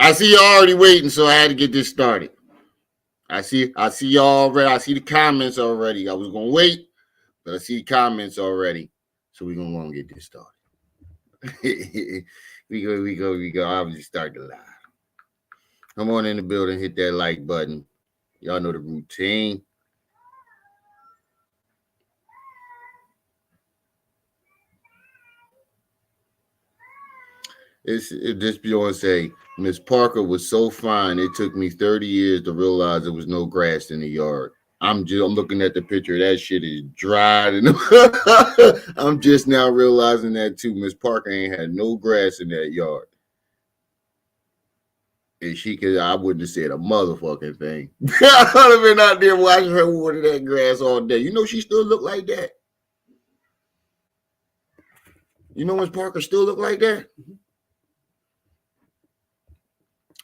I see you already waiting, so I had to get this started. I see y'all already. I see the comments already. I was gonna wait, but I see the comments already. So we're gonna get this started. we go. I'll just start the live. Come on in the building, hit that like button. Y'all know the routine. This Beyonce say, Miss Parker was so fine. It took me 30 years to realize there was no grass in the yard. I'm looking at the picture. That shit is dried, and I'm just now realizing that too. Miss Parker ain't had no grass in that yard. And she could, I wouldn't have said a motherfucking thing. I would have been out there watching her water that grass all day. You know she still look like that. You know Miss Parker still look like that?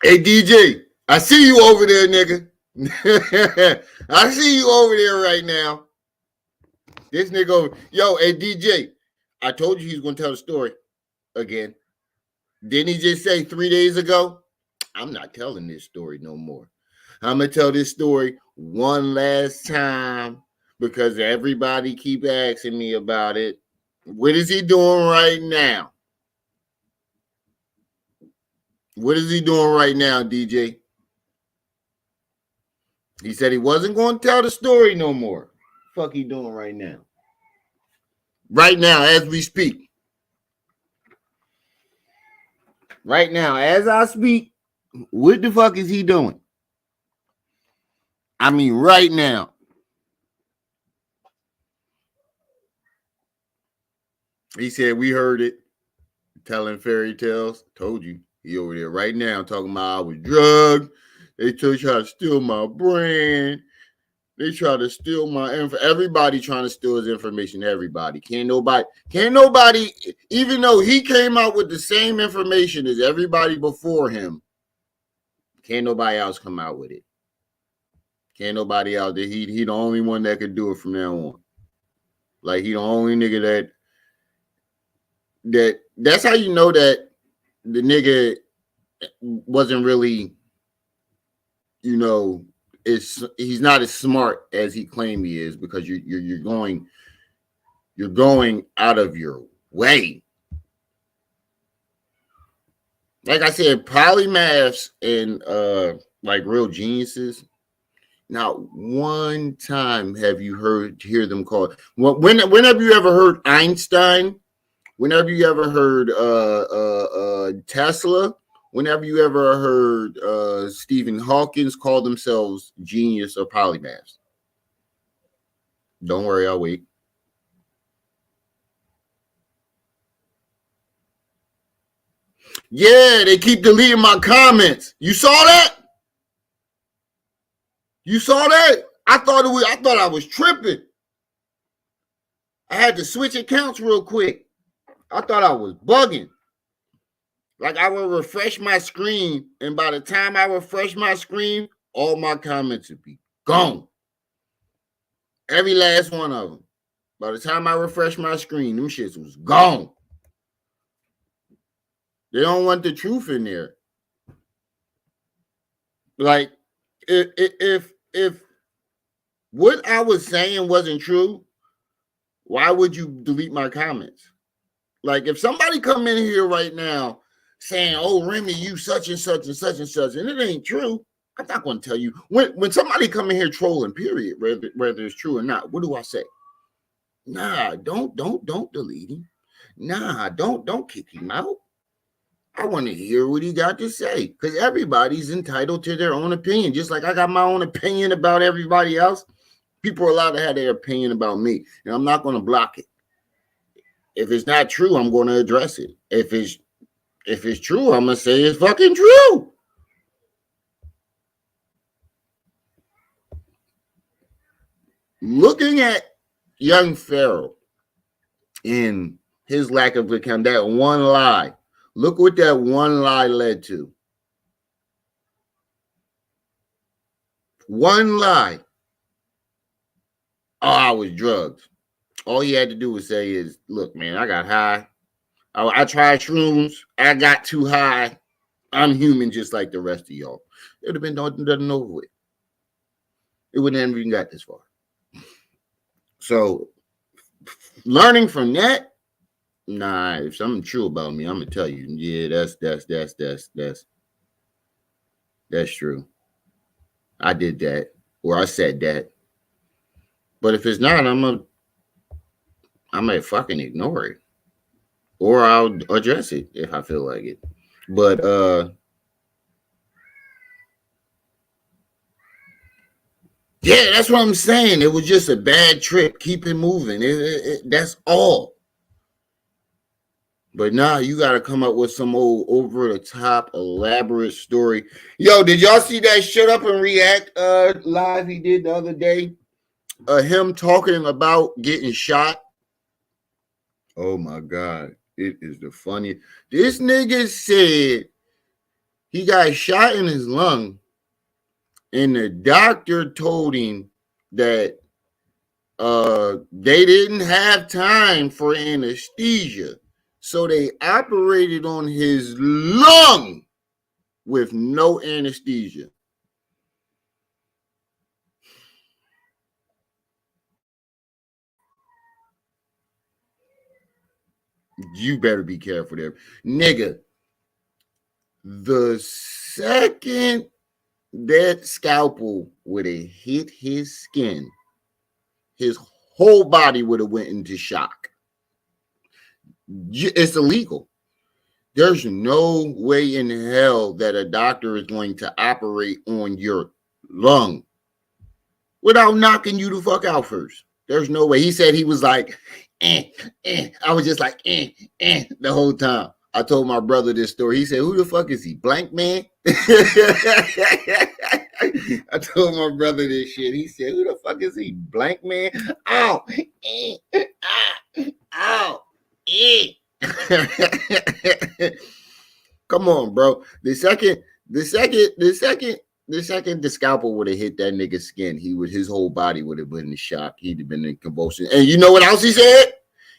Hey, DJ, I see you over there, nigga. I see you over there right now. This nigga over. Yo, hey, DJ, I told you he's going to tell the story again. Didn't he just say 3 days ago? I'm not telling this story no more. I'm going to tell this story one last time because everybody keep asking me about it. What is he doing right now? What is he doing right now, DJ? He said he wasn't going to tell the story no more. Fuck he doing right now? Right now, as we speak. Right now, as I speak, what the fuck is he doing? I mean, right now. He said, we heard it. Telling fairy tales. Told you. He over there right now talking about I was drugged. They try to steal my brand. They try to steal my info. Everybody trying to steal his information. Everybody. Can't nobody, even though he came out with the same information as everybody before him, can't nobody else come out with it. Can't nobody out there. He the only one that could do it from now on. Like he the only nigga that's how you know that the nigga wasn't really, you know, he's not as smart as he claimed he is because you're going out of your way. Like I said, polymaths and like real geniuses. Not one time have you hear them called. Whenever you ever heard Einstein, whenever you ever heard Tesla, whenever you ever heard Stephen Hawkins call themselves genius or polymaths. Don't worry, I'll wait. Yeah, they keep deleting my comments. You saw that? You saw that? I thought I was tripping. I had to switch accounts real quick. I thought I was bugging. Like I will refresh my screen, and by the time I refresh my screen, all my comments would be gone. Every last one of them. By the time I refresh my screen, them shits was gone. They don't want the truth in there. Like, if what I was saying wasn't true, why would you delete my comments? Like, if somebody come in here right now saying, "Oh, Remy, you such and such and such and such," and it ain't true, I'm not going to tell you. When somebody come in here trolling, period, whether it's true or not, what do I say? Nah, don't delete him. Nah, don't kick him out. I want to hear what he got to say because everybody's entitled to their own opinion. Just like I got my own opinion about everybody else, people are allowed to have their opinion about me, and I'm not going to block it. If it's not true, I'm going to address it. If it's true, I'm going to say it's fucking true. Looking at young Pharaoh in his lack of account, that one lie. Look what that one lie led to. One lie. Oh, I was drugged. All he had to do was say is, look, man, I got high. I tried shrooms. I got too high. I'm human just like the rest of y'all. It would have been done over with. It wouldn't have even got this far. So learning from that, nah, if something true about me, I'm gonna tell you, yeah, that's true. I did that, or I said that. But if it's not, I might fucking ignore it, or I'll address it if I feel like it. But yeah, that's what I'm saying. It was just a bad trip. Keep it moving. That's all. But now you got to come up with some old over the top elaborate story. Yo, did y'all see that Shut Up and React live he did the other day? Him talking about getting shot. Oh my God. It is the funniest. This nigga said he got shot in his lung, and the doctor told him that they didn't have time for anesthesia. So they operated on his lung with no anesthesia. You better be careful there. Nigga, the second that scalpel would have hit his skin, his whole body would have went into shock. It's illegal. There's no way in hell that a doctor is going to operate on your lung without knocking you the fuck out first. There's no way. He said he was like, I was just like, the whole time. I told my brother this story. He said, who the fuck is he? Blank man? I told my brother this shit. He said, who the fuck is he? Blank man? Ow. Ow. Come on, bro. The second the scalpel would have hit that nigga's skin, his whole body would have been in shock. He'd have been in convulsion. And you know what else he said?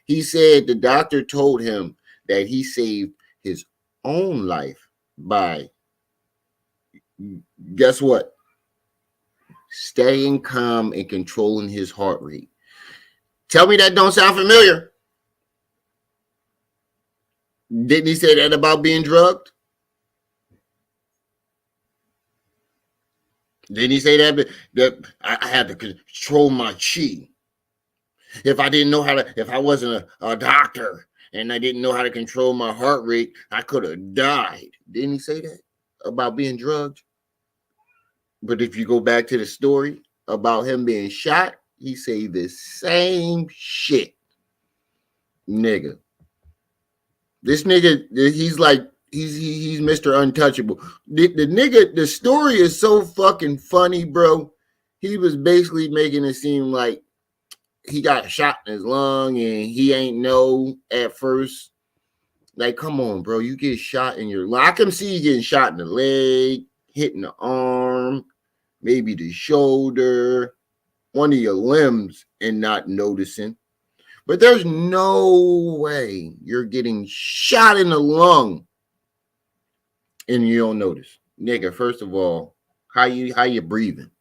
He said the doctor told him that he saved his own life by, guess what? Staying calm and controlling his heart rate. Tell me that don't sound familiar. Didn't he say that about being drugged? Didn't he say that I had to control my chi? If I didn't know how to, if I wasn't a doctor and I didn't know how to control my heart rate, I could have died. Didn't he say that about being drugged? But if you go back to the story about him being shot, he say the same shit. Nigga. This nigga, he's like, he's Mr. Untouchable. The story is so fucking funny, bro. He was basically making it seem like he got shot in his lung and he ain't know at first. Like, come on, bro. You get shot in your lung. I can see you getting shot in the leg, hitting the arm, maybe the shoulder, one of your limbs, and not noticing. But there's no way you're getting shot in the lung and you don't notice. Nigga, first of all, how you breathing?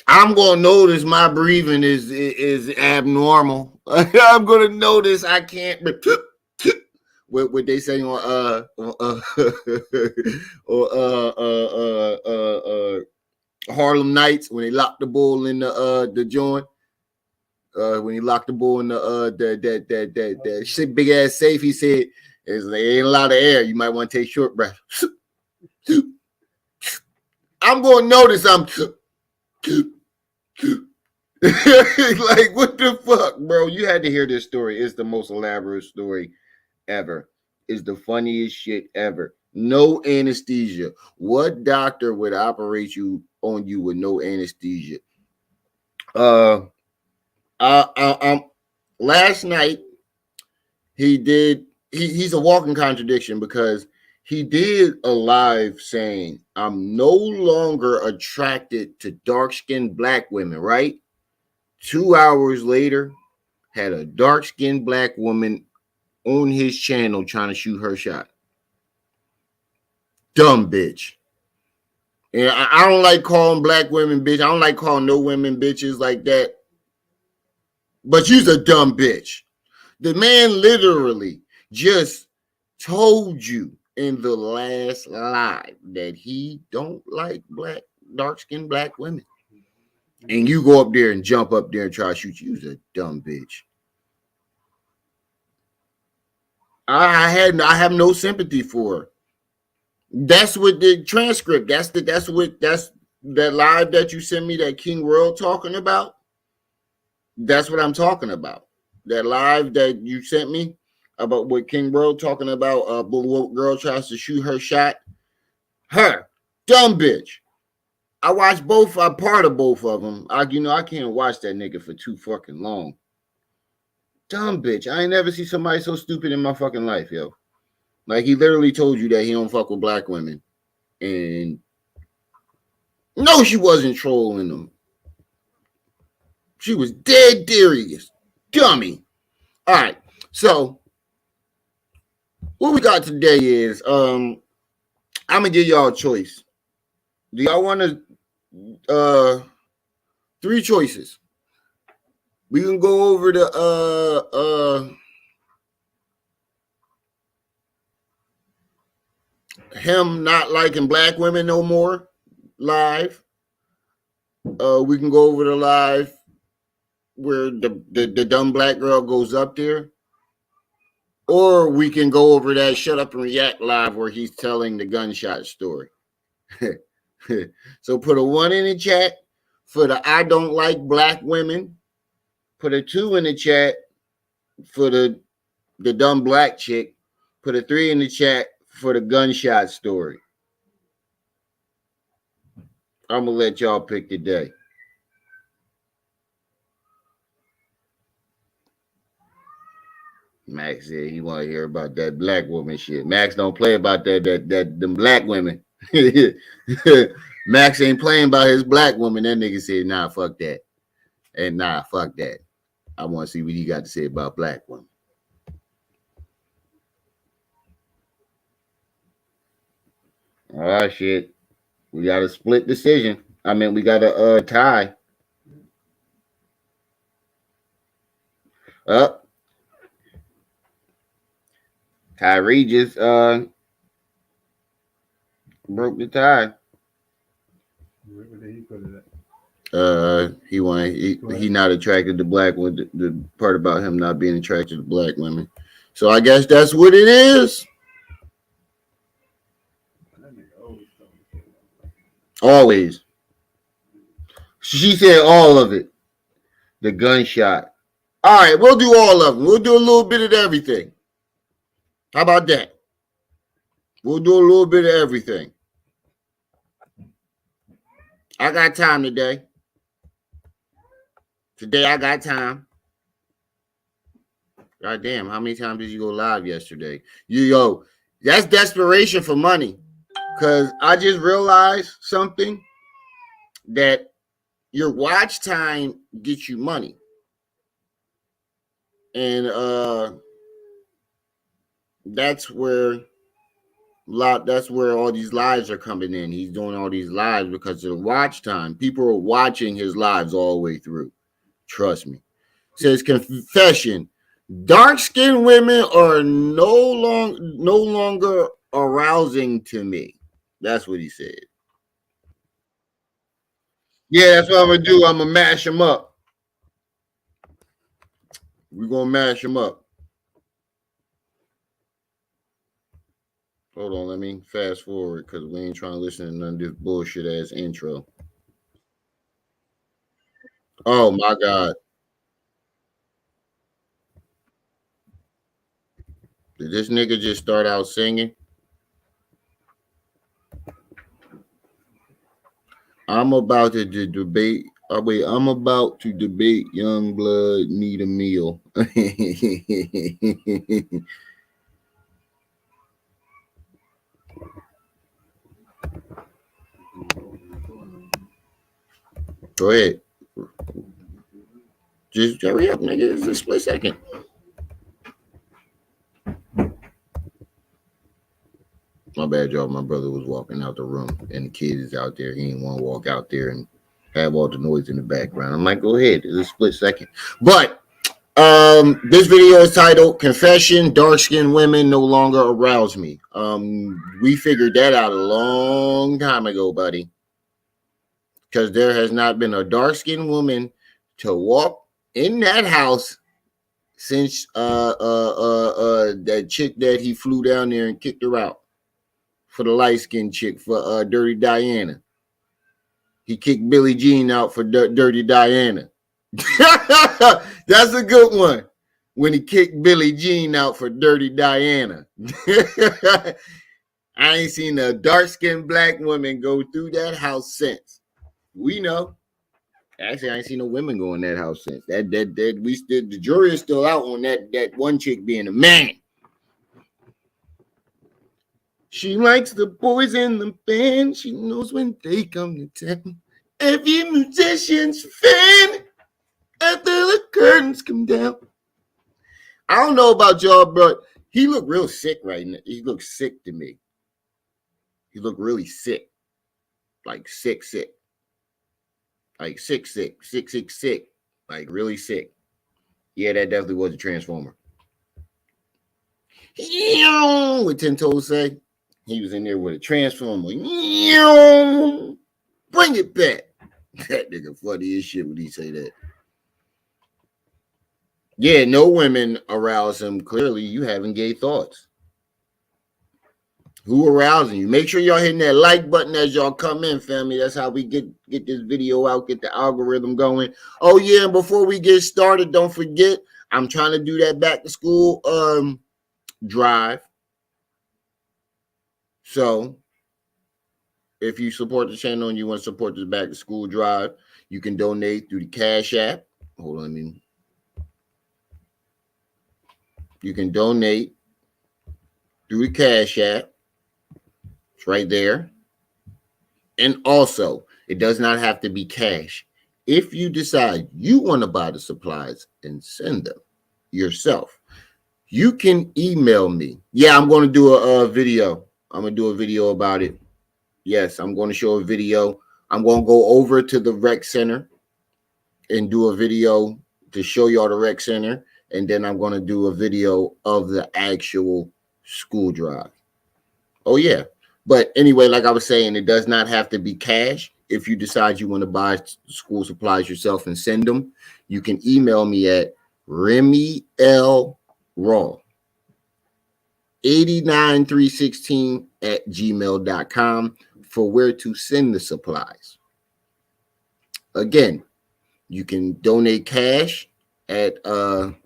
I'm gonna notice my breathing is abnormal. I'm gonna notice I can't. What they say on Harlem Nights when they locked the bull in the joint. When he locked the bull in that shit big ass safe, he said, "There ain't a lot of air. You might want to take short breath." I'm gonna notice I'm like, what the fuck, bro? You had to hear this story. It's the most elaborate story ever. It's the funniest shit ever. No anesthesia. What doctor would operate on you with no anesthesia? Last night he's a walking contradiction because he did a live saying, I'm no longer attracted to dark-skinned black women, right? 2 hours later, had a dark-skinned black woman on his channel trying to shoot her shot. Dumb bitch. And I don't like calling black women bitch. I don't like calling no women bitches like that. But you's a dumb bitch. The man literally just told you in the last live that he don't like dark-skinned black women. And you go up there and jump up there and try to shoot you. You's a dumb bitch. I have no sympathy for her. That's what the transcript. That's that live that you sent me that King World talking about. That's what I'm talking about. That live that you sent me about what King World talking about. What girl tries to shoot her shot. Her dumb bitch. I watched both. I'm part of both of them. I can't watch that nigga for too fucking long. Dumb bitch. I ain't never see somebody so stupid in my fucking life, yo. Like, he literally told you that he don't fuck with black women. And no, she wasn't trolling them. She was dead serious. Dummy. All right. So, what we got today is, I'm going to give y'all a choice. Do y'all want to, 3 choices. We can go over the, him not liking black women no more live. We can go over the live where the dumb black girl goes up there. Or we can go over that Shut Up and React live where he's telling the gunshot story. So put a 1 in the chat for the I don't like black women. Put a 2 in the chat for the dumb black chick. Put a 3 in the chat for the gunshot story. I'm going to let y'all pick today. Max said he want to hear about that black woman shit. Max don't play about them black women. Max ain't playing about his black woman. That nigga said, nah, fuck that. And nah, fuck that. I want to see what he got to say about black women. All right, shit. We got a split decision. I mean, we got a tie. Up. Tyree just broke the tie. Where did he put it at? He not attracted to black women. The part about him not being attracted to black women. So I guess that's what it is. Always. She said all of it. The gunshot. All right, we'll do all of them. We'll do a little bit of everything. How about that? We'll do a little bit of everything. I got time today. Today I got time. God damn, how many times did you go live yesterday? Yo, that's desperation for money. Because I just realized something, that your watch time gets you money. And that's where all these lives are coming in. He's doing all these lives because of the watch time. People are watching his lives all the way through. Trust me. Says confession. Dark-skinned women are no longer arousing to me. That's what he said. Yeah, that's what I'm gonna do. I'm gonna mash them up. We're gonna mash them up. Hold on, let me fast forward because we ain't trying to listen to none of this bullshit ass intro. Oh my God. Did this nigga just start out singing? I'm about to debate. Oh, wait, I'm about to debate Young Blood Need a Meal. Go ahead. Just hurry up, nigga. It's a split second. My bad, y'all. My brother was walking out the room, and the kid is out there. He didn't want to walk out there and have all the noise in the background. I'm like, go ahead. It's a split second. But this video is titled "Confession: Dark-skinned women no longer arouse me." We figured that out a long time ago, buddy, because there has not been a dark-skinned woman to walk in that house since that chick that he flew down there and kicked her out for the light-skinned chick for Dirty Diana. He kicked Billie Jean out for Dirty Diana. That's a good one. When he kicked Billie Jean out for Dirty Diana. I ain't seen a dark-skinned black woman go through that house since. We know. Actually, I ain't seen no women go in that house since. The jury is still out on that one chick being a man. She likes the boys in the band. She knows when they come to town. Every musician's fan after the curtains come down. I don't know about y'all, but he looked real sick right now. He looks sick to me. He looked really sick. Like sick. Like sick. Like really sick. Yeah, that definitely was a transformer. What 10 Toes say? He was in there with a transformer. Bring it back. That nigga funny as shit when he say that. Yeah, no women arouse him. Clearly, you having gay thoughts. Who arousing you? Make sure y'all hitting that like button as y'all come in, family. That's how we get this video out, get the algorithm going. Oh, yeah, and before we get started, don't forget, I'm trying to do that back to school drive. So, if you support the channel and you want to support this back to school drive, you can donate through the Cash App. Hold on, you can donate through the Cash App. It's right there. And also, it does not have to be cash. If you decide you want to buy the supplies and send them yourself, you can email me. Yeah, I'm going to do a video. I'm going to do a video about it. Yes, I'm going to show a video. I'm going to go over to the rec center and do a video to show y'all the rec center. And then I'm going to do a video of the actual school drive. Oh, yeah. But anyway, like I was saying, it does not have to be cash. If you decide you want to buy school supplies yourself and send them, you can email me at RemyLRaw89316 for where to send the supplies. Again, you can donate cash at Ma'at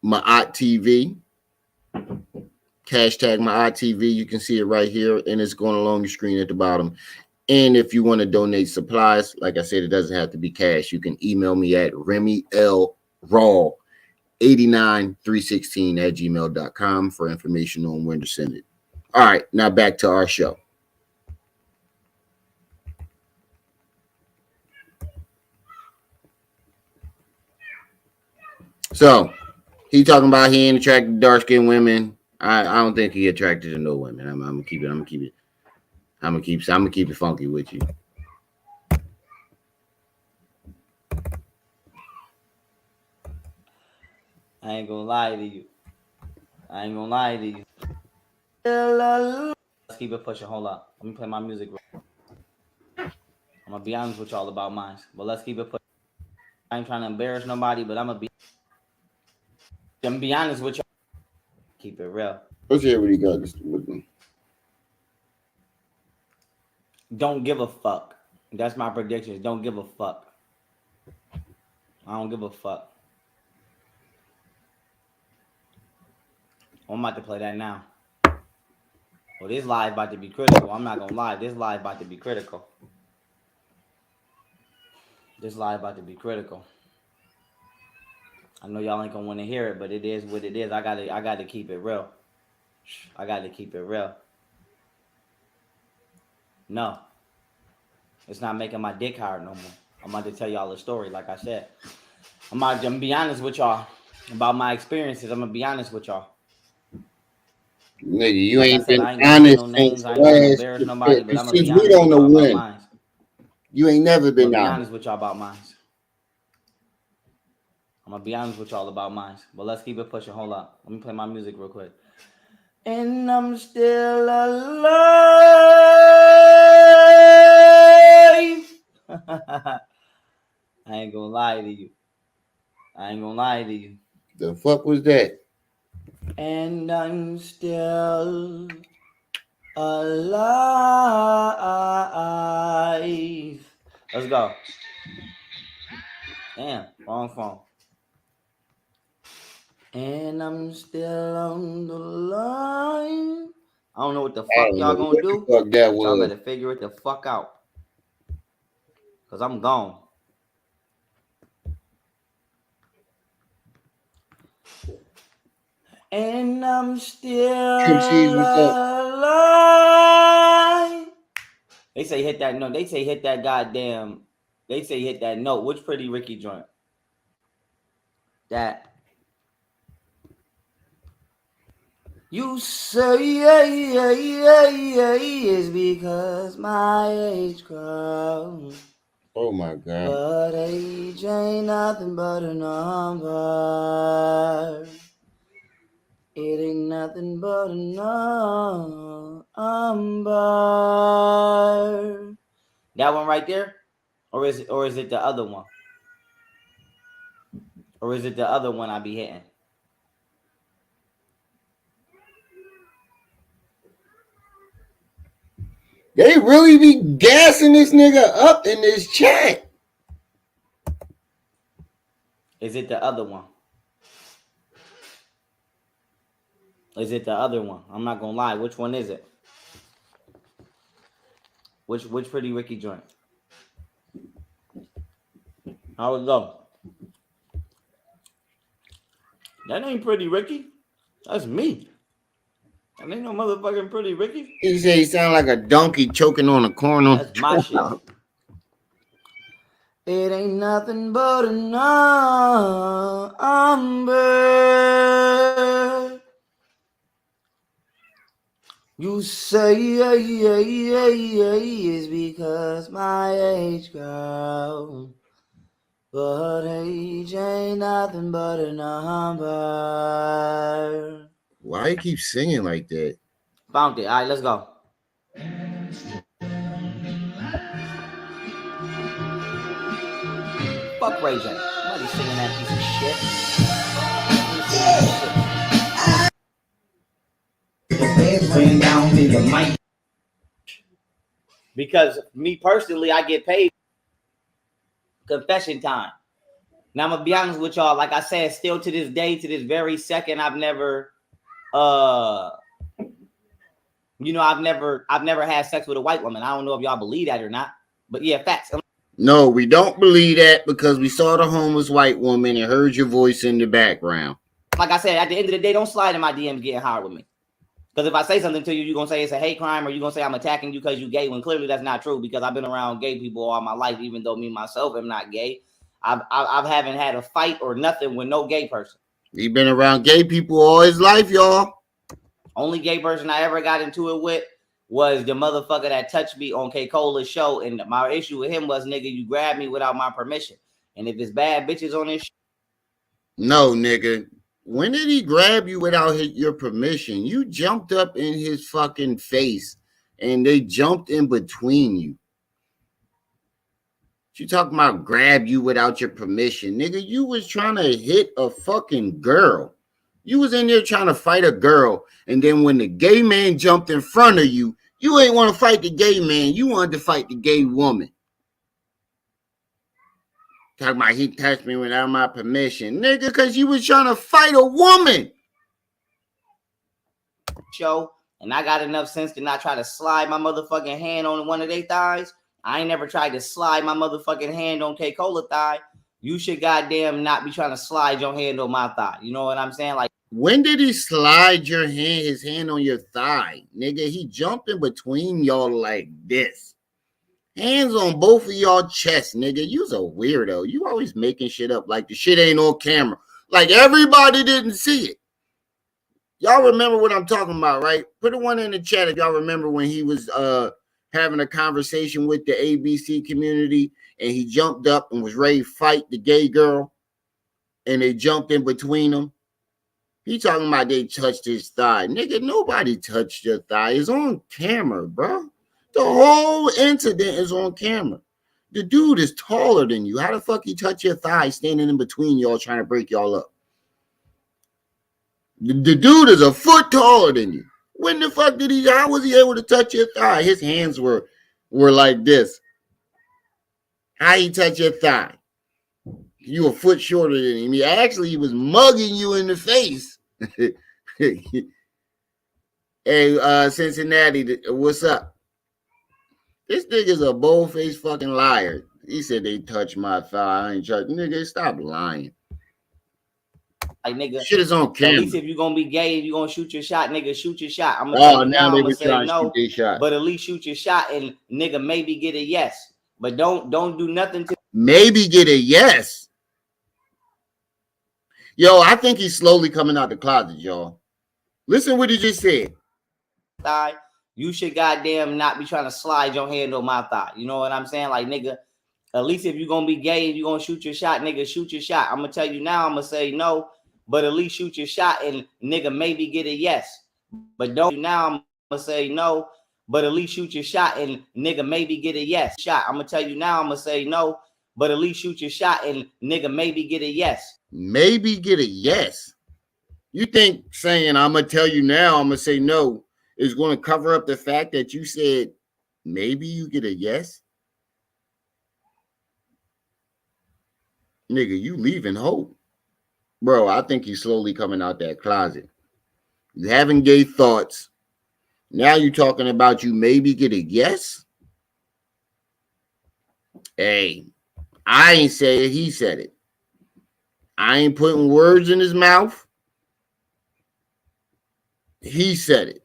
TV. Hashtag MyITV. You can see it right here, and it's going along your screen at the bottom. And if you want to donate supplies, like I said, it doesn't have to be cash. You can email me at RemyLRaw89316 for information on when to send it. All right, now back to our show. So he talking about he ain't attracted to dark-skinned women. I don't think he attracted to no women. I'm gonna keep it funky with you. I ain't gonna lie to you. Let's keep it pushing. Hold up. Let me play my music. I'm gonna be honest with y'all about mine, but let's keep it pushing. I ain't trying to embarrass nobody, but I'm gonna be honest with y'all. Keep it real. Let's hear what he got with me. Don't give a fuck. That's my prediction. Don't give a fuck. I don't give a fuck. I'm about to play that now. Well, this live about to be critical. I'm not gonna lie. This live about to be critical. I know y'all ain't gonna want to hear it, but it is what it is. I gotta keep it real. No, it's not making my dick hard no more. I'm about to tell y'all a story, like I said. I'm gonna be honest with y'all about my experiences. I'm gonna be honest with y'all. Nigga, you Like I ain't said, been I ain't gonna say no honest since names. I ain't trying to last embarrass nobody, but I'm gonna since be we honest don't with know y'all about when. mine. You ain't never I'm been gonna be honest. honest with y'all about mine. I'm gonna be honest with y'all about mine. But let's keep it pushing. Hold up. Let me play my music real quick. And I'm still alive. I ain't gonna lie to you. I ain't gonna lie to you. The fuck was that? And I'm still alive. Let's go. Damn, wrong phone. And I'm still on the line. I don't know what the fuck y'all gonna do. Fuck that But y'all was. better figure it the fuck out. Cause I'm gone. And I'm still alive. They say hit that note. They say hit that goddamn. They say hit that note. Which Pretty Ricky joint? That. You say it's because my age grows. Oh my God. But age ain't nothing but a number. It ain't nothing but a number. That one right there? Or is it the other one? Or is it the other one I be hitting? They really be gassing this nigga up in this chat. Is it the other one? Is it the other one? I'm not gonna lie. Which one is it? Which Pretty Ricky joint? How it go? That ain't Pretty Ricky. That's me. That ain't no motherfucking Pretty Ricky. He said he sound like a donkey choking on a corn on. That's my shit. It ain't nothing but a number. You say it's because my age grows. But age ain't nothing but a number. Why you keep singing like that? Found it. All right, let's go. Fuck Ray J. Nobody's singing that piece of shit. Bring down the mic. Because me personally, I get paid confession time. Now I'm gonna be honest with y'all. Like I said, still to this day, to this very second, I've never had sex with a white woman. I don't know if y'all believe that or not, but yeah, facts. No, we don't believe that because we saw the homeless white woman and heard your voice in the background. Like I said, at the end of the day, don't slide in my DMs getting hard with me. Because if I say something to you, you're going to say it's a hate crime, or you're going to say I'm attacking you because you gay, when clearly that's not true, because I've been around gay people all my life, even though me myself am not gay. I haven't had a fight or nothing with no gay person. He been around gay people all his life, y'all. Only gay person I ever got into it with was the motherfucker that touched me on K. Cola's show, and my issue with him was, nigga, you grabbed me without my permission. And if it's bad bitches on this show. No, nigga. When did he grab you without your permission? You jumped up in his fucking face and they jumped in between you. You talking about grab you without your permission. Nigga, you was trying to hit a fucking girl. You was in there trying to fight a girl. And then when the gay man jumped in front of you, you ain't want to fight the gay man. You wanted to fight the gay woman. Talking about he touched me without my permission. Nigga, because you was trying to fight a woman. Show, and I got enough sense to not try to slide my motherfucking hand on one of their thighs. I ain't never tried to slide my motherfucking hand on K. Cola thigh. You should goddamn not be trying to slide your hand on my thigh. You know what I'm saying? Like, when did he slide his hand on your thigh? Nigga, he jumped in between y'all like this. Hands on both of y'all chests, nigga. You's a weirdo. You always making shit up like the shit ain't on camera. Like everybody didn't see it. Y'all remember what I'm talking about, right? Put a one in the chat if y'all remember when he was having a conversation with the ABC community and he jumped up and was ready to fight the gay girl and they jumped in between them. He talking about they touched his thigh. Nigga, nobody touched your thigh. It's on camera, bro. The whole incident is on camera. The dude is taller than you. How the fuck he touch your thigh standing in between y'all trying to break y'all up? The dude is a foot taller than you. When the fuck did he, how was he able to touch your thigh? His hands were like this. How he touch your thigh? You a foot shorter than him. He was mugging you in the face. Hey, Cincinnati, what's up? This nigga's a bold-faced fucking liar. He said they touched my thigh. I ain't touched. Nigga, stop lying. Like, nigga, shit is on camera. At least if you're gonna be gay and you're gonna shoot your shot, nigga, shoot your shot. I'm gonna Oh, tell you now they I'm were gonna say trying to no, shoot their shot. but at least shoot your shot and nigga maybe get a yes. But don't do nothing to maybe get a yes. Yo, I think he's slowly coming out the closet, y'all. Listen what he just said. Thigh, you should goddamn not be trying to slide your hand on my thigh. You know what I'm saying? Like, nigga, at least if you're gonna be gay and you're gonna shoot your shot, nigga, shoot your shot. I'm gonna tell you now, I'm gonna say no, but at least shoot your shot and nigga maybe get a yes. But don't now, I'm gonna say no, but at least shoot your shot and nigga maybe get a yes. Shot. I'm gonna tell you now, I'm gonna say no, but at least shoot your shot and nigga maybe get a yes. Maybe get a yes. You think saying I'm gonna tell you now, I'm gonna say no is going to cover up the fact that you said maybe you get a yes? Nigga, you leaving hope. Bro, I think he's slowly coming out that closet. You having gay thoughts. Now you talking about you maybe get a yes? Hey, I ain't say it, he said it. I ain't putting words in his mouth. He said it.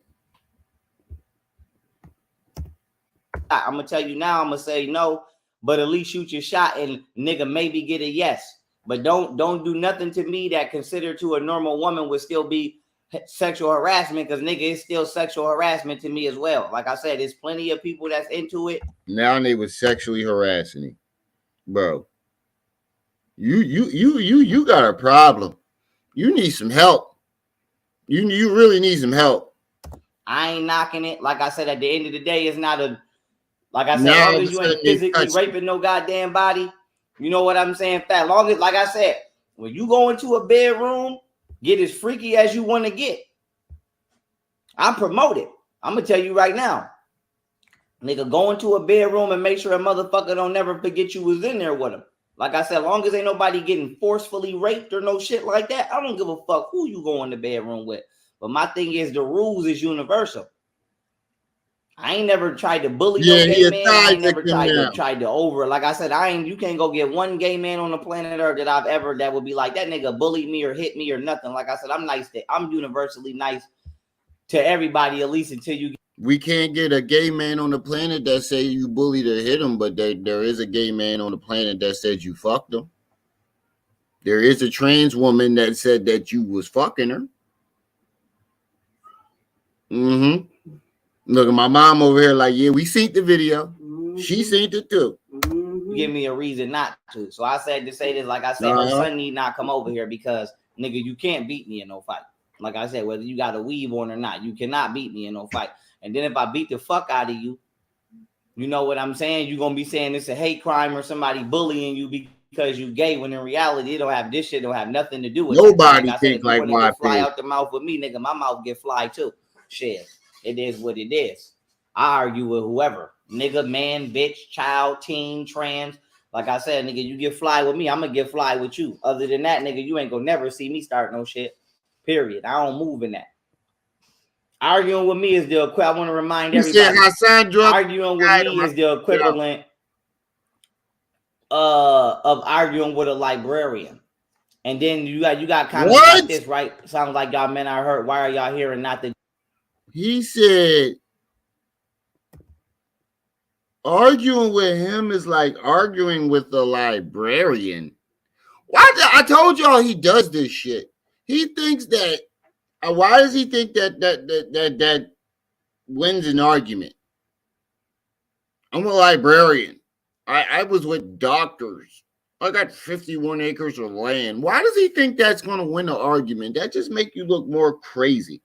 I'm gonna tell you now, I'm gonna say no, but at least shoot your shot and nigga maybe get a yes. But don't do nothing to me that considered to a normal woman would still be sexual harassment, because nigga, it's still sexual harassment to me as well. Like I said, there's plenty of people that's into it. Now they was sexually harassing him. Bro. You got a problem. You need some help. You really need some help. I ain't knocking it. Like I said, at the end of the day, it's not a, like I said, as long as you ain't physically raping no goddamn body, you know what I'm saying? Fat, long as, like I said, when you go into a bedroom, get as freaky as you want to get. I'm promoted. I'm gonna tell you right now, nigga, go into a bedroom and make sure a motherfucker don't never forget you was in there with him. Like I said, as long as ain't nobody getting forcefully raped or no shit like that, I don't give a fuck who you go in the bedroom with. But my thing is, the rules is universal. I ain't never tried to bully no gay man. I ain't never tried to over. Like I said, you can't go get one gay man on the planet Earth that would be like, that nigga bullied me or hit me or nothing. Like I said, I'm universally nice to everybody, at least until you. We can't get a gay man on the planet that say you bullied or hit him, but there is a gay man on the planet that said you fucked him. There is a trans woman that said that you was fucking her. Mm-hmm. Look at my mom over here like, yeah, we seen the video. Mm-hmm. She seen it too. Mm-hmm. Give me a reason not to. So I said to say this, like I said, her son need not come over here because, nigga, you can't beat me in no fight. Like I said, whether you got a weave on or not, you cannot beat me in no fight. And then if I beat the fuck out of you, you know what I'm saying? You're going to be saying it's a hate crime or somebody bullying you because you gay, when in reality, this shit don't have nothing to do with nobody like think like why fly out the mouth with me, nigga, my mouth get fly too. Shit, it is what it is. I argue with whoever, nigga, man, bitch, child, teen, trans. Like I said, nigga, you get fly with me, I'm going to get fly with you. Other than that, nigga, you ain't going to never see me start no shit, period. I don't move in that. Arguing with me is the equivalent. I want to remind everybody. Arguing with me is the equivalent of arguing with a librarian. And then you got kind of like this, right? Sounds like y'all men are hurt. Why are y'all hearing not the? He said arguing with him is like arguing with the librarian. Why? I told y'all he does this shit. He thinks that Why does he think that wins an argument? I'm a librarian. I was with doctors. I got 51 acres of land. Why does he think that's going to win an argument? That just make you look more crazy.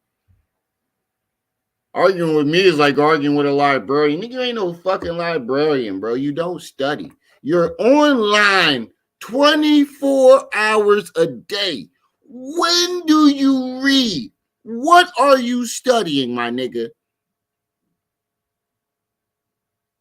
Arguing with me is like arguing with a librarian. Nigga, you ain't no fucking librarian, bro. You don't study. You're online 24 hours a day. When do you read? What are you studying, my nigga?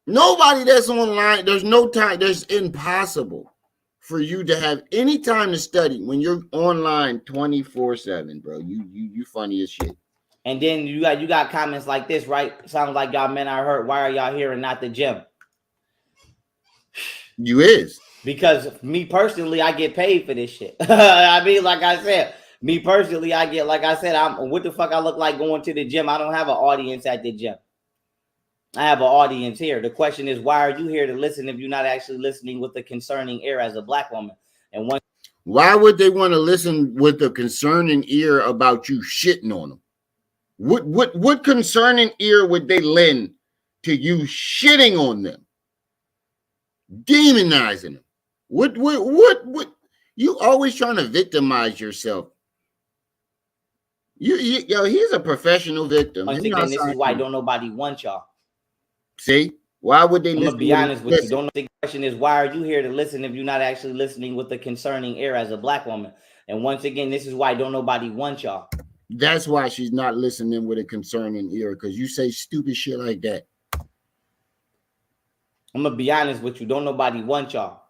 Nobody that's online, there's no time, there's impossible for you to have any time to study when you're online 24/7, bro. You funny as shit. And then you got comments like this, right? Sounds like y'all men are hurt. Why are y'all here and not the gym? You is. Because me personally, I get paid for this shit. I mean, like I said, me personally, I get, like I said, I'm what the fuck I look like going to the gym? I don't have an audience at the gym. I have an audience here. The question is, why are you here to listen if you're not actually listening with a concerning ear as a black woman? And why would they want to listen with a concerning ear about you shitting on them? What concerning ear would they lend to you shitting on them, demonizing them? What? You always trying to victimize yourself. Yo, he's a professional victim. once again, this is why don't nobody want y'all. See, why would they? I'm gonna be honest with you. Don't. The question is, why are you here to listen if you're not actually listening with a concerning ear as a black woman? And once again, this is why don't nobody want y'all. That's why she's not listening with a concerning ear, because you say stupid shit like that. I'm gonna be honest with you. Don't nobody want y'all.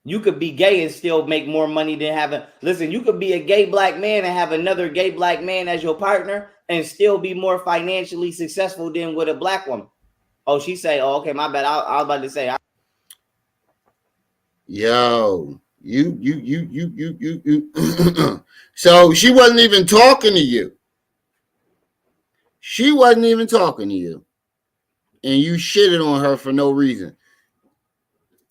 You could be gay and still make more money than having. Listen, you could be a gay black man and have another gay black man as your partner and still be more financially successful than with a black woman. Oh, she say, oh, okay, my bad. I was about to say. Yo, you. So she wasn't even talking to you. She wasn't even talking to you. And you shitted on her for no reason.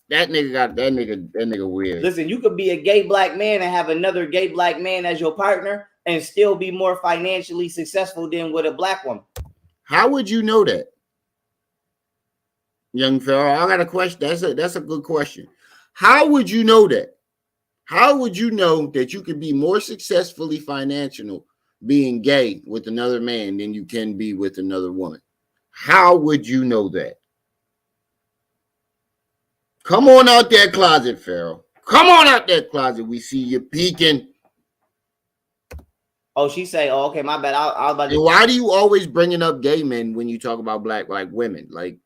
That nigga weird. Listen, you could be a gay black man and have another gay black man as your partner and still be more financially successful than with a black woman. How would you know that? Young Pharaoh, I got a question. That's a good question. How would you know that? How would you know that you could be more successfully financial being gay with another man than you can be with another woman? How would you know that? Come on out that closet, Pharaoh. Come on out that closet. We see you peeking. Oh, she say, oh, okay, my bad. I was about to. Why do you always bringing up gay men when you talk about black women? Like,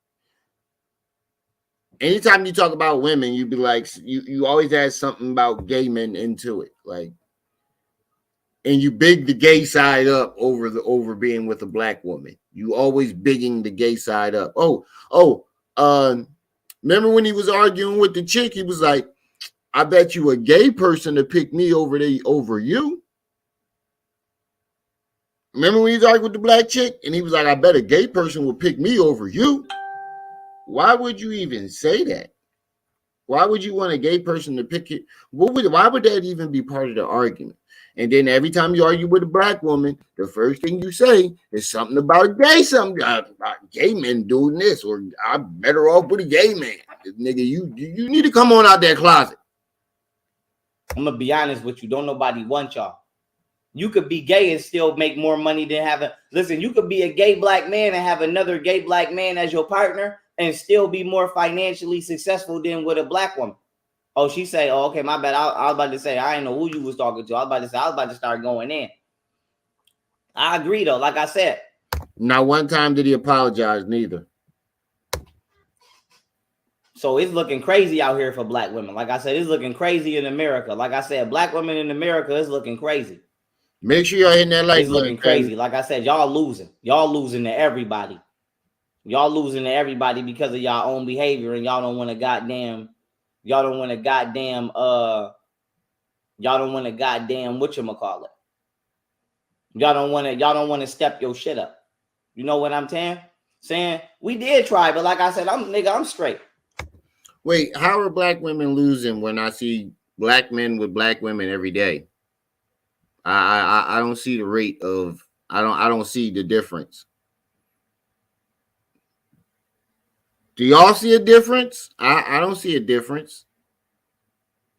anytime you talk about women, you be like, you always add something about gay men into it, like, and you big the gay side up over being with a black woman. You always bigging the gay side up. Remember when he was arguing with the chick? He was like, "I bet you a gay person to pick me over you." Remember when he was arguing with the black chick, and he was like, "I bet a gay person will pick me over you." Why would you even say that? Why would you want a gay person to pick you? Why would that even be part of the argument? And then every time you argue with a black woman, the first thing you say is something about something about gay men doing this, or I'm better off with a gay man. Nigga, you need to come on out that closet. I'm gonna be honest with you. Don't nobody want y'all. You could be gay and still make more money than having. Listen, you could be a gay black man and have another gay black man as your partner and still be more financially successful than with a black woman. Oh, she say, oh, okay, my bad. I was about to say, I didn't know who you was talking to. I was about to start going in. I agree, though. Like I said. Not one time did he apologize, neither. So it's looking crazy out here for black women. Like I said, it's looking crazy in America. Like I said, black women in America is looking crazy. Make sure y'all hitting that like button. It's looking crazy. Like I said, y'all losing. Y'all losing to everybody. Y'all losing to everybody because of y'all own behavior, and y'all don't want to goddamn whatchamacallit. Y'all don't want to step your shit up. You know what I'm saying? We did try, but like I said, I'm straight. Wait, how are black women losing when I see black men with black women every day? I don't see the rate of. I don't see the difference. Do y'all see a difference? I don't see a difference.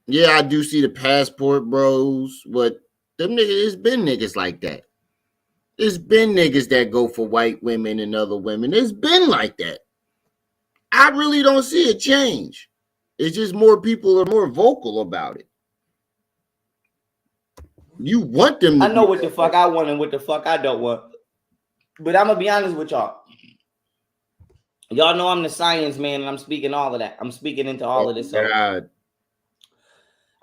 Yeah, I do see the passport bros, but them niggas, it's been niggas like that. It's been niggas that go for white women and other women. It's been like that. I really don't see a change. It's just more people are more vocal about it. You want them to I know what the fuck I want and what the fuck I don't want. But I'm gonna be honest with y'all. Y'all know I'm the science man, and I'm speaking all of that. I'm speaking into all of this. So God.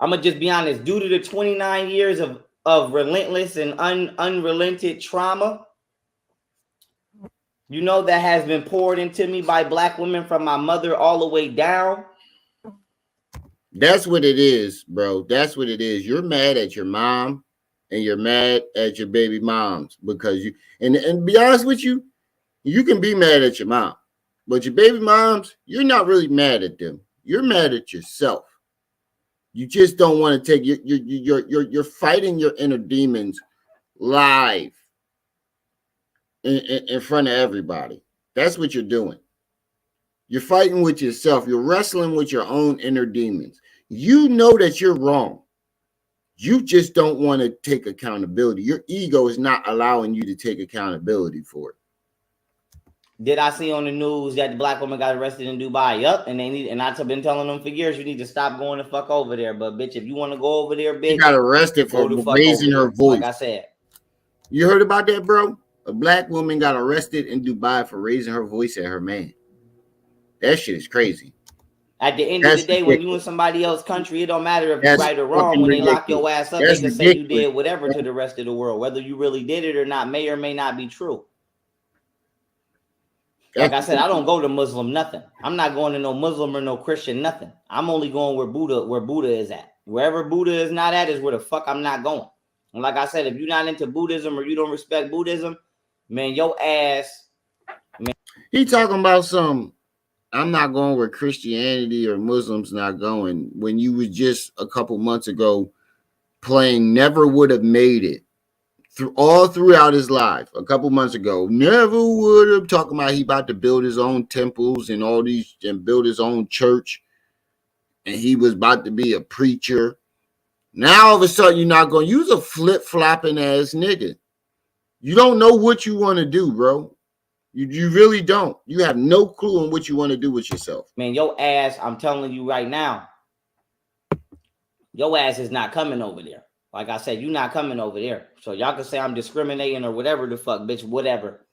I'm gonna just be honest. Due to the 29 years of relentless and unrelented trauma, you know, that has been poured into me by black women from my mother all the way down. That's what it is, bro. That's what it is. You're mad at your mom and you're mad at your baby moms because you and be honest with you, you can be mad at your mom, but your baby moms, you're not really mad at them. You're mad at yourself. You just don't want to take you're fighting your inner demons live in front of everybody. That's what you're doing. You're fighting with yourself. You're wrestling with your own inner demons. You know that you're wrong. You just don't want to take accountability. Your ego is not allowing you to take accountability for it. Did I see on the news that the black woman got arrested in Dubai? Yup, and I've been telling them for years, you need to stop going the fuck over there. But bitch, if you want to go over there, bitch, she got arrested for raising her voice. Like I said, you heard about that, bro? A black woman got arrested in Dubai for raising her voice at her man. That shit is crazy. At the end of the day, when you in somebody else's country, it don't matter if you're right or wrong. When they lock your ass up, they can say you did whatever to the rest of the world. Whether you really did it or not may or may not be true. Like I said, I don't go to Muslim nothing. I'm not going to no Muslim or no Christian nothing. I'm only going where Buddha is at. Wherever Buddha is not at is where the fuck I'm not going. And like I said, if you're not into Buddhism or you don't respect Buddhism, man, your ass. Man. He talking about some. I'm not going where Christianity or Muslims not going. When you was just a couple months ago playing Never Would Have Made It all throughout his life. A couple months ago, never would have talking about he about to build his own temples and all these and build his own church, and he was about to be a preacher. Now all of a sudden you're not going to use a flip-flopping ass nigga. You don't know what you want to do, bro. You really don't. You have no clue on what you want to do with yourself. Man, your ass, I'm telling you right now, your ass is not coming over there. Like I said, you're not coming over there. So y'all can say I'm discriminating or whatever the fuck, bitch, whatever.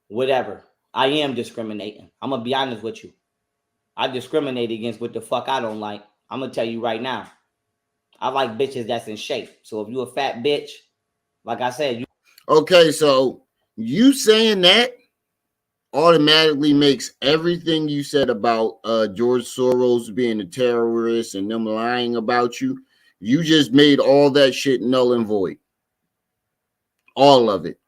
Whatever. I am discriminating. I'm going to be honest with you. I discriminate against what the fuck I don't like. I'm going to tell you right now. I like bitches that's in shape. So if you a fat bitch, like I said, you. Okay, so you saying that automatically makes everything you said about George Soros being a terrorist and them lying about you. You just made all that shit null and void. All of it.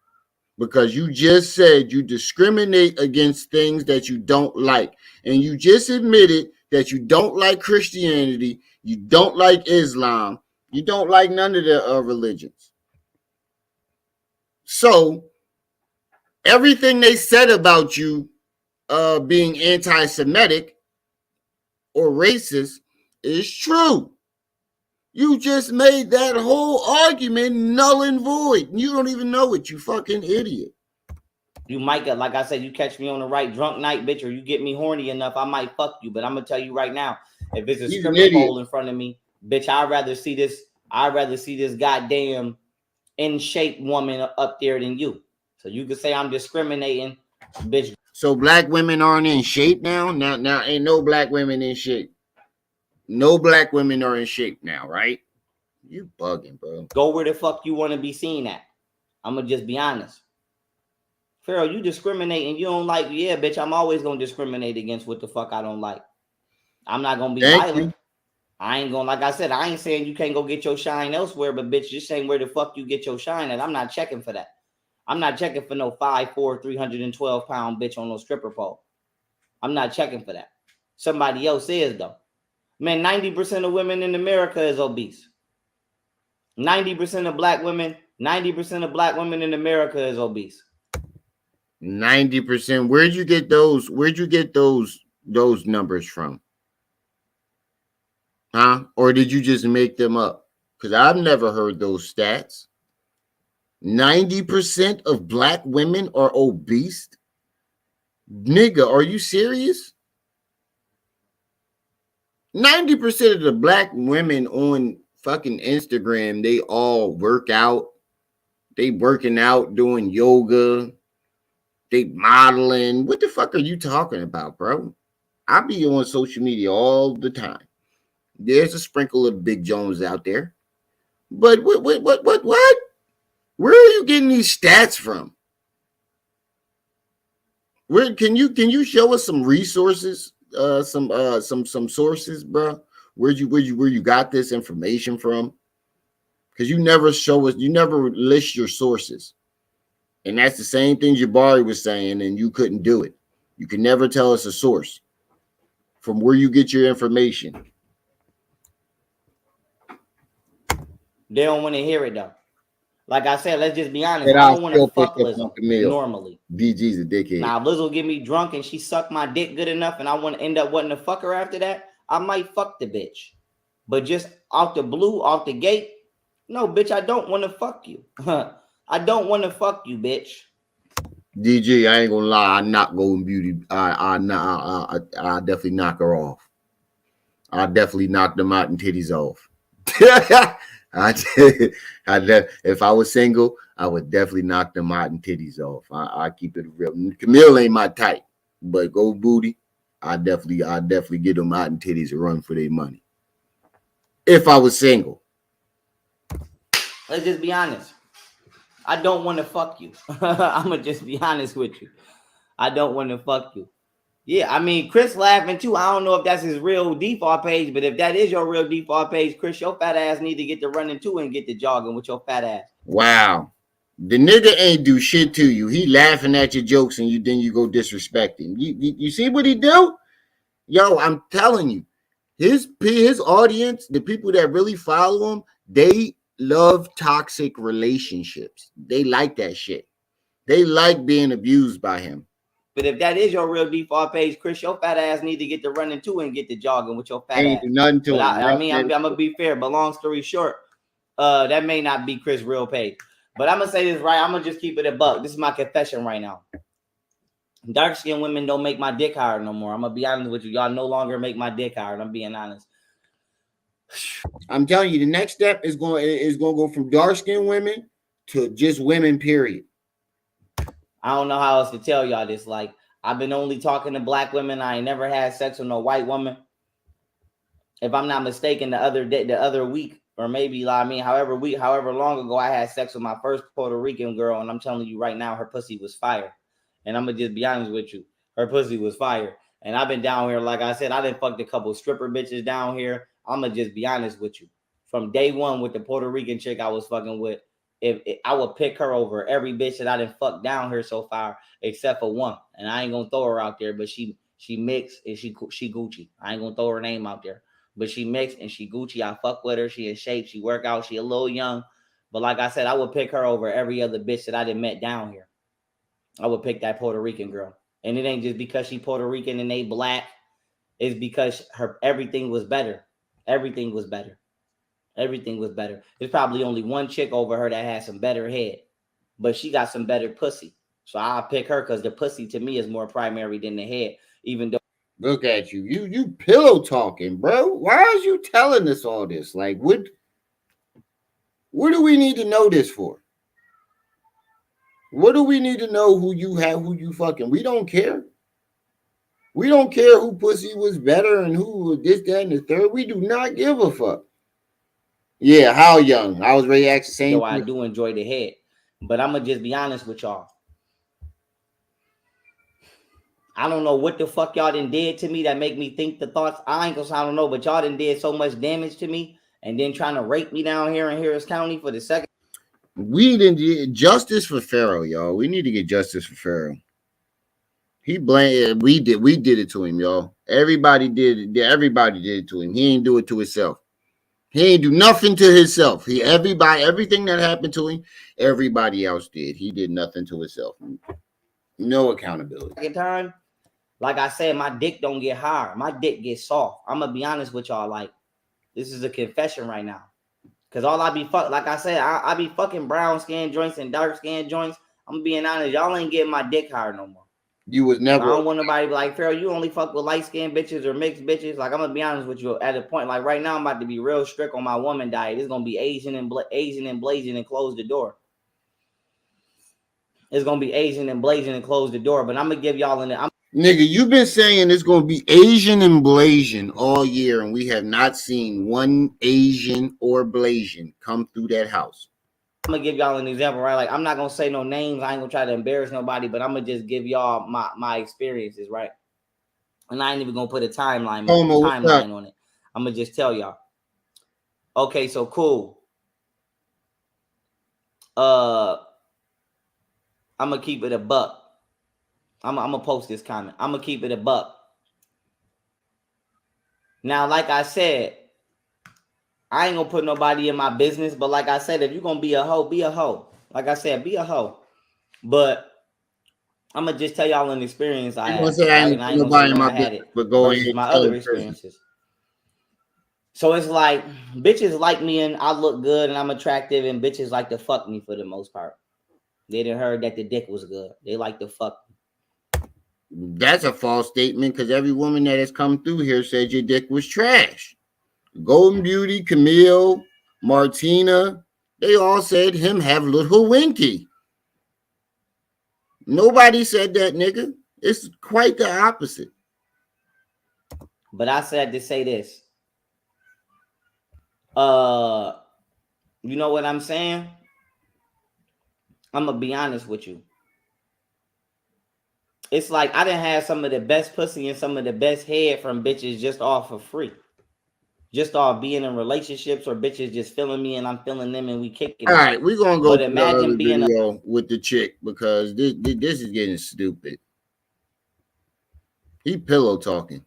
Because you just said you discriminate against things that you don't like. And you just admitted that you don't like Christianity. You don't like Islam. You don't like none of the religions. So everything they said about you being anti-Semitic or racist is true. You just made that whole argument null and void. You don't even know it, you fucking idiot. You might get, like I said, you catch me on the right drunk night, bitch, or you get me horny enough, I might fuck you. But I'm gonna tell you right now, if it's a stripper pole in front of me, bitch, I'd rather see this goddamn in shape woman up there than you. So you could say I'm discriminating, bitch. So black women aren't in shape now? Now ain't no black women in shape. No black women are in shape now, right? You bugging, bro. Go where the fuck you want to be seen at. I'm gonna just be honest. Pharaoh, you discriminate and you don't like, yeah, bitch, I'm always gonna discriminate against what the fuck I don't like. I'm not gonna be violent. I ain't gonna, like I said, I ain't saying you can't go get your shine elsewhere, but bitch, just saying where the fuck you get your shine at. I'm not checking for that. I'm not checking for no 5'4", 312-pound bitch on no stripper pole. I'm not checking for that. Somebody else is though. Man, 90% of women in America is obese. 90% of black women, 90% of black women in America is obese. 90%. Where'd you get those? Where'd you get those numbers from? Huh? Or did you just make them up? Because I've never heard those stats. 90% of black women are obese. Nigga, are you serious? 90% of the black women on fucking Instagram, they all work out. They working out, doing yoga. They modeling. What the fuck are you talking about, bro? I be on social media all the time. There's a sprinkle of Big Jones out there. But what? Where are you getting these stats from? Where can you show us some resources? Some sources, bro. Where you got this information from? Because you never show us, you never list your sources. And that's the same thing Jabari was saying, and you couldn't do it. You can never tell us a source from where you get your information. They don't want to hear it though. Like I said, let's just be honest. I don't want to fuck Lizzo normally. BG's a dickhead. Now, if Lizzo get me drunk and she suck my dick good enough and I want to end up wanting to fuck her after that, I might fuck the bitch. But just off the blue, off the gate, no, bitch, I don't want to fuck you. I don't want to fuck you, bitch. DG, I ain't gonna lie, I not Golden Beauty. I definitely knock her off. I definitely knock them out and titties off. If I was single, I would definitely knock them out and titties off. I keep it real. Camille ain't my type, but Gold Booty, I definitely get them out and titties and run for their money. If I was single. Let's just be honest. I don't want to fuck you. I'm going to just be honest with you. I don't want to fuck you. Yeah, I mean, Chris laughing too. I don't know if that's his real default page, but if that is your real default page, Chris, your fat ass need to get to running too and get to jogging with your fat ass. Wow. The nigga ain't do shit to you. He laughing at your jokes and then you go disrespect him. You see what he do? Yo, I'm telling you, his audience, the people that really follow him, they love toxic relationships. They like that shit. They like being abused by him. But if that is your real default page, Chris, your fat ass need to get to running too and get to jogging with your fat ain't ass. Do nothing to him. I mean, I'm gonna be fair, but long story short, that may not be Chris' real page. But I'm gonna say this right. I'm gonna just keep it a buck. This is my confession right now. Dark-skinned women don't make my dick hard no more. I'm gonna be honest with you. Y'all no longer make my dick hard. I'm being honest. I'm telling you, the next step is going to go from dark-skinned women to just women, period. I don't know how else to tell y'all this. Like, I've been only talking to black women. I ain't never had sex with no white woman. If I'm not mistaken, the other week, or maybe however long ago, I had sex with my first Puerto Rican girl, and I'm telling you right now, her pussy was fire. And I'm gonna just be honest with you, her pussy was fire. And I've been down here, like I said, I done fucked a couple stripper bitches down here. I'm gonna just be honest with you. From day one with the Puerto Rican chick I was fucking with, if I would pick her over every bitch that I done fucked down here so far, except for one. And I ain't gonna throw her out there, but she mixed and she Gucci. I ain't gonna throw her name out there, but she mixed and she Gucci. I fuck with her. She in shape. She work out. She a little young, but like I said, I would pick her over every other bitch that I done met down here. I would pick that Puerto Rican girl, and it ain't just because she Puerto Rican and they black. It's because everything was better. Everything was better. Everything was better. There's probably only one chick over her that has some better head, but she got some better pussy. So I'll pick her because the pussy to me is more primary than the head, even though. Look at you. You pillow talking, bro. Why is you telling us all this? Like, what do we need to know this for? What do we need to know who you fucking? We don't care. We don't care who pussy was better and who was this, that, and the third. We do not give a fuck. Yeah, how young? I was ready to ask the same. Though I do enjoy the head, but I'm gonna just be honest with y'all. I don't know what the fuck y'all done did to me that make me think the thoughts. I don't know, but y'all done did so much damage to me, and then trying to rape me down here in Harris County for the second. We didn't get justice for Pharaoh, y'all. We need to get justice for Pharaoh. He blamed. We did it to him, y'all. Everybody did it. Everybody did it to him. He ain't do it to himself. He ain't do nothing to himself. Everything that happened to him, everybody else did. He did nothing to himself. No accountability. Second time, like I said, my dick don't get hard. My dick gets soft. I'm gonna be honest with y'all. Like, this is a confession right now. Cause all I be like I said, I be fucking brown skin joints and dark skin joints. I'm being honest, y'all ain't getting my dick hard no more. You was never. I don't want nobody to be like, Pharaoh, you only fuck with light skinned bitches or mixed bitches. Like, I'm gonna be honest with you. At a point, like right now, I'm about to be real strict on my woman diet. It's gonna be Asian and blazing and close the door. It's gonna be Asian and blazing and close the door. But I'm gonna give y'all Nigga, you've been saying it's gonna be Asian and blazing all year, and we have not seen one Asian or blazing come through that house. I'm gonna give y'all an example, right? Like, I'm not gonna say no names. I ain't gonna try to embarrass nobody, but I'm gonna just give y'all my experiences, right? And I ain't even gonna put a timeline on it. I'm gonna just tell y'all. Okay, so cool. I'm gonna keep it a buck. I'm gonna post this comment. I'm gonna keep it a buck. Now, like I said, I ain't gonna put nobody in my business, but like I said, if you're gonna be a hoe, be a hoe. Like I said, be a hoe. But I'm gonna just tell y'all an experience I had. Say I ain't nobody in my business, but go ahead. My other experiences. So it's like bitches like me and I look good and I'm attractive, and bitches like to fuck me for the most part. They done heard that the dick was good. They like to fuck me. That's a false statement, because every woman that has come through here said your dick was trash. Golden Beauty, Camille, Martina, they all said him have little winky. Nobody said that, nigga. It's quite the opposite. But I said to say this. You know what I'm saying? I'm gonna be honest with you. It's like I done had some of the best pussy and some of the best head from bitches just off for free. Just off being in relationships, or bitches just feeling me and I'm feeling them and we kicking. All right, we're gonna go to the other video with the chick, because this is getting stupid. He pillow talking.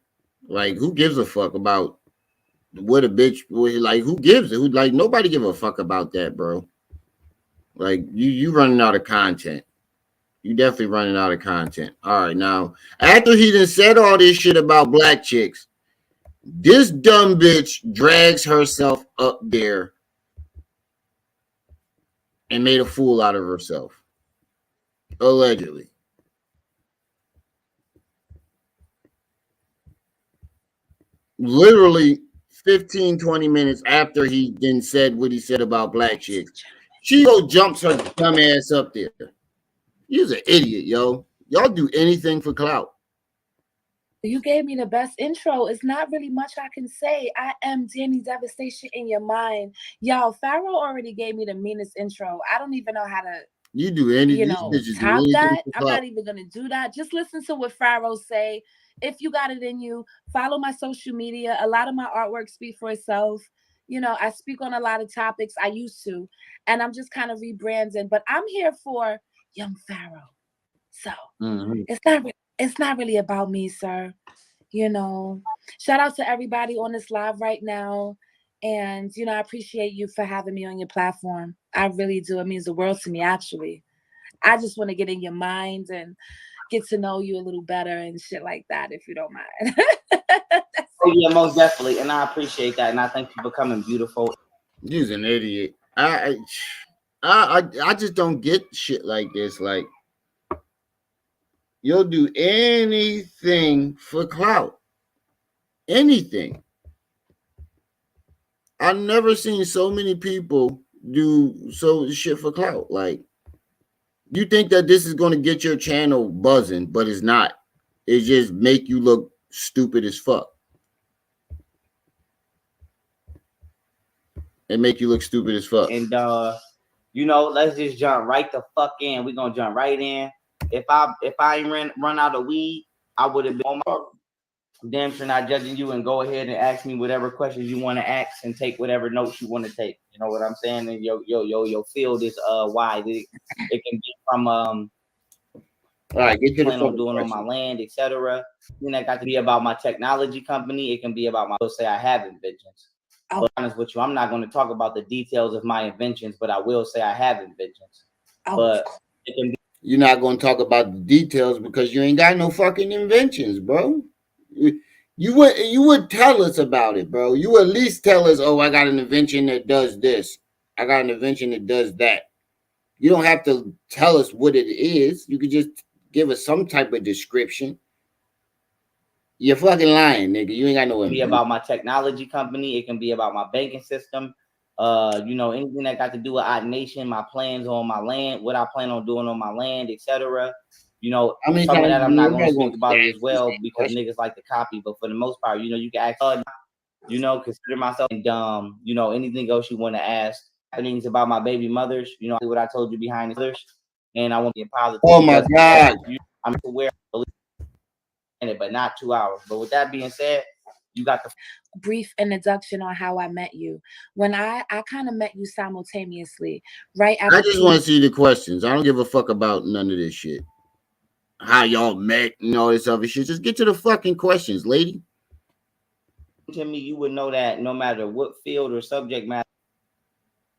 Like, who gives a fuck about what a bitch, like, who gives it? Who, like, nobody give a fuck about that, bro. Like, you running out of content. You definitely running out of content. All right, now, after he done said all this shit about black chicks, this dumb bitch drags herself up there and made a fool out of herself. Allegedly. Literally 15, 20 minutes after he then said what he said about black chicks, she jumps her dumb ass up there. You's an idiot, yo. Y'all do anything for clout. You gave me the best intro. It's not really much I can say. I am Danny Devastation in your mind. Y'all, Pharaoh already gave me the meanest intro. I don't even know how to top that. I'm not even gonna do that. Just listen to what Pharaoh say. If you got it in you, follow my social media. A lot of my artwork speak for itself. You know, I speak on a lot of topics. I used to, and I'm just kind of rebranding. But I'm here for young Pharaoh. So it's not really about me, sir. You know, shout out to everybody on this live right now. And, you know, I appreciate you for having me on your platform. I really do. It means the world to me, actually. I just want to get in your mind and get to know you a little better and shit like that, if you don't mind. Oh, yeah, most definitely. And I appreciate that. And I thank you for coming, beautiful. You's an idiot. I just don't get shit like this. Like, you'll do anything for clout. Anything. I've never seen so many people do so shit for clout. Like, you think that this is going to get your channel buzzing, but it's not. It just make you look stupid as fuck. It make you look stupid as fuck. And you know, let's just jump right the fuck in. We're gonna jump right in. If I ain't run out of weed, I would have been on my damn sure not judging you, and go ahead and ask me whatever questions you want to ask and take whatever notes you want to take. You know what I'm saying? And your field is wide. It can be from all right, get to the plan on doing on my land, etc. Then that got to be about my technology company. It can be about my say I have inventions. But honest with you, I'm not going to talk about the details of my inventions, but I will say I have inventions. But it can be. You're not going to talk about the details because you ain't got no fucking inventions, bro. You would tell us about it, bro. You at least tell us, oh, I got an invention that does this. I got an invention that does that. You don't have to tell us what it is. You could just give us some type of description. You're fucking lying, nigga. You ain't got no. It can be about my technology company. It can be about my banking system. Anything that got to do with our nation, my plans on my land, what I plan on doing on my land, etc. Some of that I'm not going to speak about it as well because niggas like to copy. But for the most part, you can ask, consider myself and anything else you want to ask. Things about my baby mothers, what I told you behind the others, and I won't be positive. Oh my God, I'm aware, but not 2 hours. But with that being said, you got the brief introduction on how I met you. When I kind of met you simultaneously, right? I just want to see the questions. I don't give a fuck about none of this shit. How y'all met and all this other shit. Just get to the fucking questions, lady. To me, you would know that no matter what field or subject matter,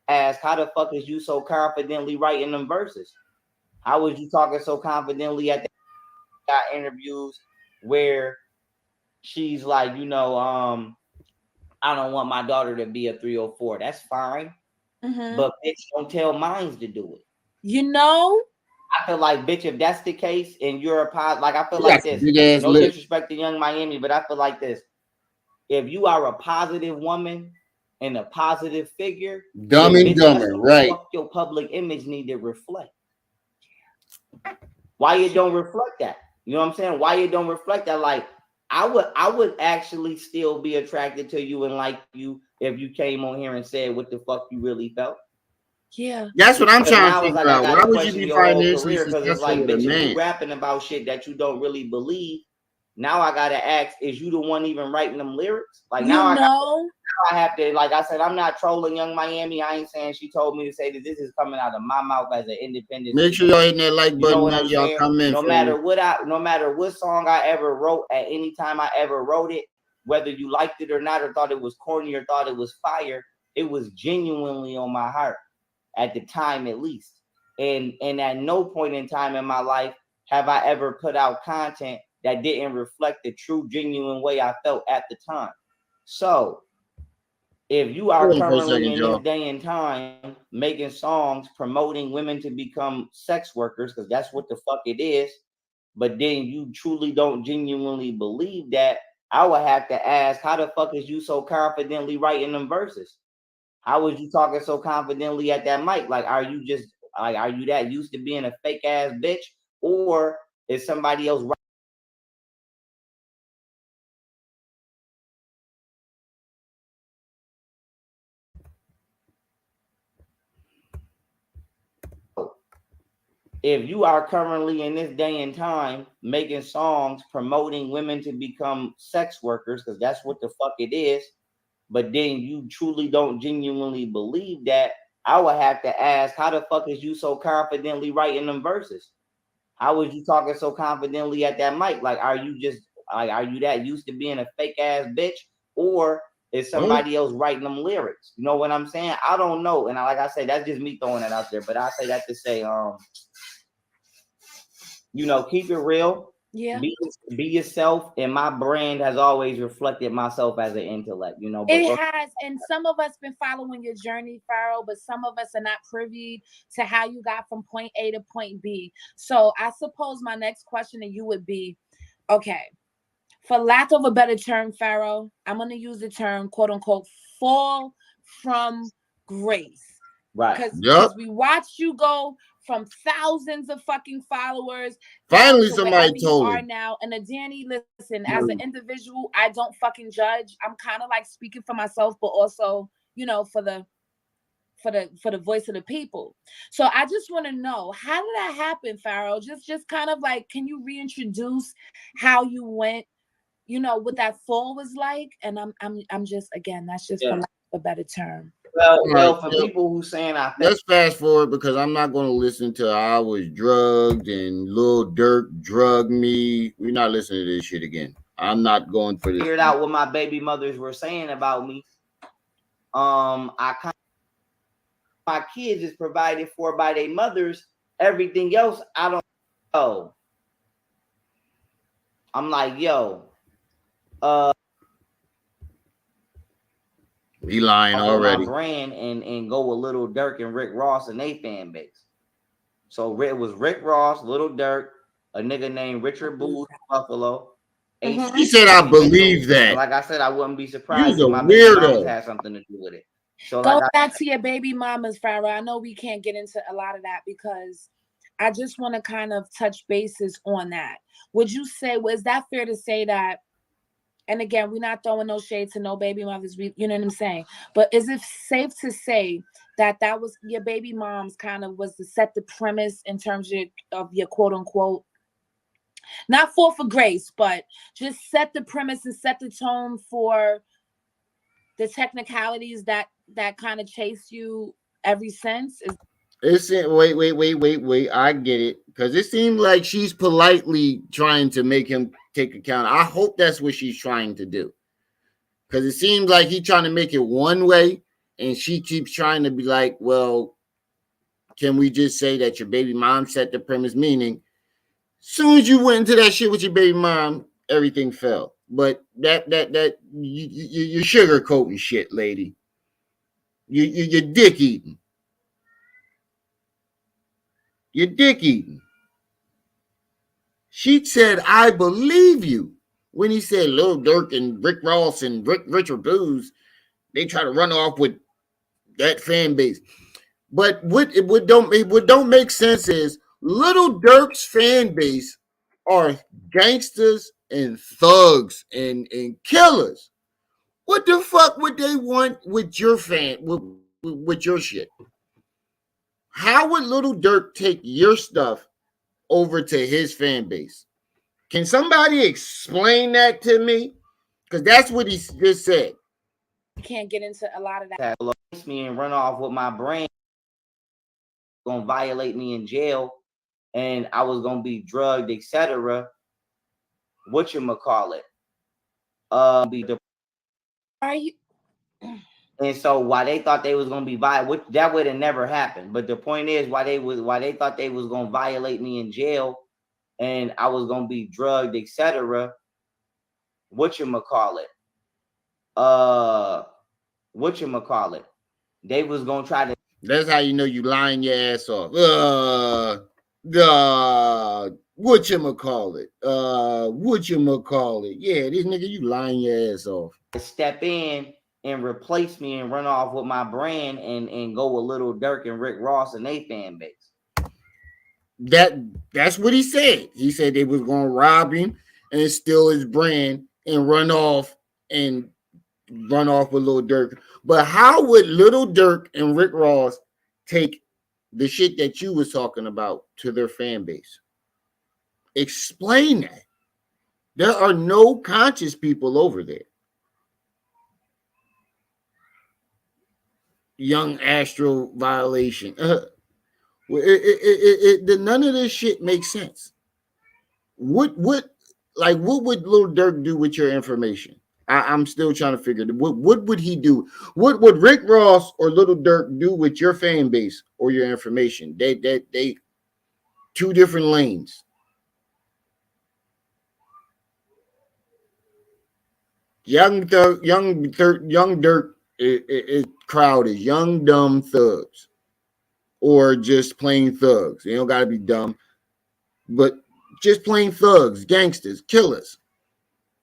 ask how the fuck is you so confidently writing them verses? How was you talking so confidently at the got interviews where she's like, I don't want my daughter to be a 304. That's fine. But bitch, don't tell minds to do it. I feel like, bitch, if that's the case and you're a positive, like I feel like this. No disrespect to Young Miami, but I feel like this. If you are a positive woman and a positive figure, dumb and dumber, right? What your public image need to reflect. Why you don't reflect that? You know what I'm saying? Why you don't reflect that? Like I would actually still be attracted to you and like you if you came on here and said what the fuck you really felt. Yeah, that's what I'm trying to figure out. Why would you be financially successful with a man? You rapping about shit that you don't really believe. Now I gotta ask: is you the one even writing them lyrics? Like now I have to. Like I said, I'm not trolling Young Miami. I ain't saying she told me to say that this is coming out of my mouth as an independent. Make sure y'all hitting that like button. You know what I'm saying? Come in. No matter what song I ever wrote, at any time I ever wrote it, whether you liked it or not, or thought it was corny or thought it was fire, it was genuinely on my heart at the time, at least. And at no point in time in my life have I ever put out content that didn't reflect the true, genuine way I felt at the time. So, if you are currently in this day and time making songs promoting women to become sex workers, because that's what the fuck it is, but then you truly don't genuinely believe that, I would have to ask, how the fuck is you so confidently writing them verses? How was you talking so confidently at that mic? Like, are you that used to being a fake ass bitch, or is somebody else? If you are currently in this day and time making songs promoting women to become sex workers, because that's what the fuck it is, but then you truly don't genuinely believe that, I would have to ask, how the fuck is you so confidently writing them verses? How was you talking so confidently at that mic? Like, are you that used to being a fake ass bitch, or is somebody else writing them lyrics? You know what I'm saying? I don't know. And like I said, that's just me throwing it out there. But I say that to say, keep it real. Yeah. Be yourself. And my brand has always reflected myself as an intellect, But it has. And some of us been following your journey, Pharaoh, but some of us are not privy to how you got from point A to point B. So I suppose my next question to you would be, okay, for lack of a better term, Pharaoh, I'm going to use the term, quote unquote, fall from grace. Right. Because we watched you go from thousands of fucking followers. Finally, somebody told me. Now, and Danny, listen, as an individual, I don't fucking judge. I'm kind of like speaking for myself, but also, for the voice of the people. So I just want to know, how did that happen, Pharaoh? Just kind of like, can you reintroduce how you went, what that fall was like? And I'm just, again, that's just for lack of a better term. Well, for people who saying let's fast forward, because I'm not going to listen to I was drugged and Lil Durk drugged me. We're not listening to this shit again. I'm not going for this. Figured out what my baby mothers were saying about me. My kids is provided for by their mothers. Everything else, I don't know. I'm like, yo, he lying already. My brand and go with Little Durk and Rick Ross and they fan base. So it was Rick Ross, Little Durk, a nigga named Richard Booth, Buffalo. He said, "I believe that." And like I said, I wouldn't be surprised if my baby mamas had something to do with it. So go back to your baby mamas, Pharaoh. I know we can't get into a lot of that because I just want to kind of touch bases on that. Would you say, was that fair to say that? And again, we're not throwing no shade to no baby mothers, you know what I'm saying? But is it safe to say that that was your baby mom's kind of was to set the premise in terms of your quote unquote, not fall for grace, but just set the premise and set the tone for the technicalities that kind of chase you ever since? Wait. I get it. Because it seemed like she's politely trying to make him take account. I hope that's what she's trying to do. Because it seems like he's trying to make it one way, and she keeps trying to be like, well, can we just say that your baby mom set the premise? Meaning, soon as you went into that shit with your baby mom, everything fell. But you're sugarcoating shit, lady. You're dick eating. You're dick eating. She said, "I believe you." When he said Lil Durk and Rick Ross and Richard Blues, they try to run off with that fan base. But what don't make sense is Little Durk's fan base are gangsters and thugs and killers. What the fuck would they want with your with your shit? How would Little Durk take your stuff over to his fan base? Can somebody explain that to me? Because that's what he just said. You can't get into a lot of that. Me and run off with my brain, gonna violate me in jail, and I was gonna be drugged, etc. Whatchamacallit? Are you? And so why they thought they was gonna be violent, that would have never happened. But the point is why they thought they was gonna violate me in jail, and I was gonna be drugged, etc. Whatchamacallit? They was gonna try to. That's how you know you lying your ass off. Whatchamacallit? Yeah, this nigga, you lying your ass off. Step in and replace me and run off with my brand and go with Little Durk and Rick Ross and they fan base. That's what he said. He said they was gonna rob him and steal his brand and run off with Little Durk. But how would Little Durk and Rick Ross take the shit that you was talking about to their fan base? Explain that. There are no conscious people over there. Young Astro violation. None of this shit makes sense. What would Little Durk do with your information? I'm still trying to figure it. What would he do? What would Rick Ross or Little Durk do with your fan base or your information? They two different lanes. Young Durk crowd is young dumb thugs, or just plain thugs. They don't gotta be dumb, but just plain thugs, gangsters, killers.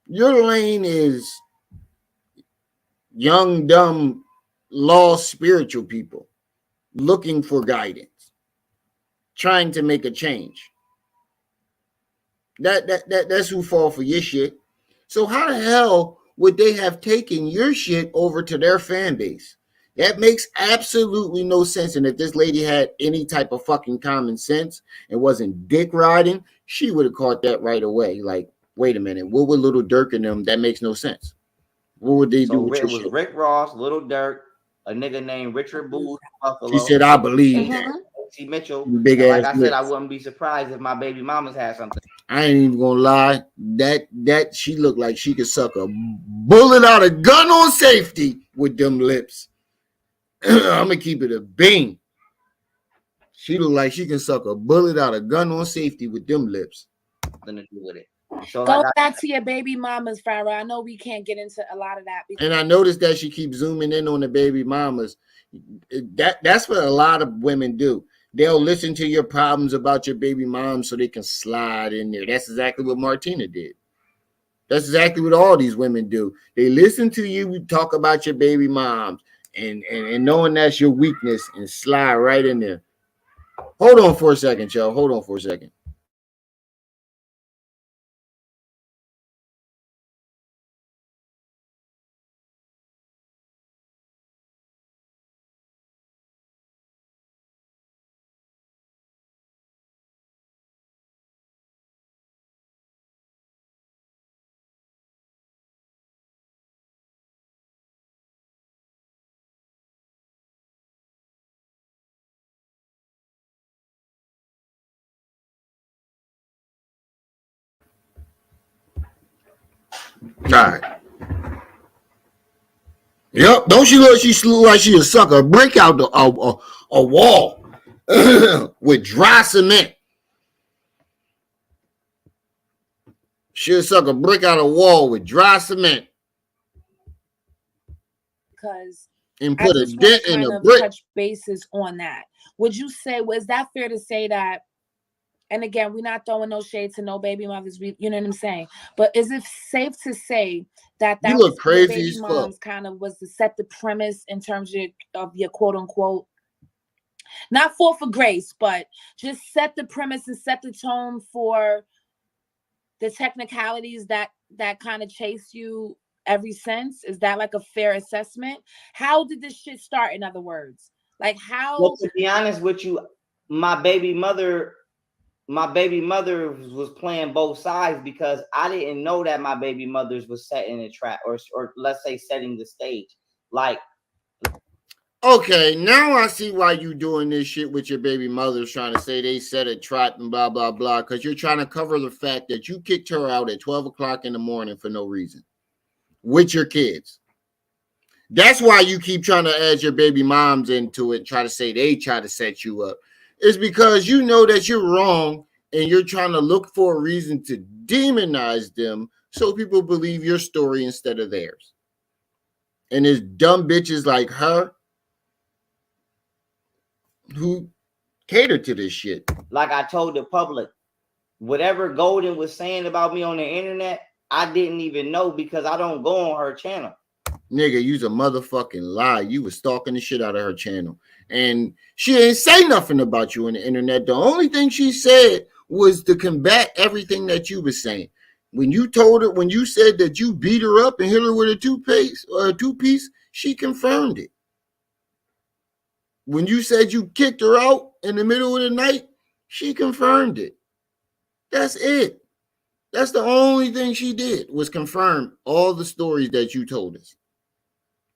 Your lane is young, dumb, lost spiritual people looking for guidance, trying to make a change. That's who fall for your shit. So how the hell would they have taken your shit over to their fan base? That makes absolutely no sense. And if this lady had any type of fucking common sense and wasn't dick riding, she would have caught that right away. Like, wait a minute, what would Little Durk and them? That makes no sense. What would they do with your shit? Rick Ross, Little Durk, a nigga named Richard Booth, Buffalo. She said, "I believe that." C. Mitchell. Big like ass I said, I wouldn't be surprised if my baby mamas had something. I ain't even gonna lie. That she looked like she could suck a bullet out of gun on safety with them lips. I'm gonna keep it a bean. She look like she can suck a bullet out of gun on safety with them lips. Nothing to do with it. So Go like back to your baby mamas, Pharaoh. I know we can't get into a lot of that. And I noticed that she keeps zooming in on the baby mamas. That's what a lot of women do. They'll listen to your problems about your baby mom so they can slide in there. That's exactly what Martina did. That's exactly what all these women do. They listen to you talk about your baby moms and knowing that's your weakness and slide right in there. Hold on for a second, y'all. Hold on for a second. All right. Yep. Don't she look? She look like she a sucker. Break out a wall with dry cement. She'll suck a brick out a wall with dry cement. Because and put I a just dent want in to a kind of brick. touch bases on that. Would you say, was that fair to say that? And again, we're not throwing no shade to no baby mothers. You know what I'm saying? But is it safe to say that You that look was crazy baby as fuck. moms kind of was to set the premise in terms of your quote unquote, not fall for grace, but just set the premise and set the tone for the technicalities that kind of chase you ever since? Is that like a fair assessment? How did this shit start, in other words? Like how? Well, to be honest with you, my baby mother was playing both sides because I didn't know that my baby mothers was setting a trap or let's say setting the stage. Like, okay, now I see why you doing this shit with your baby mothers, trying to say they set a trap and blah blah blah, because you're trying to cover the fact that you kicked her out at 12 o'clock in the morning for no reason with your kids. That's why you keep trying to add your baby moms into it and try to say they try to set you up. It's because you know that you're wrong and you're trying to look for a reason to demonize them so people believe your story instead of theirs. And it's dumb bitches like her who cater to this shit. Like I told the public, whatever Golden was saying about me on the internet, I didn't even know because I don't go on her channel. Nigga, you's a motherfucking lie. You was stalking the shit out of her channel. And she ain't say nothing about you on the internet. The only thing she said was to combat everything that you was saying. When you told her, when you said that you beat her up and hit her with a two-piece, she confirmed it. When you said you kicked her out in the middle of the night, she confirmed it. That's it. That's the only thing she did was confirm all the stories that you told us.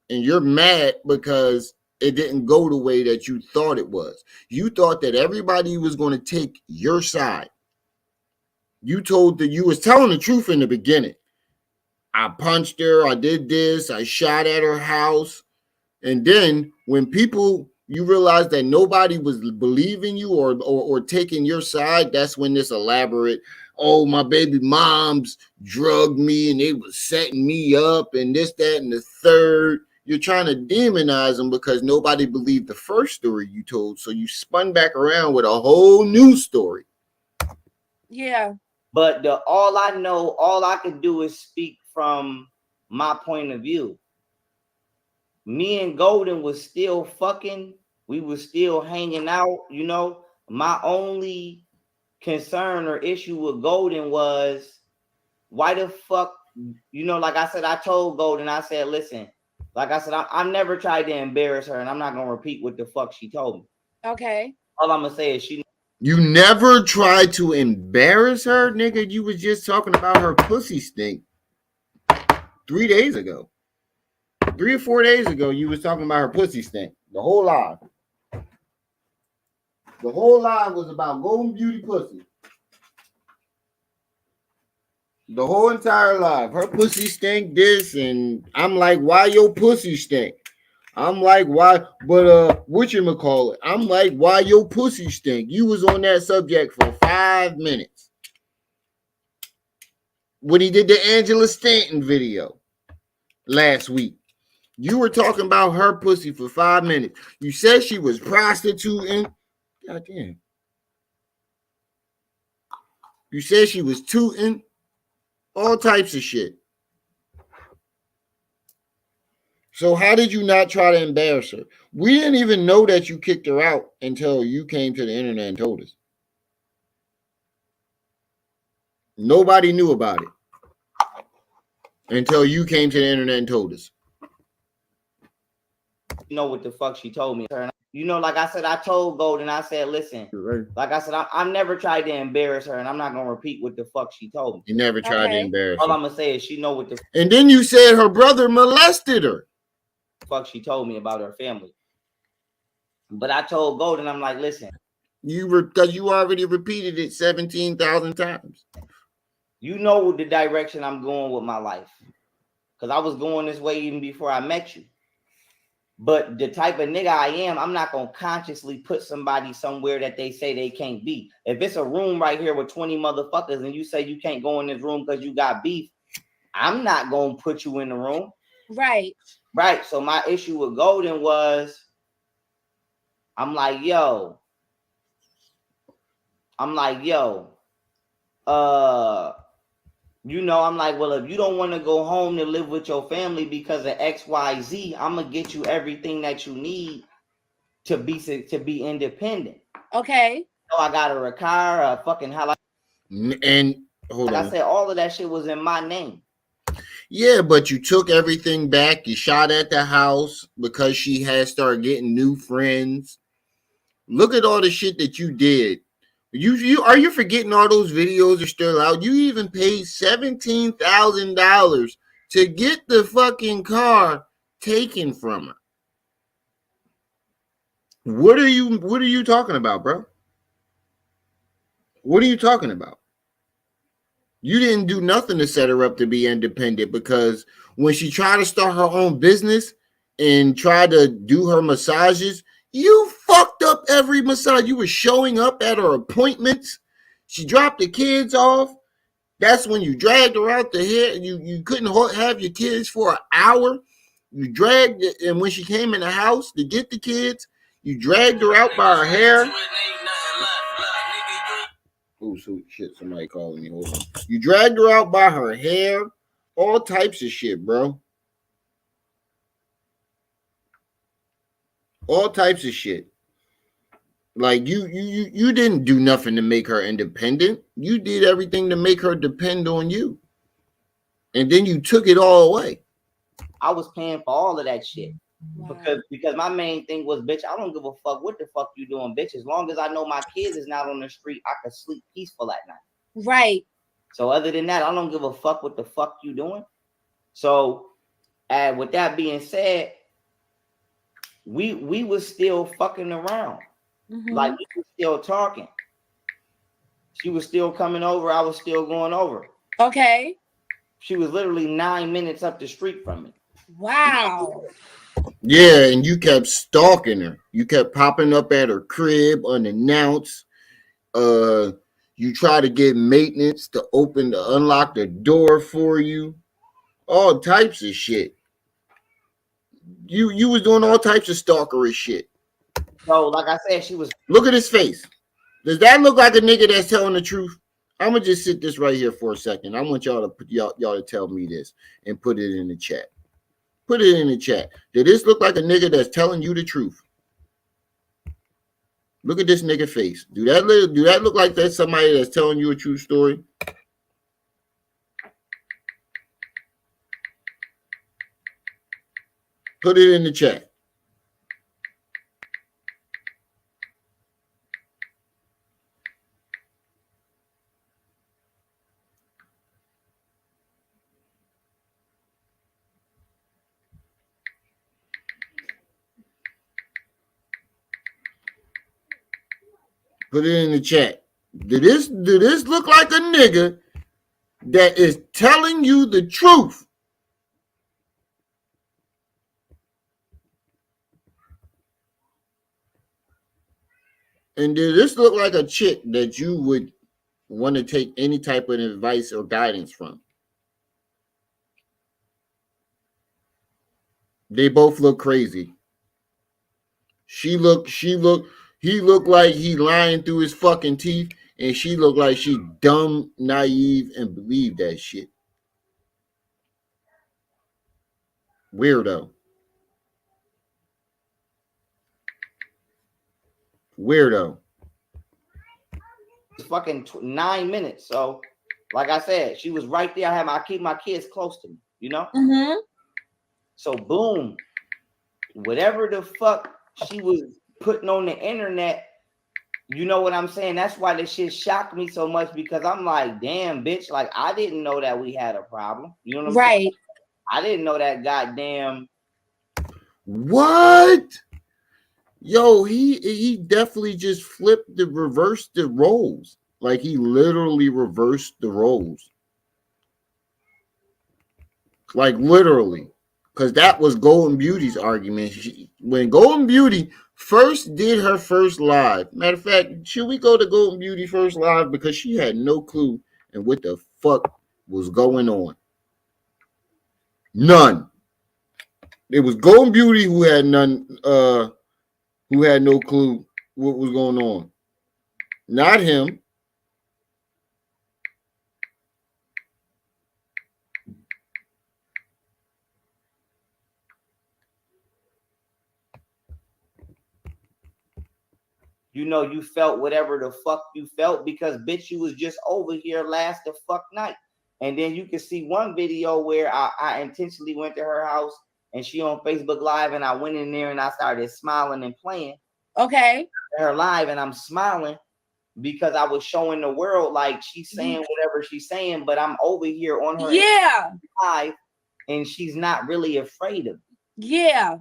And you're mad because it didn't go the way that you thought it was. You thought that everybody was going to take your side. You told that you was telling the truth in the beginning. I punched her, I did this, I shot at her house. And then when you realize that nobody was believing you or taking your side, that's when this elaborate, oh, my baby moms drugged me and they was setting me up and this, that, and the third. You're trying to demonize them because nobody believed the first story you told. So you spun back around with a whole new story. Yeah. But all I know, all I could do is speak from my point of view. Me and Golden was still fucking. We was still hanging out, you know. My only concern or issue with Golden was why the fuck, you know, like I said, I told Golden, I said, listen, like I said, I never tried to embarrass her, and I'm not gonna repeat what the fuck she told me. Okay. All I'm gonna say is you never tried to embarrass her, nigga. You was just talking about her pussy stink 3 days ago. 3 or 4 days ago, you was talking about her pussy stink. The whole live. The whole live was about Golden Beauty pussy. The whole entire live. Her pussy stink this, and I'm like, why your pussy stink? I'm like, why? But whatchamacallit? I'm like, why your pussy stink? You was on that subject for 5 minutes when he did the Angela Stanton video last week. You were talking about her pussy for 5 minutes. You said she was prostituting. Goddamn. You said she was tooting. All types of shit. So how did you not try to embarrass her? We didn't even know that you kicked her out until you came to the internet and told us. Nobody knew about it until you came to the internet and told us. You know what the fuck she told me. You know, like I said, I told Golden, I said, listen, like I said, I've never tried to embarrass her, and I'm not going to repeat what the fuck she told me. You never tried to embarrass her. All I'm going to say is she know what the And then you said her brother molested her. Fuck she told me about her family. But I told Golden, I'm like, listen. Because you already repeated it 17,000 times. You know the direction I'm going with my life. Because I was going this way even before I met you. But the type of nigga I am, I'm not going to consciously put somebody somewhere that they say they can't be. If it's a room right here with 20 motherfuckers and you say you can't go in this room because you got beef, I'm not going to put you in the room. Right. Right. So my issue with Golden was, I'm like, yo, you know, I'm like, well, if you don't want to go home to live with your family because of XYZ, I'm gonna get you everything that you need to be independent. Okay. So I got her a car, a fucking house. And hold on. I said all of that shit was in my name. Yeah, but you took everything back. You shot at the house because she had started getting new friends. Look at all the shit that you did. You are you forgetting all those videos are still out? You even paid $17,000 to get the fucking car taken from her. What are you talking about, bro? What are you talking about? You didn't do nothing to set her up to be independent, because when she tried to start her own business and tried to do her massages, you fucked up every massage. You were showing up at her appointments. She dropped the kids off. That's when you dragged her out the hair. You couldn't have your kids for an hour. You dragged it, and when she came in the house to get the kids, you dragged her out by her hair. Oh, so shit, somebody calling me. Hold on. You dragged her out by her hair. All types of shit, bro. All types of shit. Like you didn't do nothing to make her independent. You did everything to make her depend on you. And then you took it all away. I was paying for all of that shit. Wow. Because my main thing was, bitch, I don't give a fuck what the fuck you doing, bitch. As long as I know my kids is not on the street, I can sleep peaceful at night. Right. So other than that, I don't give a fuck what the fuck you doing. So with that being said, we was still fucking around. Mm-hmm. Like we were still talking. She was still coming over. I was still going over. Okay. She was literally 9 minutes up the street from me. Wow. Yeah, and you kept stalking her. You kept popping up at her crib unannounced. You try to get maintenance to unlock the door for you. All types of shit. You was doing all types of stalkerish shit. So, like I said, she was. Look at his face. Does that look like a nigga that's telling the truth? I'm gonna just sit this right here for a second. I want y'all to tell me this and put it in the chat. Put it in the chat. Did this look like a nigga that's telling you the truth? Look at this nigga face. Do that look like that's somebody that's telling you a true story? Put it in the chat. Put it in the chat. Do this look like a nigga that is telling you the truth? And did this look like a chick that you would want to take any type of advice or guidance from? They both look crazy. He looked like he lying through his fucking teeth, and she looked like she dumb, naive, and believed that shit. Weirdo. It's fucking 9 minutes. So, like I said, she was right there. I keep my kids close to me, you know? Mm-hmm. So, boom. Whatever the fuck she was putting on the internet, you know what I'm saying? That's why this shit shocked me so much, because I'm like, damn, bitch, like, I didn't know that we had a problem. You know what I'm saying? I didn't know that goddamn. What? Yo, he definitely just reversed the roles. Like, he literally reversed the roles. Like, literally. Because that was Golden Beauty's argument. When Golden Beauty first did her first live, matter of fact, should we go to Golden Beauty first live? Because she had no clue and what the fuck was going on. None. It was Golden Beauty who had who had no clue what was going on. Not him. You know, you felt whatever the fuck you felt, because bitch, you was just over here last the fuck night. And then you can see one video where I intentionally went to her house and she on Facebook Live, and I went in there and I started smiling and playing. Okay. Her live, and I'm smiling because I was showing the world like she's saying whatever she's saying, but I'm over here on her live, and she's not really afraid of me. Yeah.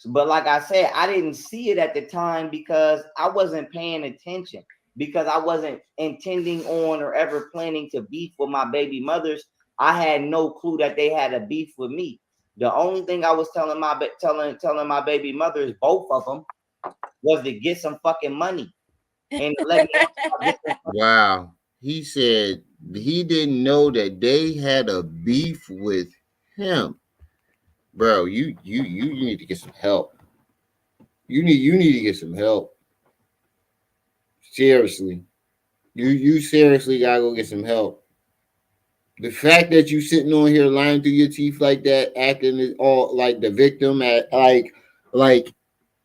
But like I said, I didn't see it at the time because I wasn't paying attention, because I wasn't intending on or ever planning to beef with my baby mothers. I had no clue that they had a beef with me. The only thing I was telling my baby mothers, both of them, was to get some fucking money. And let me Wow. He said he didn't know that they had a beef with him. Bro, you need to get some help. You need to get some help. Seriously. You seriously gotta go get some help. The fact that you sitting on here lying through your teeth like that, acting all like the victim, at like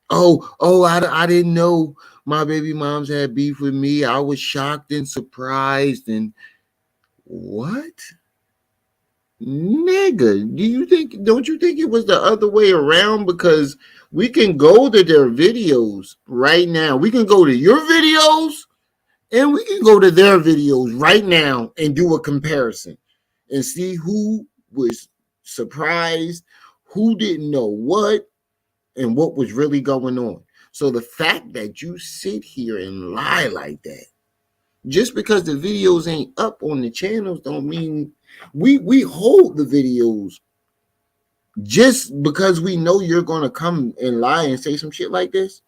I didn't know my baby moms had beef with me. I was shocked and surprised. And what? Nigga, don't you think it was the other way around? Because we can go to their videos right now. We can go to your videos and we can go to their videos right now and do a comparison and see who was surprised, who didn't know what, and what was really going on. So the fact that you sit here and lie like that, just because the videos ain't up on the channels, don't mean we hold the videos just because we know you're gonna come and lie and say some shit like this,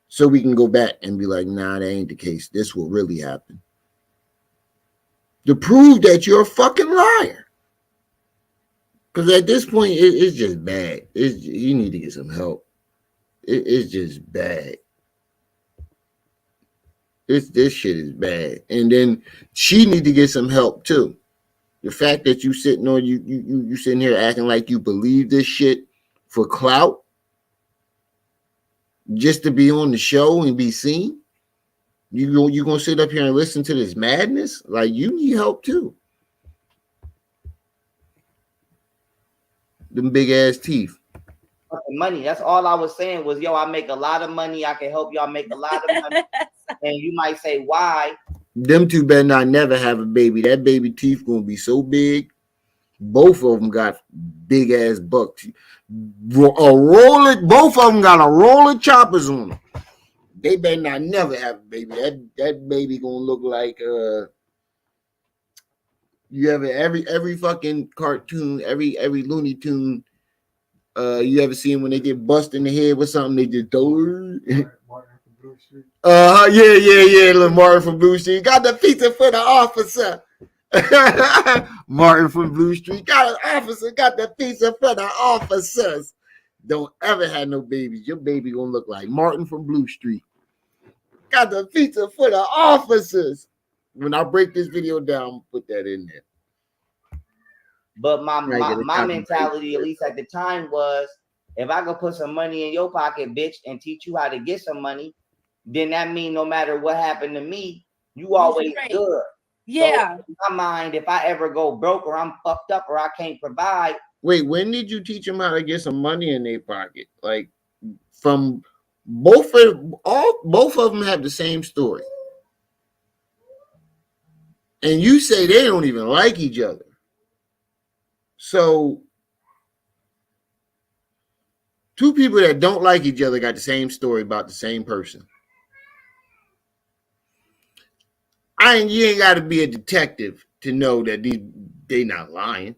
so we can go back and be like, nah, that ain't the case. This will really happen. To prove that you're a fucking liar. Because at this point, it's just bad. You need to get some help. It's just bad. This shit is bad. And then she need to get some help too. The fact that you sitting on you sitting here acting like you believe this shit for clout, just to be on the show and be seen. You gonna sit up here and listen to this madness? Like, you need help too. Them big ass teeth. Money. That's all I was saying was, yo, I make a lot of money. I can help y'all make a lot of money. And you might say, why? Them two better not never have a baby. That baby teeth gonna be so big. Both of them got big ass buck teeth. Both of them got a roll of choppers on them. They better not never have a baby. That baby gonna look like you ever every fucking cartoon, every Looney Tune. You ever seen when they get busted in the head with something? They just do. Street. Yeah. Little Martin from Blue Street got the pizza for the officer. Martin from Blue Street got an officer. Got the pizza for the officers. Don't ever have no babies. Your baby gonna look like Martin from Blue Street. Got the pizza for the officers. When I break this video down, put that in there. But my mentality, at least at the time, was if I could put some money in your pocket, bitch, and teach you how to get some money, then that means no matter what happened to me, you always good. Yeah. So in my mind, if I ever go broke or I'm fucked up or I can't provide. Wait, when did you teach them how to get some money in their pocket? Like from both of them have the same story. And you say they don't even like each other. So two people that don't like each other got the same story about the same person. You ain't got to be a detective to know that they not lying.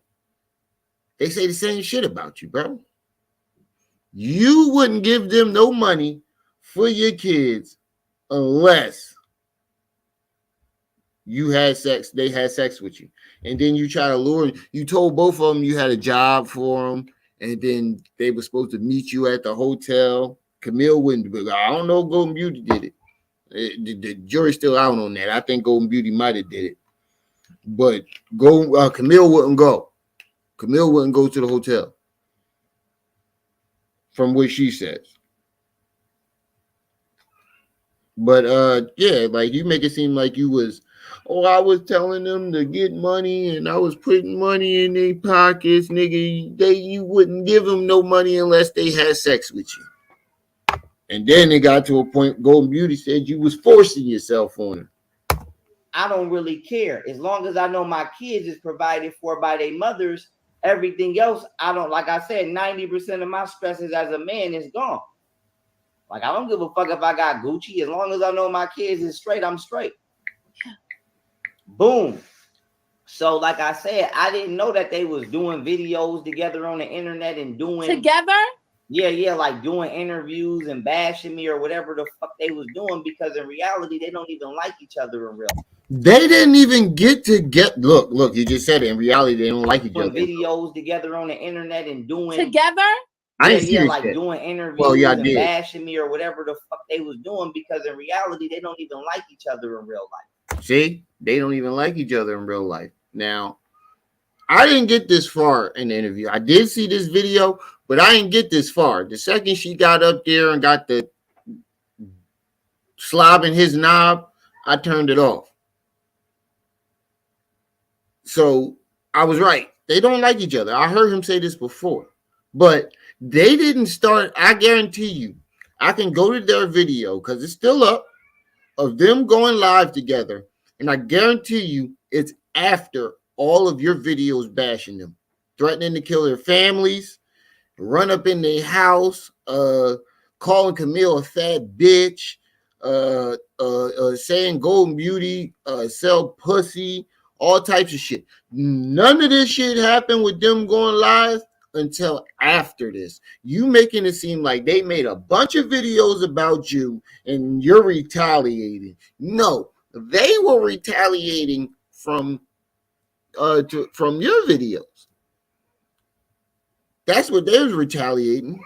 They say the same shit about you, bro. You wouldn't give them no money for your kids unless you had sex, they had sex with you. And then you try to lure, you told both of them you had a job for them, and then they were supposed to meet you at the hotel. Camille wouldn't, but I don't know, Golden Beauty did it. The jury's still out on that. I think Golden Beauty might have did it. But Camille wouldn't go. Camille wouldn't go to the hotel. From what she says. But yeah, like you make it seem like you was, I was telling them to get money and I was putting money in their pockets, nigga. You wouldn't give them no money unless they had sex with you. And then it got to a point Golden Beauty said you was forcing yourself on her. I don't really care. As long as I know my kids is provided for by their mothers, everything else, I don't, like I said, 90% of my stresses as a man is gone. Like, I don't give a fuck if I got Gucci. As long as I know my kids is straight, I'm straight. Boom. So, like I said, I didn't know that they was doing videos together on the internet and doing... Together? Yeah, like doing interviews and bashing me or whatever the fuck they was doing, because in reality, they don't even like each other in real life. They didn't even look, you just said it. In reality, they don't like each other. Videos together on the internet and doing... Together? Like doing interviews and bashing me or whatever the fuck they was doing, because in reality, they don't even like each other in real life. See? They don't even like each other in real life. Now, I didn't get this far in the interview. I did see this video, but I didn't get this far. The second she got up there and got the slob in his knob, I turned it off. So I was right. They don't like each other. I heard him say this before, but they didn't start. I guarantee you, I can go to their video because it's still up of them going live together. And I guarantee you it's after all of your videos bashing them, threatening to kill their families, run up in their house, calling Camille a fat bitch, saying Golden Beauty sell pussy, all types of shit. None of this shit happened with them going live until after this. You making it seem like they made a bunch of videos about you and you're retaliating. No, they were retaliating from your videos. That's what they was retaliating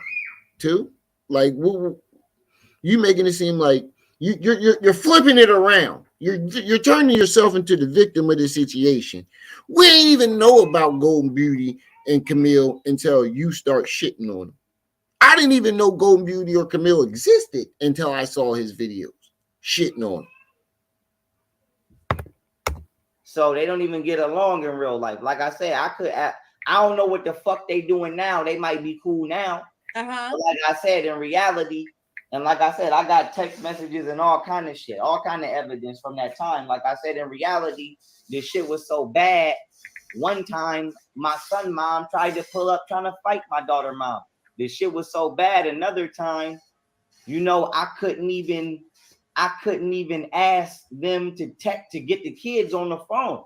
to. Like, you making it seem like you're flipping it around. You're turning yourself into the victim of the situation. We didn't even know about Golden Beauty and Camille until you start shitting on them. I didn't even know Golden Beauty or Camille existed until I saw his videos shitting on them. So they don't even get along in real life. Like I said, I don't know what the fuck they doing now. They might be cool now. But like I said, in reality, and like I said, I got text messages and all kind of shit, all kind of evidence from that time. Like I said, in reality, this shit was so bad. One time, my son mom tried to pull up trying to fight my daughter mom. This shit was so bad. Another time, I couldn't even ask them to get the kids on the phone.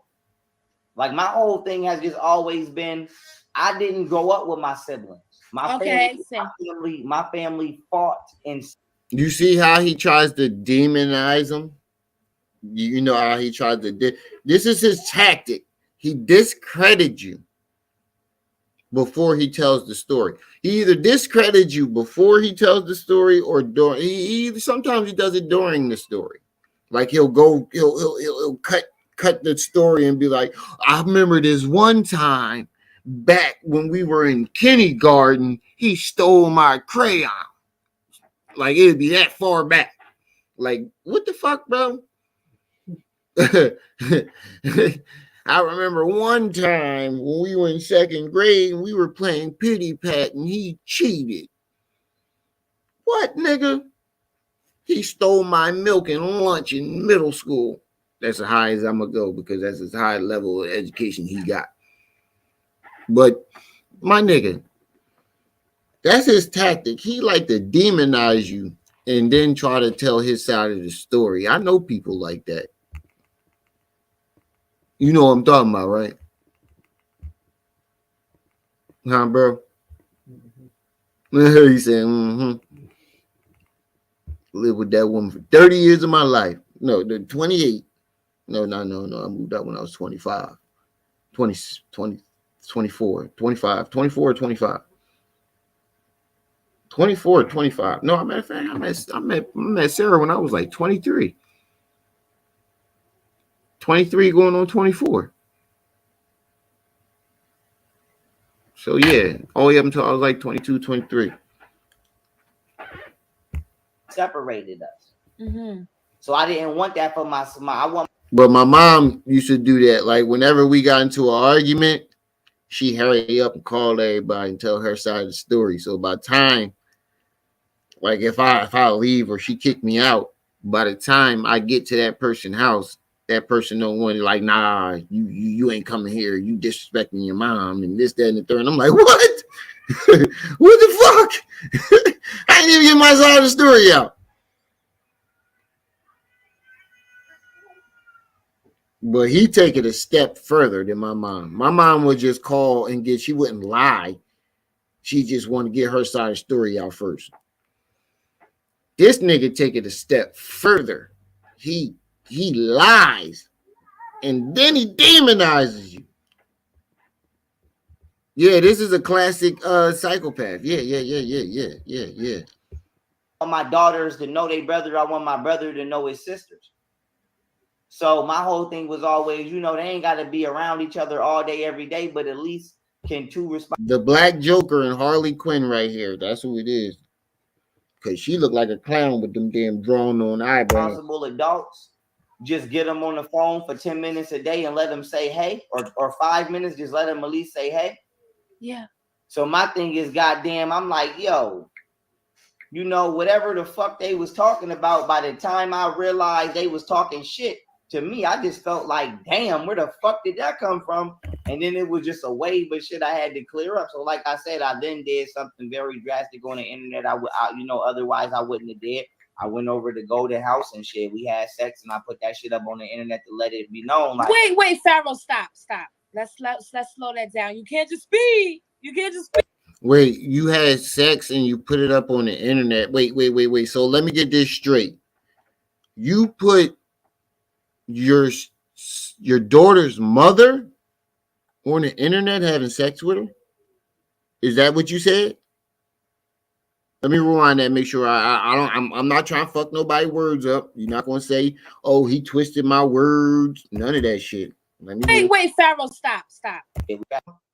Like, my whole thing has just always been, I didn't grow up with my siblings. My family fought and You see how he tries to demonize him? You know how he tried to. This is his tactic. He discredits you before he tells the story. He either discredits you before he tells the story or during. Sometimes he does it during the story. Like he'll cut the story and be like, I remember this one time back when we were in kindergarten, he stole my crayon. Like it'd be that far back. Like, what the fuck, bro? I remember one time when we were in second grade and we were playing pity pat and he cheated. What, nigga? He stole my milk and lunch in middle school. That's as high as I'm gonna go because that's as high level of education he got. But my nigga, that's his tactic. He like to demonize you and then try to tell his side of the story. I know people like that. You know what I'm talking about, right? Huh, bro? He said, Live with that woman for 30 years of my life. No, the 28. No. I moved out when I was 25. 24, 25. 24 or 25. 24 or 25. No, matter of fact, I met Sarah when I was like 23. 23 going on 24. So yeah, all the way up until I was like 22, 23. Separated us. Mm-hmm. So I didn't want that for my. But my mom used to do that. Like whenever we got into an argument, she hurry up and call everybody and tell her side of the story. So by the time, like if I leave or she kick me out, by the time I get to that person's house, that person don't want it. Like, nah, you ain't coming here. You disrespecting your mom and this, that, and the third. And I'm like, what? What the fuck? I didn't even get my side of the story out. But he take it a step further than my mom. My mom would just call and she wouldn't lie. She just wanted to get her side of the story out first. This nigga take it a step further. He lies and then he demonizes you. Yeah, this is a classic psychopath. Yeah. I want my daughters to know their brother. I want my brother to know his sisters. So my whole thing was always, they ain't got to be around each other all day, every day, but at least can two respond. The Black Joker and Harley Quinn right here. That's who it is. Because she looked like a clown with them damn drawn on eyebrows. Responsible adults, just get them on the phone for 10 minutes a day and let them say hey, or 5 minutes, just let them at least say hey. Yeah. So my thing is, goddamn, I'm like, yo, whatever the fuck they was talking about, by the time I realized they was talking shit to me, I just felt like, damn, where the fuck did that come from? And then it was just a wave of shit I had to clear up. So like I said, I then did something very drastic on the internet. Otherwise I wouldn't have did. I went over to Golden House and shit. We had sex and I put that shit up on the internet to let it be known. Like, wait, Pharaoh, stop. Let's slow that down. You can't just speak. Wait, you had sex and you put it up on the internet. Wait. So let me get this straight. You put your daughter's mother on the internet having sex with her? Is that what you said? Let me rewind that and make sure I'm not trying to fuck nobody's words up. You're not gonna say, oh, he twisted my words. None of that shit. Wait, Pharaoh, stop. I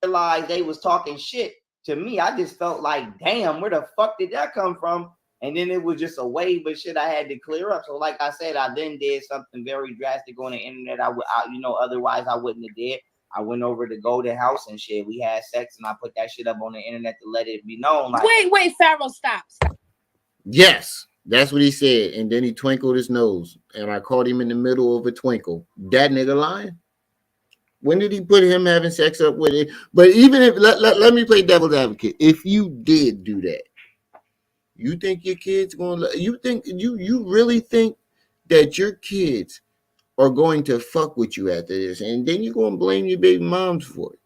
realized they was talking shit to me. I just felt like, damn, where the fuck did that come from? And then it was just a wave of shit I had to clear up. So like I said, I then did something very drastic on the internet. Otherwise I wouldn't have did. I went over to Golden House and shit. We had sex and I put that shit up on the internet to let it be known. Like, wait, Pharaoh, stop. Yes, that's what he said. And then he twinkled his nose. And I caught him in the middle of a twinkle. That nigga lying? When did he put him having sex up with it? But even if, let me play devil's advocate. If you did do that, you think your kids gonna? You really think that your kids are going to fuck with you after this, and then you're gonna blame your baby moms for it?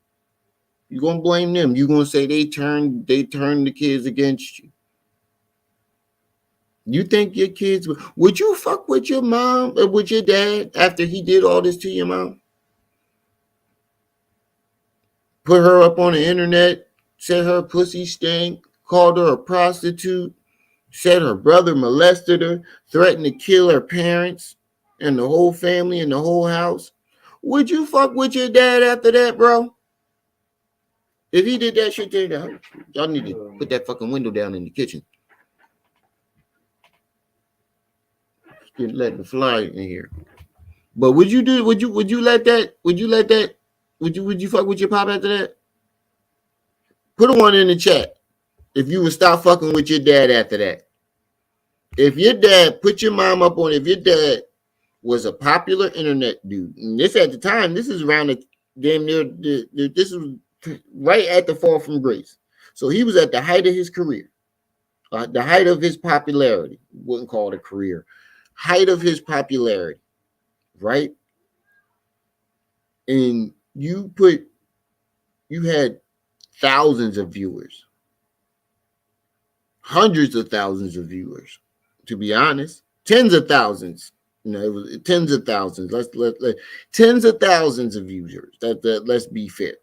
You're gonna blame them. You're gonna say they turned the kids against you. You think your kids would you fuck with your mom or with your dad after he did all this to your mom? Put her up on the internet, said her pussy stank, called her a prostitute, said her brother molested her, threatened to kill her parents and the whole family and the whole house. Would you fuck with your dad after that, bro? If he did that shit to you, y'all need to put that fucking window down in the kitchen. Just letting the fly in here. But would you let that? Would you fuck with your pop after that? Put a one in the chat if you would stop fucking with your dad after that. If your dad put your mom up on, if your dad was a popular internet dude, and this at the time, this is around the damn near this was right at the fall from grace. So he was at the height of his career, the height of his popularity. Wouldn't call it a career, height of his popularity, right? And you had thousands of viewers, hundreds of thousands of viewers, to be honest, tens of thousands. You know, it was tens of thousands. Let tens of thousands of users. Let's be fair.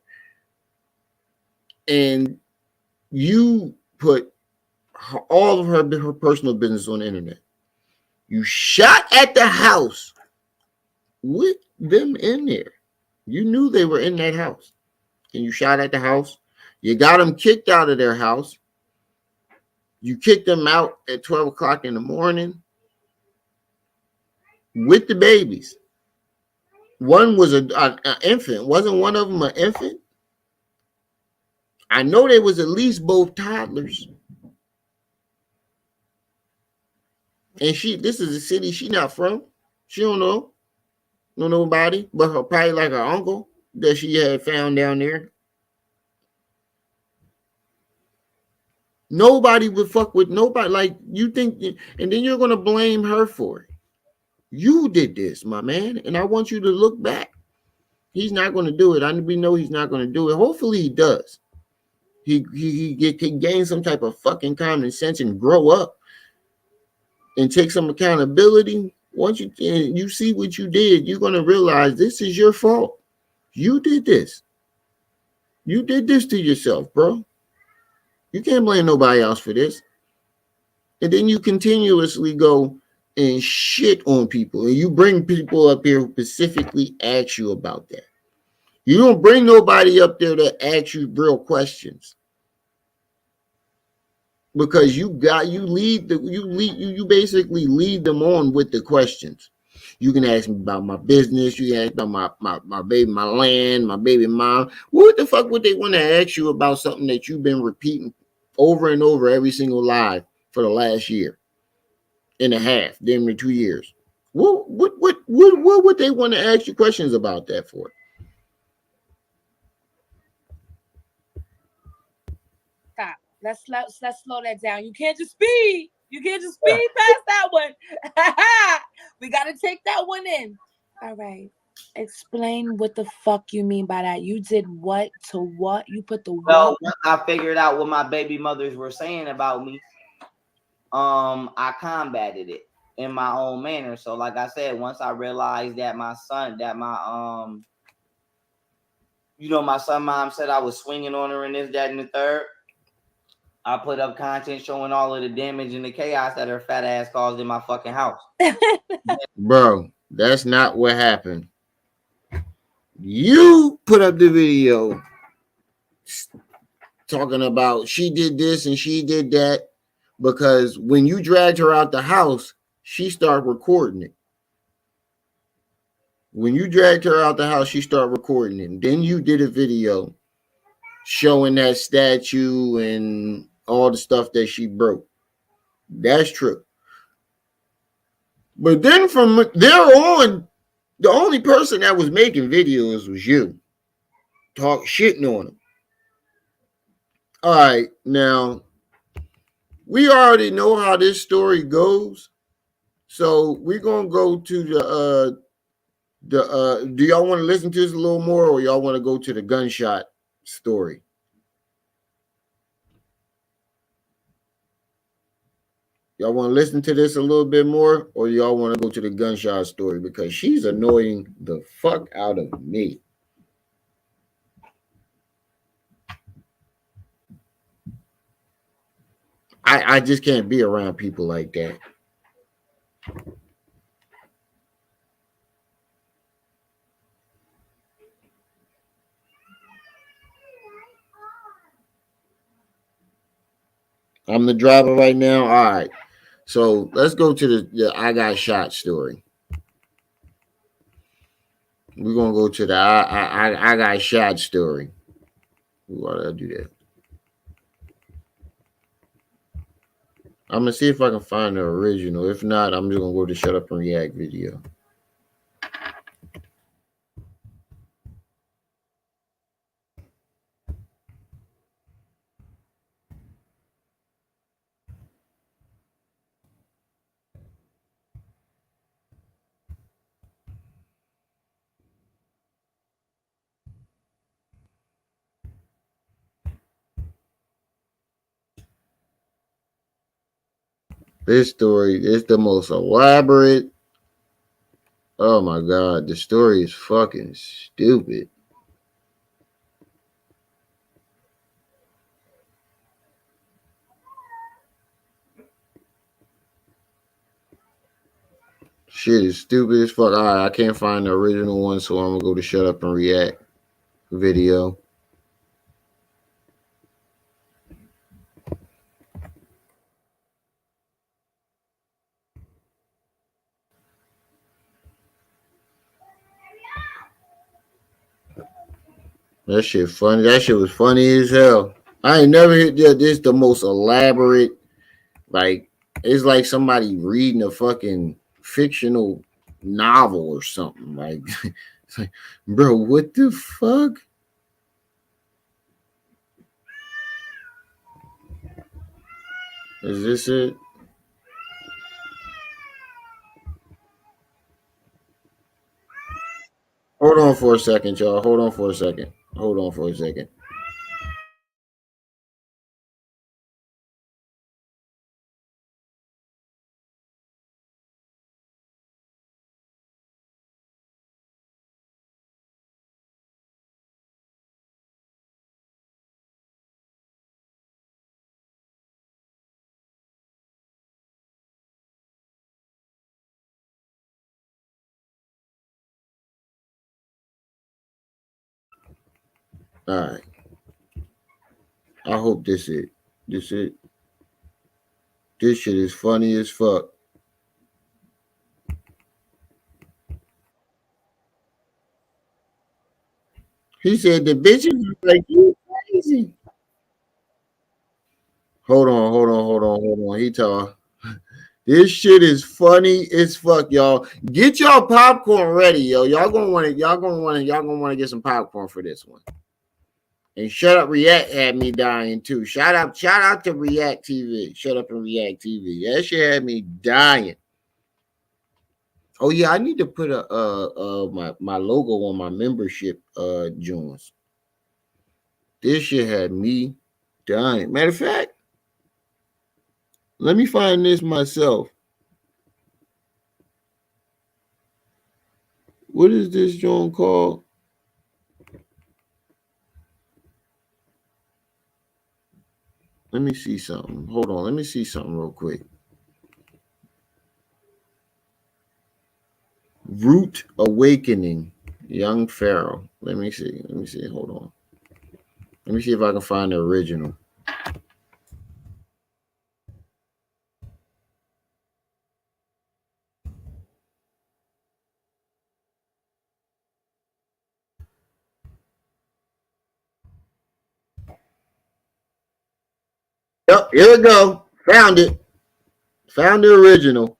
And you put all of her personal business on the internet. You shot at the house with them in there. You knew they were in that house. And you shot at the house. You got them kicked out of their house. You kicked them out at 12 o'clock in the morning with the babies. One was an infant. Wasn't one of them an infant? I know they was at least both toddlers. And this is a city she not from. She don't know nobody, but her probably like her uncle that she had found down there. Nobody would fuck with nobody. Like you think, and then you're gonna blame her for it. You did this, my man, and I want you to look back. He's not gonna do it. We know he's not gonna do it. Hopefully he does. He can gain some type of fucking common sense and grow up and take some accountability. Once you see what you did, you're gonna realize this is your fault. You did this. You did this to yourself, bro. You can't blame nobody else for this. And then you continuously go and shit on people. And you bring people up here who specifically ask you about that. You don't bring nobody up there that asks you real questions. Because you basically lead them on with the questions. You can ask me about my business. You can ask about my baby, my land, my baby mom. What the fuck would they want to ask you about something that you've been repeating over and over every single live for the last year and a half, damn near 2 years? What would they want to ask you questions about that for? Stop. Let's slow that down. You can't just speed. You can't just speed past that one. We got to take that one in. All right. Explain what the fuck you mean by that. You did what to what? You put the well, what? once I figured out what my baby mothers were saying about me, I combated it in my own manner. So, like I said, once I realized that my son mom said I was swinging on her and this, that, and the third, I put up content showing all of the damage and the chaos that her fat ass caused in my fucking house. Bro, that's not what happened. You put up the video talking about she did this and she did that because when you dragged her out the house, she started recording it. When you dragged her out the house, she started recording it. And then you did a video showing that statue and all the stuff that she broke. That's true. But then from there on, the only person that was making videos was you. Shitting on them. All right, now we already know how this story goes. So we're gonna go to do y'all want to listen to this a little more, or y'all want to go to the gunshot story? Y'all want to listen to this a little bit more, or y'all want to go to the gunshot story because she's annoying the fuck out of me. I just can't be around people like that. I'm the driver right now. All right. So let's go to the I got shot story. We're gonna go to the I got shot story. Why did I do that? I'm gonna see if I can find the original. If not, I'm just gonna go to Shut Up and React video. This story is the most elaborate. Oh my god, the story is fucking stupid. Shit is stupid as fuck. All right, I can't find the original one, so I'm gonna go to Shut Up and React video. That shit funny. That shit was funny as hell. I ain't never hit that. This the most elaborate. Like it's like somebody reading a fucking fictional novel or something. Like, it's like, bro, what the fuck? Is this it? Hold on for a second, y'all. Hold on for a second. Hold on for a second. All right. I hope this it. This it. This shit is funny as fuck. He said the bitches was like you crazy. Hold on. He talk. This shit is funny as fuck, y'all. Get y'all popcorn ready, yo. Y'all gonna want it. Y'all gonna want to get some popcorn for this one. And Shut Up React had me dying too. Shout out to React TV. Shut Up and React TV. That shit had me dying. Oh yeah, I need to put my logo on my membership joints. This shit had me dying. Matter of fact, let me find this myself. What is this joint called? Let me see something. Hold on. Let me see something real quick. Root Awakening, Young Pharaoh. Let me see. Hold on. Let me see if I can find the original. Yep, here we go. Found it. Found the original.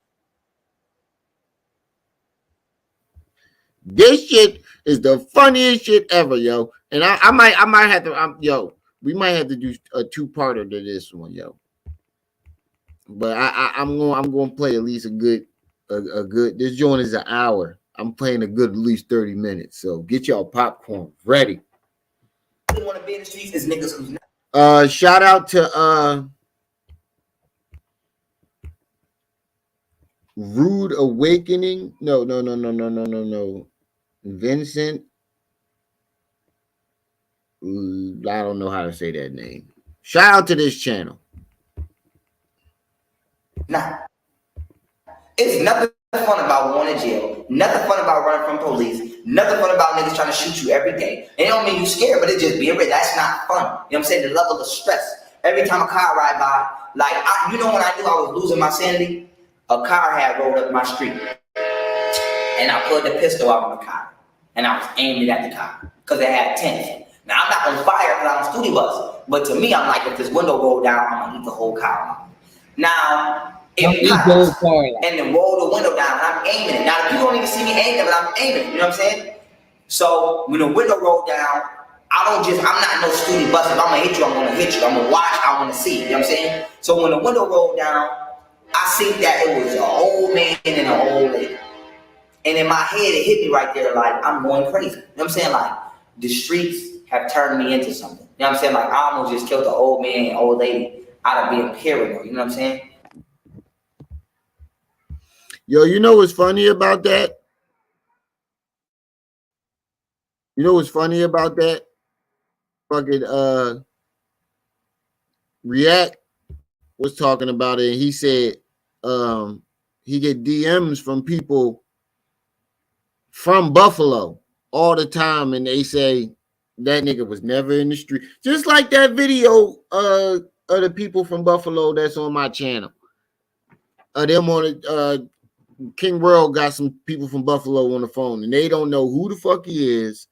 This shit is the funniest shit ever, yo. And I might have to, we might have to do a two-parter to this one, yo. But I'm going to play at least a good. This joint is an hour. I'm playing a good at least 30 minutes. So get y'all popcorn ready. Want to be in the streets is niggas who's not. Shout out to Rude Awakening. No. Vincent. I don't know how to say that name. Shout out to this channel. Nah, it's nothing fun about going to jail. Nothing fun about running from police. Nothing fun about niggas trying to shoot you every day. It don't mean you scared, but it's just being real. That's not fun. You know what I'm saying? The level of stress. Every time a car ride by, like, you know when I knew I was losing my sanity? A car had rolled up my street. And I pulled the pistol out of the car. And I was aiming at the car. Because it had tents. Now, I'm not on fire because I'm on studio bus. But to me, I'm like, if this window rolled down, I'm going to eat the whole car out. Now, it pops, and then roll the window down, and I'm aiming it. Now, the people don't even see me aiming, but I'm aiming. You know what I'm saying? So when the window rolled down, I'm not no studio bus. If I'm gonna hit you, I'm gonna hit you. I'm gonna watch, I wanna see. You know what I'm saying? So when the window rolled down, I seen that it was an old man and an old lady. And in my head, it hit me right there, like, I'm going crazy. You know what I'm saying? Like, the streets have turned me into something. You know what I'm saying? Like, I almost just killed the old man and old lady out of being paranoid. You know what I'm saying? Yo, you know what's funny about that? You know what's funny about that? Fucking React was talking about it, and he said he get DMs from people from Buffalo all the time, and they say that nigga was never in the street. Just like that video of the people from Buffalo that's on my channel. Them on King World got some people from Buffalo on the phone, and they don't know who the fuck he is.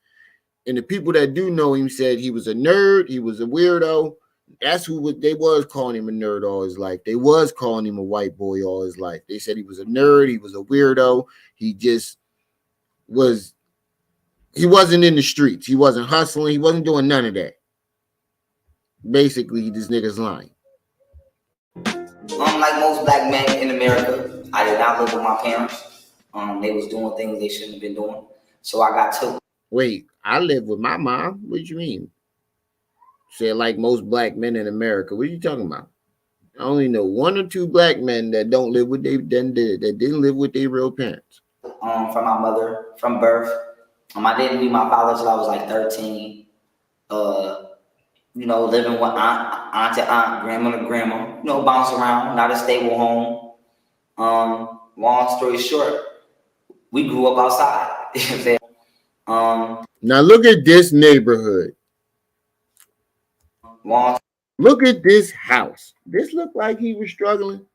And the people that do know him said he was a nerd, he was a weirdo. That's who they was calling him a nerd all his life. They was calling him a white boy all his life. They said he was a nerd, he was a weirdo. He just was, he wasn't in the streets. He wasn't hustling. He wasn't doing none of that. Basically, this nigga's lying. Like most black men in America, I did not live with my parents. They was doing things they shouldn't have been doing. So I got took. Wait, I live with my mom? What do you mean? Said like most black men in America. What are you talking about? I only know one or two black men that don't live with that didn't live with their real parents. From my mother, from birth. I didn't meet my father till I was like 13. You know, living with aunt to aunt, grandma to grandma. You know, bounce around, not a stable home. Long story short, we grew up outside. Now look at this neighborhood. Look at this house. This looked like he was struggling.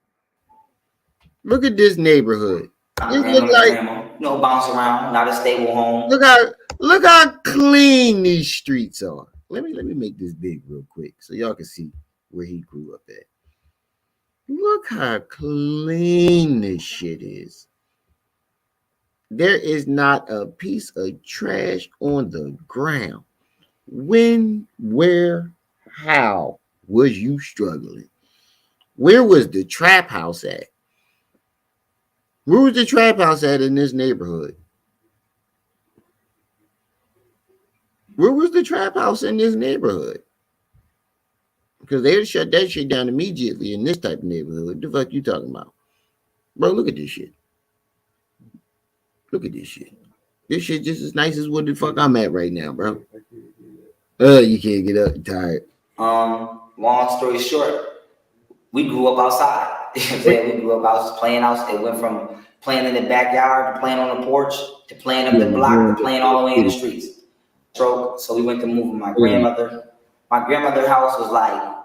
Look at this neighborhood. This look like bounce around, not a stable home. Look how clean these streets are. Let me make this big real quick so y'all can see where he grew up at. Look how clean this shit is. There is not a piece of trash on the ground. When, where, how was you struggling? Where was the trap house at? Where was the trap house at in this neighborhood? Where was the trap house in this neighborhood? Because they would shut that shit down immediately in this type of neighborhood. What the fuck you talking about? Bro, look at this shit. Look at this shit. This shit just as nice as what the fuck I'm at right now, bro. You can't get up. You're tired. Long story short, we grew up outside. We grew up playing outside. It went from playing in the backyard to playing on the porch to playing up the block to playing all the way in the streets. So we went to move with my grandmother. My grandmother's house was like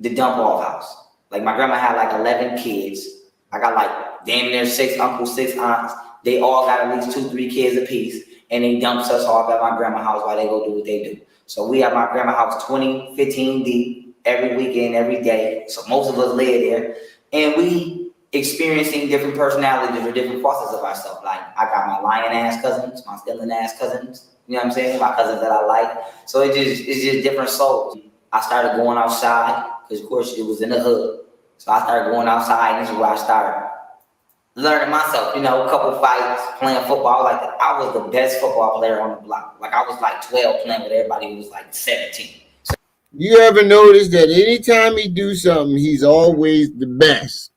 the dump off house. Like my grandma had like 11 kids. I got like damn near 6 uncles, 6 aunts. They all got at least 2-3 kids apiece. And they dumps us off at my grandma's house while they go do what they do. So we have my grandma's house 15 deep every weekend, every day. So most of us live there. And we experiencing different personalities or different facets of ourselves. Like I got my lion ass cousins, my stealing ass cousins. You know what I'm saying? My cousins that I like. So it's just different souls. I started going outside because of course it was in the hood. So I started going outside, and this is where I started learning myself, you know, a couple fights, playing football. Like I was the best football player on the block. Like I was like 12 playing with everybody who was like 17. So, you ever notice that anytime he do something, he's always the best?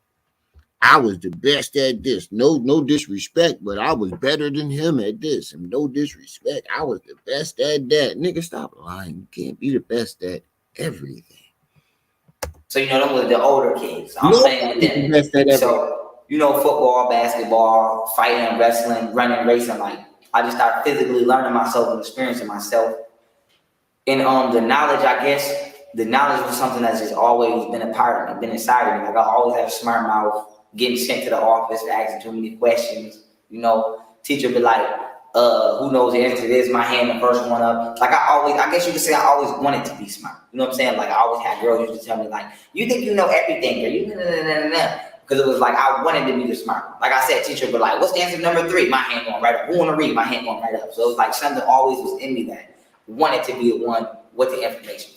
I was the best at this. No disrespect, but I was better than him at this. And no disrespect, I was the best at that. Nigga, stop lying. You can't be the best at everything. So them was the older kids. I'm saying with them. Best at everything. So football, basketball, fighting, wrestling, running, racing. Like I just started physically learning myself and experiencing myself. And the knowledge, I guess, the knowledge was something that's just always been a part of me, been inside of me. Like I always have a smart mouth. Getting sent to the office for asking too many questions. Teacher be like, who knows the answer to this? My hand the first one up. Like I guess you could say I always wanted to be smart. You know what I'm saying? Like I always had girls used to tell me like, you think you know everything, girl? You because it was like I wanted to be the smart. Like I said, teacher would be like, what's the answer to number 3? My hand going right up. Who want to read? My hand going right up. So it was like something always was in me that wanted to be the one with the information.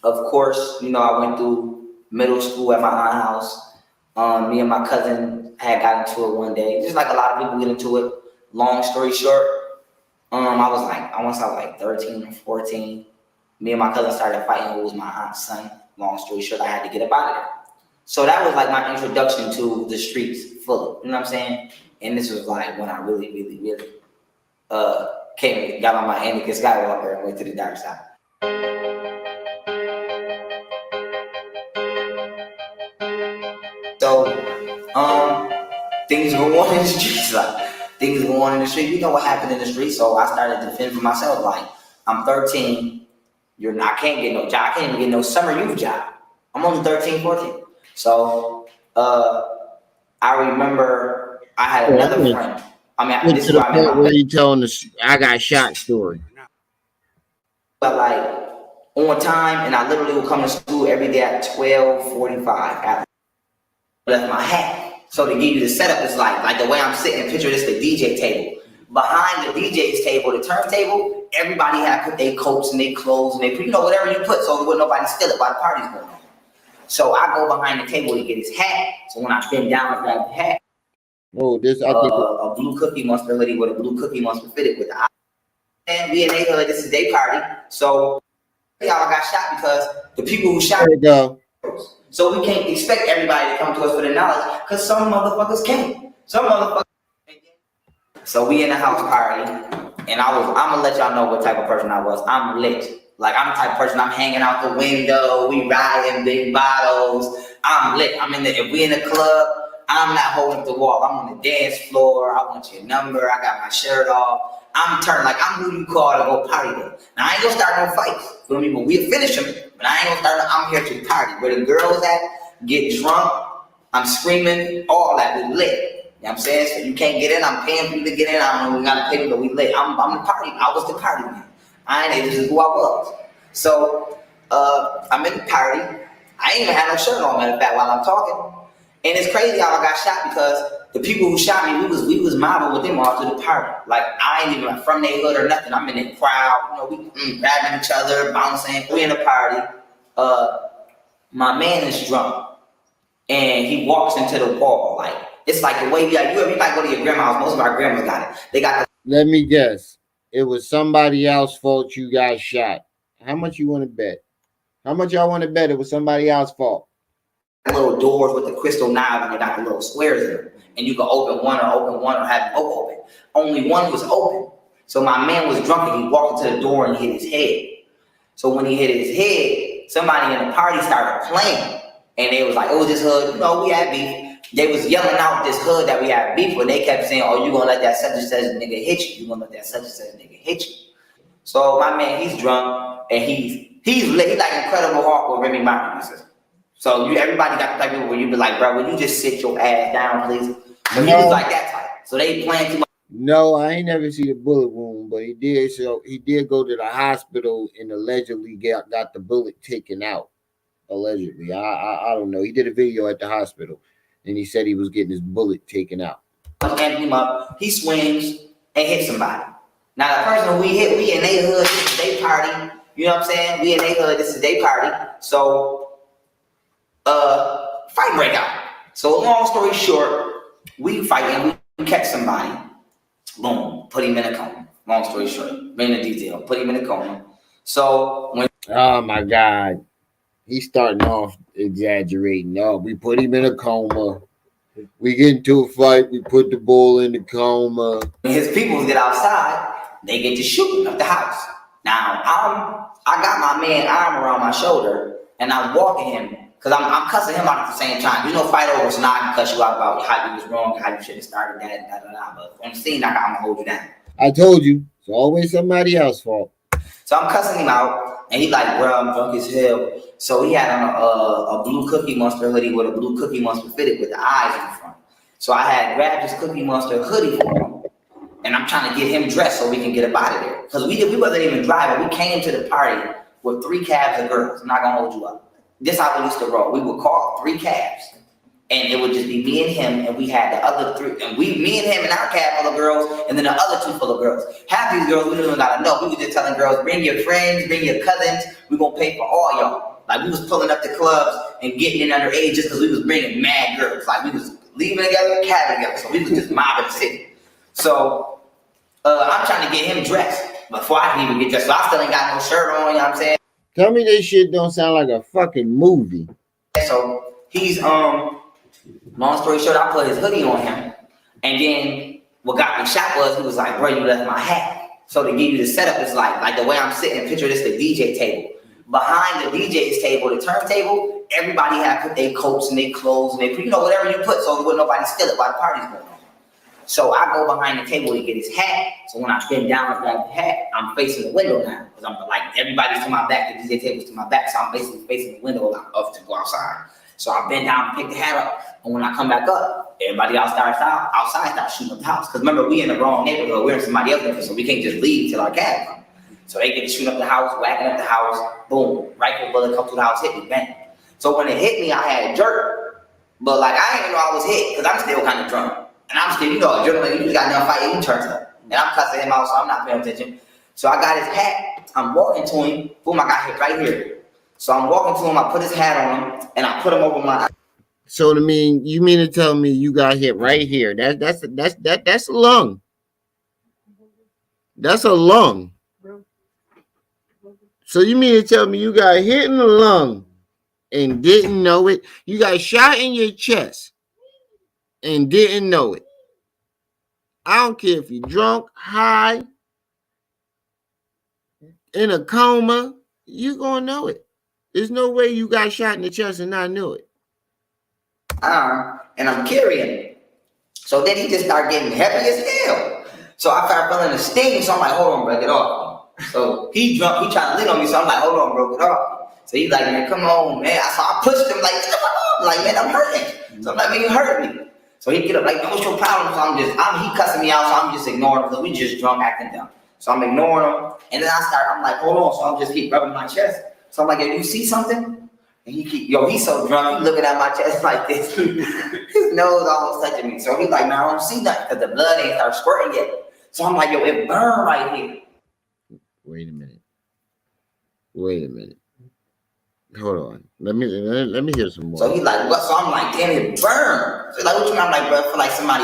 Of course, I went through middle school at my aunt's house. Me and my cousin had got into it one day, just like a lot of people get into it. Long story short, I want to say like 13 or 14. Me and my cousin started fighting who was my aunt's son. Long story short, I had to get up out of there. So that was like my introduction to the streets fully. You know what I'm saying? And this was like when I really, really, really got on my Anakin Skywalker and went to the dark side. So, things go on in the streets. Things go on in the street. You know what happened in the street. So I started to fend for myself. Like, I'm 13. I can't get no job. I can't even get no summer youth job. I'm only 13, 14. So, I remember I had another friend. This is why I met where you telling the I got shot story. But like on time, and I literally would come to school every day at 12:45 after I left my hat. So to give you the setup, it's like the way I'm sitting, picture this, the DJ table. Behind the DJ's table, the turntable, everybody had put their coats and their clothes and they put, whatever you put, so wouldn't nobody steal it while the party's going on. So I go behind the table to get his hat. So when I bend down and grab the hat, a blue Cookie Monster hoodie with a blue Cookie Monster fitted with the eye. And we in neighborhood, this is their party. So y'all got shot because the people who shot go. So we can't expect everybody to come to us for the knowledge because some motherfuckers can't. So we in the house party, and I'm gonna let y'all know what type of person I was. I'm lit. Like I'm the type of person, I'm hanging out the window, we riding big bottles. I'm lit. If we in the club, I'm not holding the wall. I'm on the dance floor. I want your number. I got my shirt off. I'm who you call to go party with. Now I ain't gonna start no fights. You know what I mean? But we'll finish them. But I ain't gonna start. I'm here to party. Where the girls at, get drunk. I'm screaming, all that. We lit. You know what I'm saying? So you can't get in. I'm paying for you to get in. I don't know. We gotta pay me, but we lit. I'm the party. I was the party man. This is who I was. So I'm in the party. I ain't even had no shirt on, matter of fact, while I'm talking. And it's crazy how I got shot because the people who shot me, we was mobbing with them all to the party. Like I ain't even from their hood or nothing. I'm in the crowd, we grabbing each other, bouncing. We in the party. My man is drunk, and he walks into the wall. Like it's like the way you might go to your grandma's. Most of our grandmas got it. They got. Let me guess. It was somebody else's fault you got shot. How much you want to bet? How much y'all want to bet it was somebody else's fault? Little doors with the crystal knobs and they got the little squares in them. And you can open one or have both open. Only one was open. So my man was drunk and he walked into the door and hit his head. So when he hit his head, somebody in the party started playing. And they was like, oh, this hood, we had beef. They was yelling out this hood that we had beef with. They kept saying, oh, you gonna let that such and such nigga hit you. You gonna let that such and such nigga hit you. So my man, he's drunk and he's lit. He's like Incredible Hulk with Remy Martin. So everybody got the type of people where you be like, bro, will you just sit your ass down, please? So he was like that type. So they playing too much. No, I ain't never seen a bullet wound, but he did. So he did go to the hospital and allegedly got the bullet taken out. Allegedly, I don't know. He did a video at the hospital, and he said he was getting his bullet taken out. Amp him up. He swings and hits somebody. Now the person we hit, we in their hood. This is their party. You know what I'm saying? We in their hood. This is their party. So. Fight break out. So long story short, we fight and we catch somebody. Boom, put him in a coma. Long story short, bring the detail. Put him in a coma. So when oh my God, he's starting off exaggerating. No, we put him in a coma. We get into a fight. We put the bull in the coma. When his people get outside, they get to shooting up the house. Now I got my man arm around my shoulder, and I'm walking him because I'm cussing him out at the same time. You know, fight over, so now I can cuss you out about how you was wrong, how you should have started that, But on the scene, I'm gonna hold you down. I told you, it's always somebody else's fault. So I'm cussing him out, and he like, bro, I'm drunk as hell. So he had on a blue Cookie Monster hoodie with a blue Cookie Monster fitted with the eyes in front. So I had grabbed his Cookie Monster hoodie for him, and I'm trying to get him dressed so we can get up out of there. Because we wasn't even driving. We came to the party with 3 cabs of girls. I'm not gonna hold you up. This how we used to roll. We would call 3 cabs, and it would just be me and him, and we had the other 3, and me and him in our cab full of girls, and then the other 2 full of girls. Half these girls we didn't even gotta know. We were just telling girls, bring your friends, bring your cousins. We gonna pay for all y'all. Like we was pulling up the clubs and getting in underage just because we was bringing mad girls. Like we was leaving together, cabbing together. So we was just mobbing the city. So I'm trying to get him dressed before I can even get dressed. So I still ain't got no shirt on, you know what I'm saying? Tell me this shit don't sound like a fucking movie. So he's long story short, I put his hoodie on him, and then what got me shot was he was like, bro, you left my hat. So to give you the setup is like the way I'm sitting, picture this, the DJ table. Behind the DJ's table, the turntable, everybody had put their coats and their clothes and they, whatever you put, so wouldn't nobody steal it while the party's going on. So I go behind the table to get his hat. So when I bend down and grab the hat, I'm facing the window now. Because I'm like, everybody's to my back, the DJ table's to my back, so I'm basically facing the window to go outside. So I bend down and pick the hat up, and when I come back up, everybody else outside starts shooting up the house. Because remember, we in the wrong neighborhood, we're in somebody else's neighborhood, so we can't just leave till our cab comes. So they get to shoot up the house, whacking up the house, boom, rifle bullet come through the house, hit me, bang. So when it hit me, I had a jerk, but like I didn't know I was hit because I'm still kind of drunk. And I'm still, adrenaline, you just got enough fight, he turns up. And I'm cussing him out, so I'm not paying attention. So I got his hat, I'm walking to him, boom, I got hit right here. So I'm walking to him, I put his hat on him, and I put him over my. So you mean to tell me you got hit right here? That's a lung. That's a lung. So you mean to tell me you got hit in the lung and didn't know it? You got shot in your chest and didn't know it. I don't care if you're drunk, high, in a coma, you gonna know it. There's no way you got shot in the chest and not knew it. And I'm carrying it. So then he just started getting heavy as hell. So I started feeling the sting, so I'm like, hold on, bro, get off. So he drunk, he trying to lean on me, so I'm like, hold on, bro, get off. So he's like, man, come on, man. So I pushed him like, man, I'm hurting. So I'm like, man, you hurt me. So he get up like, what's your problem? So he cussing me out, so I'm just ignoring him because we just drunk acting dumb. So I'm ignoring him, and then I'm like, hold on. So I'm just keep rubbing my chest. So I'm like, you see something? And he's so drunk, he's looking at my chest like this. His nose almost touching me. So he's like, man, I don't see nothing because the blood ain't start squirting yet. So I'm like, yo, it burned right here. Wait a minute. Hold on. Let me hear some more. So he's like, what? So I'm like, damn, it burned. So he's like, what you mean? I'm like, bro, I feel like somebody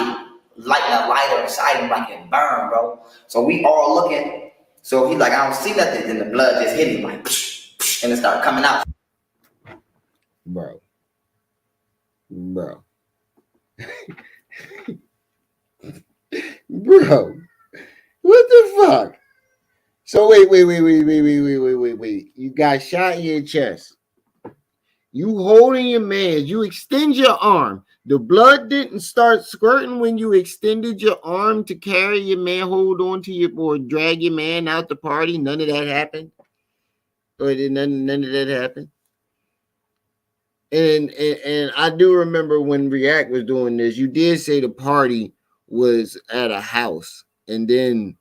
lighting a lighter inside him like it burned, bro. So we all looking. So he's like, I don't see nothing. Then the blood just hit him like, and it started coming out. Bro. Bro, what the fuck? So wait. You got shot in your chest. You holding your man. You extend your arm. The blood didn't start squirting when you extended your arm to carry your man, hold on to you, or drag your man out the party. None of that happened. Or did none of that happen? And I do remember when React was doing this, you did say the party was at a house, and then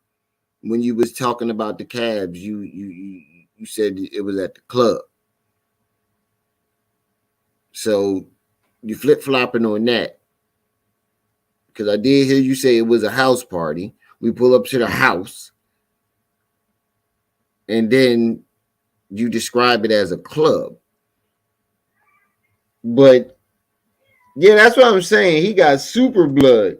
when you was talking about the cabs, you said it was at the club. So you flip-flopping on that, because I did hear you say it was a house party. We pull up to the house, and then you describe it as a club. But yeah, that's what I'm saying. He got super blood.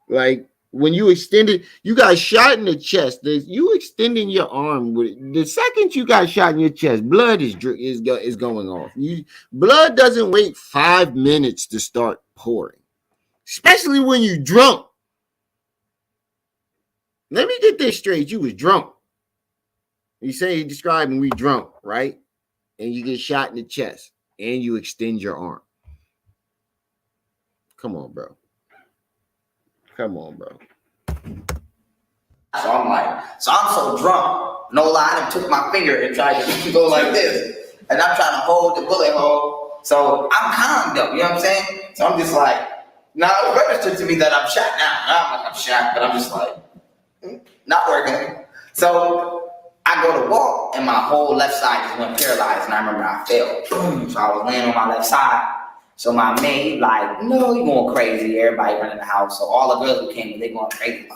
Like when you extended, you got shot in the chest. You extending your arm with the second you got shot in your chest, blood is going off. Blood doesn't wait 5 minutes to start pouring, especially when you drunk. Let me get this straight. You was drunk. You say you describing we drunk, right? And you get shot in the chest and you extend your arm. Come on, bro. Come on, bro. So I'm so drunk. No lie, I took my finger and tried to go like this. And I'm trying to hold the bullet hole. So I'm calm though, you know what I'm saying? So I'm just like, now it registered to me that I'm shot now. Now I'm like, I'm shot, but I'm just like, not working. So I go to walk and my whole left side just went paralyzed. And I remember I fell. So I was laying on my left side. So my man, like, no, you going crazy. Everybody running the house. So all the girls who came in, they going crazy.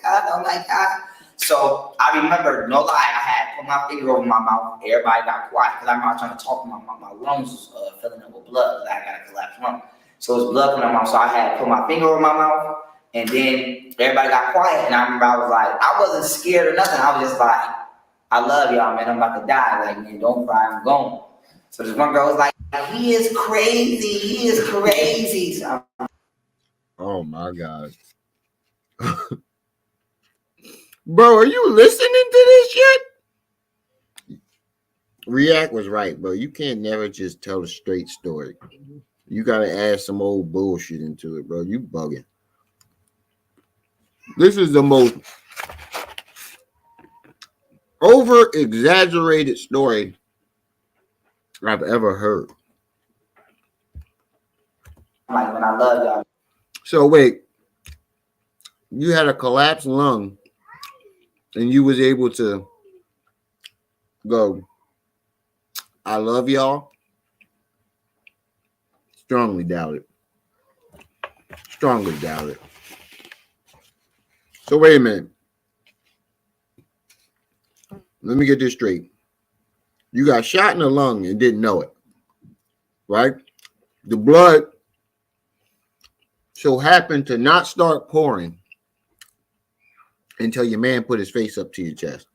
Oh my God. So I remember, no lie, I had put my finger over my mouth. Everybody got quiet because I remember trying to talk. My lungs was filling up with blood. I got a collapsed lung. So it's blood coming out of my mouth. So I had put my finger over my mouth. And then everybody got quiet. And I remember I was like, I wasn't scared or nothing. I was just like, I love y'all, man. I'm about to die. Like, man, don't cry. I'm going. So this one girl was like, he is crazy. He is crazy. So oh my God. Bro, are you listening to this shit? React was right, bro. You can't never just tell a straight story. You gotta add some old bullshit into it, bro. You bugging. This is the most over exaggerated story I've ever heard. like, man, I love y'all. So wait, you had a collapsed lung and you was able to go, I love y'all? Strongly doubt it. Strongly doubt it. So wait a minute. Let me get this straight. You got shot in the lung and didn't know it, right? The blood so happened to not start pouring until your man put his face up to your chest.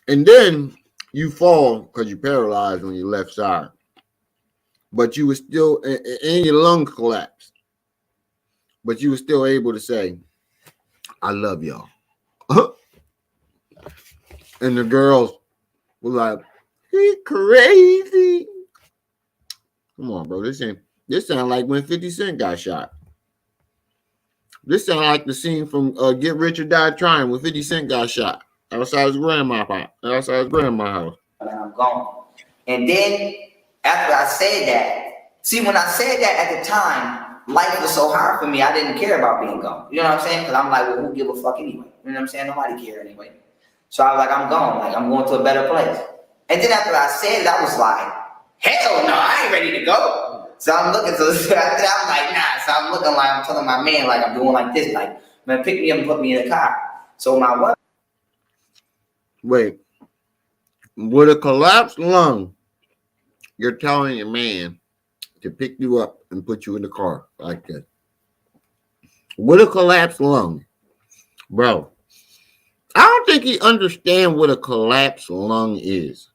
And then you fall because you're paralyzed on your left side. But you were still, and your lung collapsed. But you were still able to say, I love y'all. And the girls were like, he crazy. Come on, bro. This sound like when 50 Cent got shot. This sound like the scene from Get Rich or Die Trying when 50 Cent got shot outside his grandma's house. And I'm gone. And then after I said that, see, when I said that at the time, life was so hard for me, I didn't care about being gone. You know what I'm saying? Because I'm like, well, who give a fuck anyway? You know what I'm saying? Nobody care anyway. So I was like, I'm gone. Like, I'm going to a better place. And then after I said it, I was like, hell no, I ain't ready to go. So I'm looking, so after that, I'm like, nah. So I'm looking like, I'm telling my man, like, I'm doing like this, like, man, pick me up and put me in the car. So my wife. Wait, with a collapsed lung, you're telling your man to pick you up and put you in the car like that. With a collapsed lung, bro. I don't think he understands what a collapsed lung is.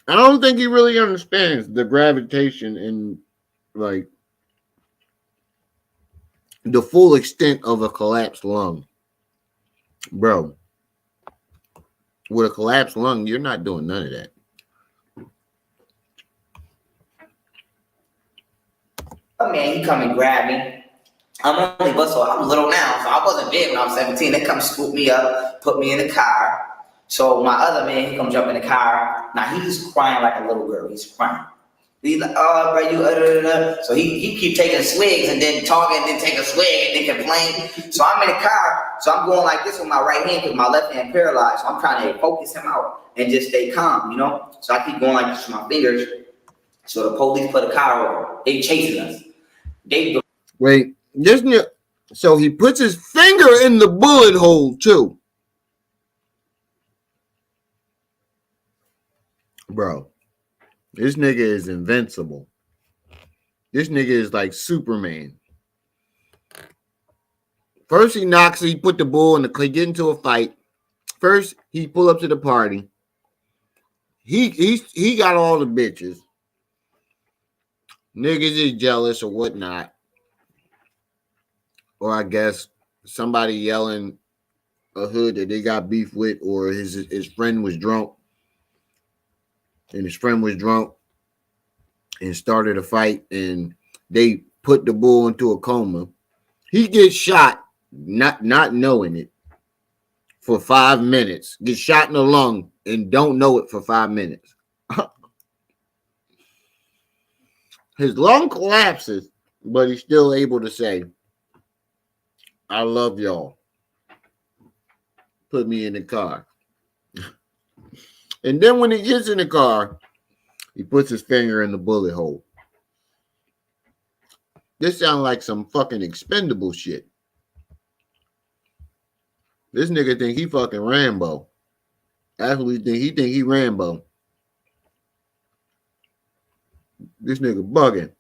I don't think he really understands the gravitation and like the full extent of a collapsed lung. Bro, with a collapsed lung, you're not doing none of that. Oh man, he come and grab me. I'm only but so I'm little now, so I wasn't big when I was 17. They come scoop me up, put me in the car. So my other man, he come jump in the car. Now he's crying like a little girl. He's crying. He's like, oh, bro, you So he keep taking swigs and then talking, and then take a swig and then complain. So I'm in the car, so I'm going like this with my right hand because my left hand paralyzed. So I'm trying to focus him out and just stay calm, you know. So I keep going like this with my fingers. So the police put a car over. They chasing us. Wait, so he puts his finger in the bullet hole too. Bro, this nigga is invincible. This nigga is like Superman. First he knocks, he put the bull in the clay, get into a fight. First, he pull up to the party. He got all the bitches. Niggas is jealous or whatnot. Or I guess somebody yelling a hood that they got beef with, or his friend was drunk. And his friend was drunk and started a fight, and they put the bull into a coma. He gets shot, not knowing it, for 5 minutes. Gets shot in the lung and don't know it for 5 minutes. His lung collapses, but he's still able to say, I love y'all. Put me in the car. And then when he gets in the car, he puts his finger in the bullet hole. This sounds like some fucking expendable shit. This nigga think he fucking Rambo. That's what he think he Rambo. This nigga bugging.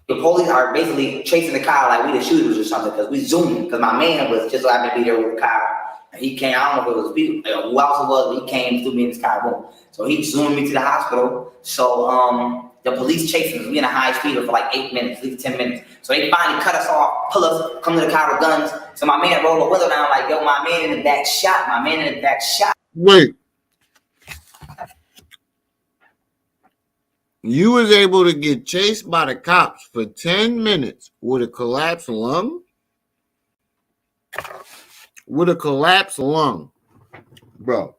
The police are basically chasing the car like we the shooters or something, because we zoomed. Because my man was just so happened to be there with the car. And he came, I don't know if it was people, who else it was, but he came through me in his car. Boom. So he zoomed me to the hospital. So the police chasing us. We in a high speed for like 8 minutes, at least 10 minutes. So they finally cut us off, pull us, come to the car with guns. So my man rolled the window down like, yo, my man in the back shot. My man in the back shot. Wait. You was able to get chased by the cops for 10 minutes with a collapsed lung? With a collapsed lung. Bro.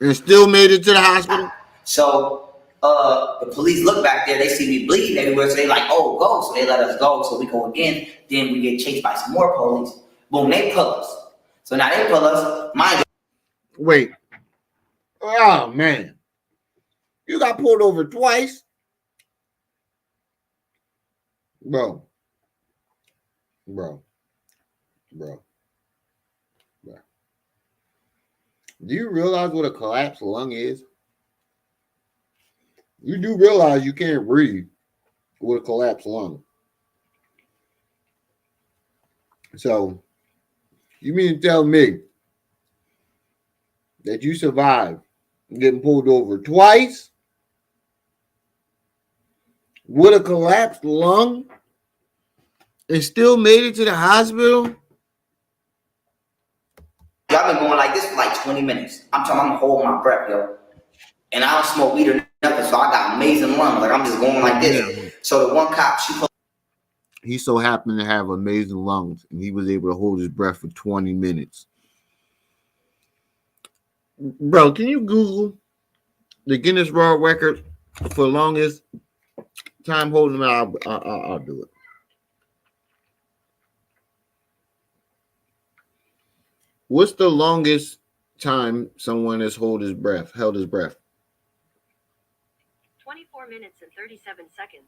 And still made it to the hospital? So the police look back there, they see me bleeding everywhere, so they like, oh, go. So they let us go. So we go again. Then we get chased by some more police. Boom, they pull us. So now they pull us. Wait. Oh, man. You got pulled over twice? Bro. Do you realize what a collapsed lung is? You do realize you can't breathe with a collapsed lung. So, you mean to tell me that you survived getting pulled over twice with a collapsed lung and still made it to the hospital? I've been going like this for like 20 minutes. I'm holding my breath, yo. And I don't smoke weed or nothing, so I got amazing lungs. Like, I'm just going like this. So the one cop, he so happened to have amazing lungs, and he was able to hold his breath for 20 minutes. Bro, can you Google the Guinness World Record for longest time holding them out? I'll do it. What's the longest time someone has held his breath? 24 minutes and 37 seconds.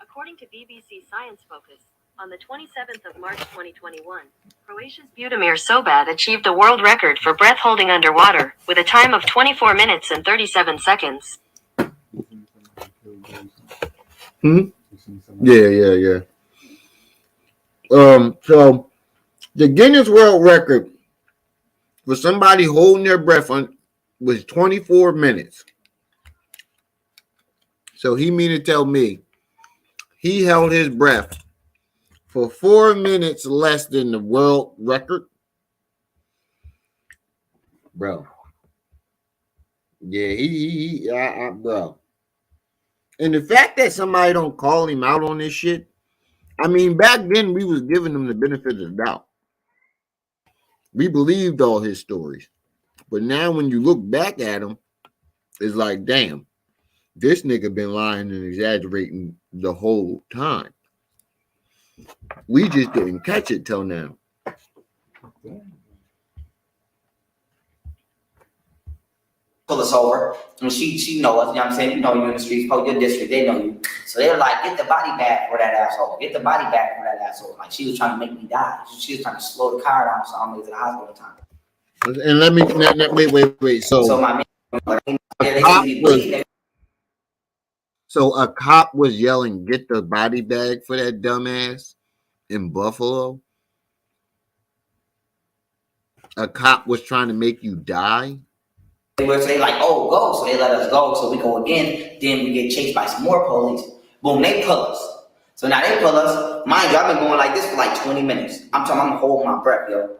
According to BBC Science Focus, on the 27th of March 2021, Croatia's Budimir Sobat achieved a world record for breath holding underwater, with a time of 24 minutes and 37 seconds. Yeah. So the Guinness World Record for somebody holding their breath was 24 minutes. So he mean to tell me he held his breath for 4 minutes less than the world record? Bro. Yeah, bro. And the fact that somebody don't call him out on this shit, I mean, back then we was giving him the benefit of the doubt. We believed all his stories. But now when you look back at him, it's like, damn, this nigga been lying and exaggerating the whole time. We just didn't catch it till now. Pull us over, and she know us, you know what I'm saying? You know you in the streets, your district, they know you. So they're like, get the body back for that asshole. Get the body back for that asshole. Like, she was trying to make me die. She was trying to slow the car down so I'm going to the hospital time. And let me wait. So my man, a cop was yelling, get the body bag for that dumbass. in Buffalo, a cop was trying to make you die. They would say like, "Oh, go!" So they let us go. So we go again. Then we get chased by some more police. Boom! They pull us. So now they pull us. Mind you, I've been going like this for like 20 minutes. I'm holding my breath, yo.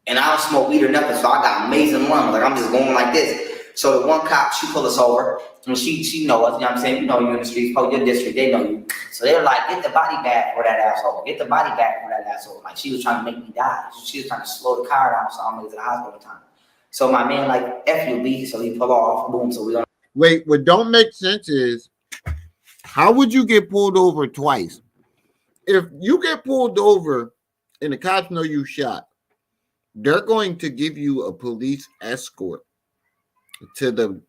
And I don't smoke weed or nothing, so I got amazing lungs. Like I'm just going like this. So the one cop, she pulled us over, and she know us. You know what I'm saying? You know you in the streets, probably your district, they know you. So they were like, "Get the body back for that asshole. Get the body back for that asshole." Like she was trying to make me die. She was trying to slow the car down so I'm gonna get to the hospital time. So my man like F you B, so he pull off, boom. So we don't. Wait, what don't make sense is how would you get pulled over twice? If you get pulled over and the cops know you shot, they're going to give you a police escort to the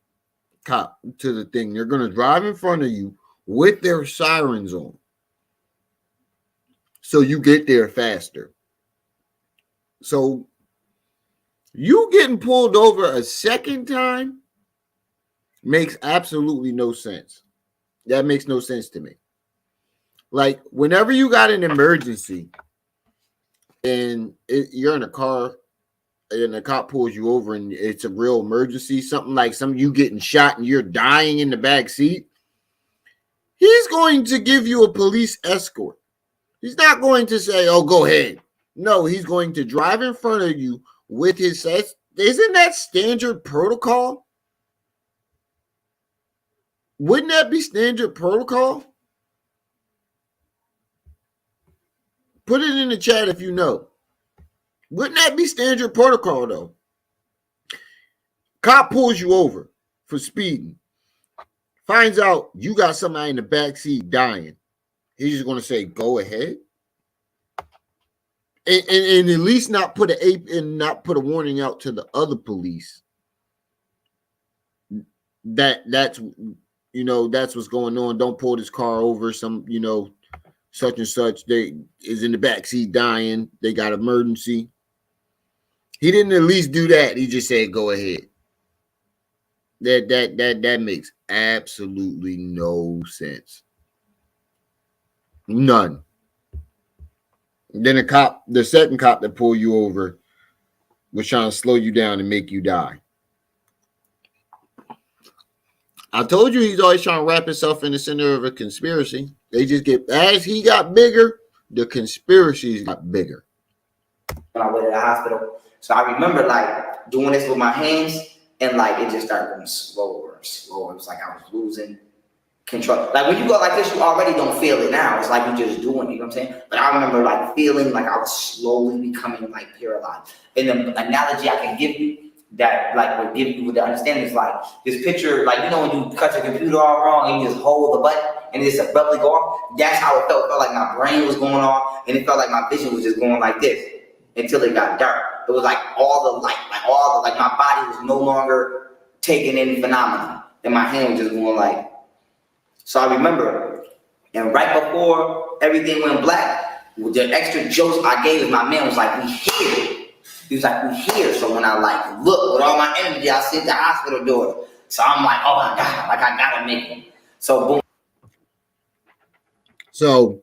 cop, to the thing. They're going to drive in front of you with their sirens on. So you get there faster. So you getting pulled over a second time makes absolutely no sense. That makes no sense to me. Like whenever you got an emergency and you're in a car and the cop pulls you over and it's a real emergency, something like you getting shot and you're dying in the back seat, he's going to give you a police escort. He's not going to say, "Oh, go ahead." No, he's going to drive in front of you with his. Isn't that standard protocol? Wouldn't that be standard protocol? Put it in the chat if you know. Wouldn't that be standard protocol, though? Cop pulls you over for speeding. Finds out you got somebody in the back seat dying. He's just going to say, "Go ahead." And at least not put a warning out to the other police. That's what's going on. Don't pull this car over. Some, such and such, they is in the backseat dying. They got emergency. He didn't at least do that. He just said, "Go ahead." That makes absolutely no sense. None. Then the second cop that pulled you over was trying to slow you down and make you die. I told you he's always trying to wrap himself in the center of a conspiracy. They just as he got bigger, the conspiracies got bigger. When I went to the hospital, so I remember like doing this with my hands, and like it just started going slower and slower. It was like I was losing control. Like when you go like this, you already don't feel it now. It's like you're just doing it, you know what I'm saying? But I remember like feeling like I was slowly becoming like paralyzed. And the analogy I can give you that like would give you the understanding is like this picture, like when you cut your computer all wrong and you just hold the button and it just abruptly go off. That's how it felt. It felt like my brain was going off and it felt like my vision was just going like this until it got dark. It was like all the light, like my body was no longer taking in phenomena. And my hand was just going like. So I remember, and right before everything went black, the extra jokes I gave my man was like, "We here." He was like, "We here." So when I like look with all my energy, I see the hospital door. So I'm like, "Oh my God, like I gotta make it." So boom. So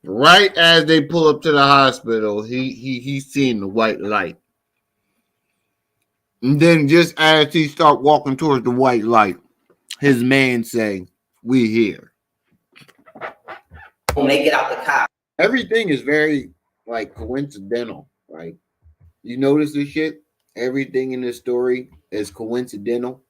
right as they pull up to the hospital, he's seeing the white light. And then just as he start walking towards the white light, his man say, "We here." When they get out the car. Everything is very like coincidental, right? You notice this shit? Everything in this story is coincidental.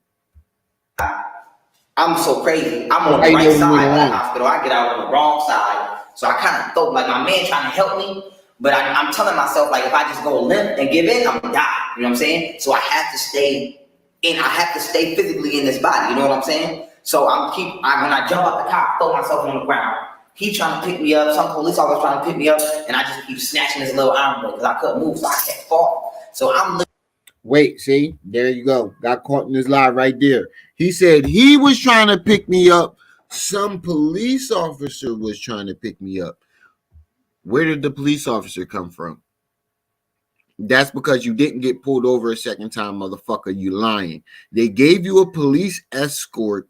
I'm so crazy. I'm on the right side of the hospital. I get out on the wrong side. So I kind of thought like my man trying to help me. But I'm telling myself, like, if I just go limp and give in, I'm going to die. You know what I'm saying? So I have to stay in. I have to stay physically in this body. You know what I'm saying? So when I jump out the car, I throw myself on the ground. He trying to pick me up. Some police officer trying to pick me up. And I just keep snatching his little arm away because I couldn't move. So I kept falling. So I'm Wait, see? There you go. Got caught in his lie right there. He said he was trying to pick me up. Some police officer was trying to pick me up. Where did the police officer come from? That's because you didn't get pulled over a second time, motherfucker. You lying. They gave you a police escort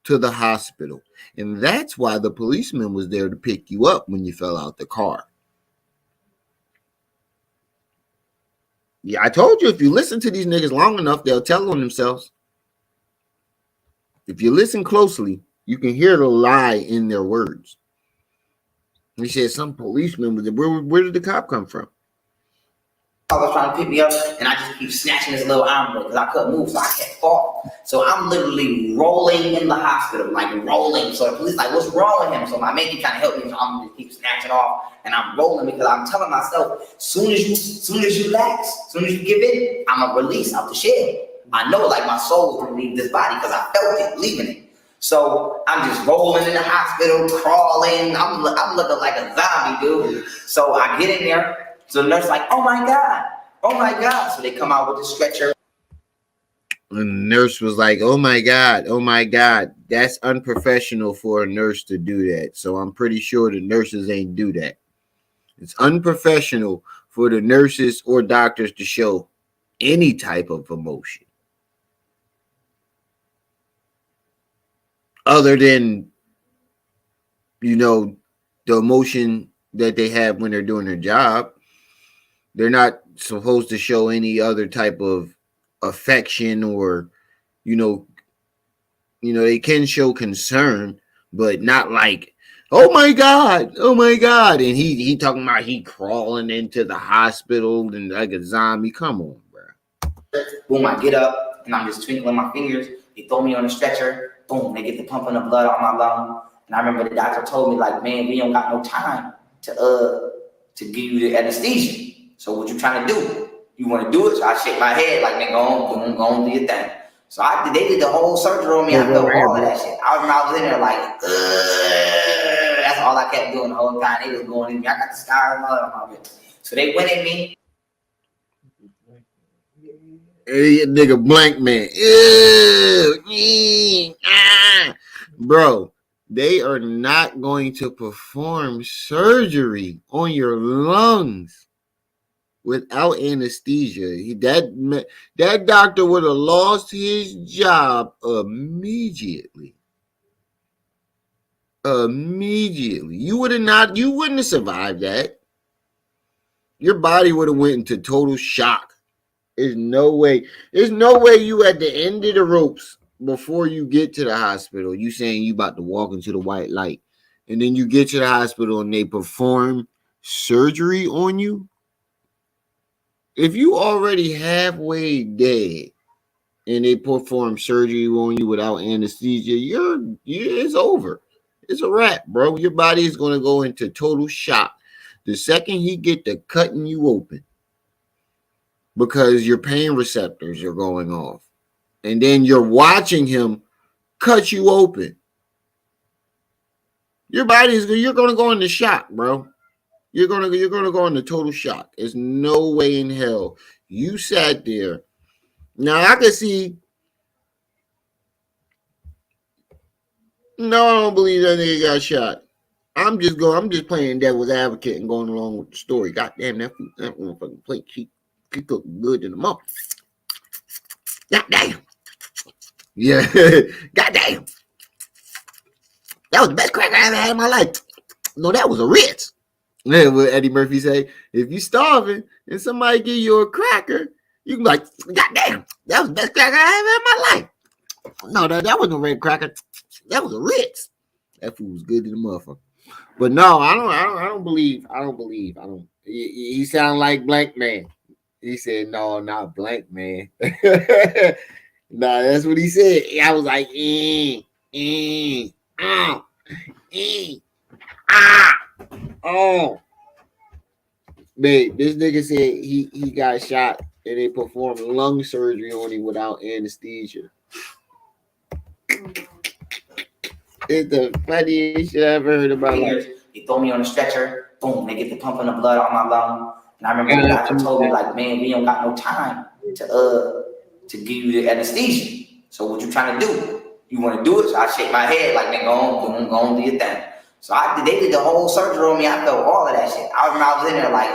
to the hospital. And that's why the policeman was there to pick you up when you fell out the car. Yeah, I told you if you listen to these niggas long enough, they'll tell on themselves. If you listen closely, you can hear the lie in their words. He said some policeman was there. Where did the cop come from? I was trying to pick me up, and I just keep snatching his little arm because I couldn't move, so I kept falling. So I'm literally rolling in the hospital, like rolling. So the police like, what's wrong with him? So my mate trying to help me, so I'm just keep snatching off, and I'm rolling because I'm telling myself, soon as you relax, soon as you give in, I'm gonna release out the shell. I know, like my soul's gonna leave this body because I felt it leaving it. So I'm just rolling in the hospital, crawling. I'm looking like a zombie, dude. So I get in there. So the nurse like, oh my God. So they come out with the stretcher. And the nurse was like, oh my God. That's unprofessional for a nurse to do that. So I'm pretty sure the nurses ain't do that. It's unprofessional for the nurses or doctors to show any type of emotion. Other than, the emotion that they have when they're doing their job. They're not supposed to show any other type of affection or, they can show concern, but not like, oh my God. And he talking about he crawling into the hospital and like a zombie. Come on, bro. Boom, I get up and I'm just twinkling my fingers. They throw me on the stretcher. Boom, they get the pumping of blood on my lung. And I remember the doctor told me, like, man, we don't got no time to give you the anesthesia. So what you trying to do? You want to do it? So I shake my head like, man, go on, do your thing. So they did the whole surgery on me. I felt all of that shit. I remember I was in there like, that's all I kept doing the whole time. They was going in me. I got the scars and all that on my wrist. So they went in me. Hey, nigga, blank man. Bro, they are not going to perform surgery on your lungs without anesthesia. That doctor would have lost his job immediately. You wouldn't have survived that. Your body would have went into total shock. There's no way you at the end of the ropes before you get to the hospital. You saying you about to walk into the white light, and then you get to the hospital and they perform surgery on you. If you already halfway dead and they perform surgery on you without anesthesia, it's over. It's a wrap, bro. Your body is going to go into total shock the second he get to cutting you open, because your pain receptors are going off. And then you're watching him cut you open. You're going to go into shock, bro. You're going to go into total shock. There's no way in hell you sat there. Now I can see. No, I don't believe that nigga got shot. I'm just playing devil's advocate and going along with the story. Goddamn, that motherfucking plate keep cooking good in the mouth. Goddamn. Yeah. Goddamn. That was the best crack I ever had in my life. No, that was a Ritz. Yeah, what Eddie Murphy say, if you starving and somebody give you a cracker, you can be like, goddamn, that was the best cracker I ever had in my life. No, that wasn't a red cracker. That was a Ritz. That food was good to the motherfucker. But no, I don't believe. He sounded like Blank Man. He said, no, not Blank Man. Nah, that's what he said. I was like, oh. Man, this nigga said he got shot and they performed lung surgery on him without anesthesia. It's the funniest shit I ever heard about life. They throw me on the stretcher. Boom, they get the pumping of blood on my lung. And I remember the doctor told me, like, man, we don't got no time to give you the anesthesia. So what you trying to do? You want to do it? So I shake my head like, man, go on, do your thing. So they did the whole surgery on me. I felt all of that shit. I remember I was in there like,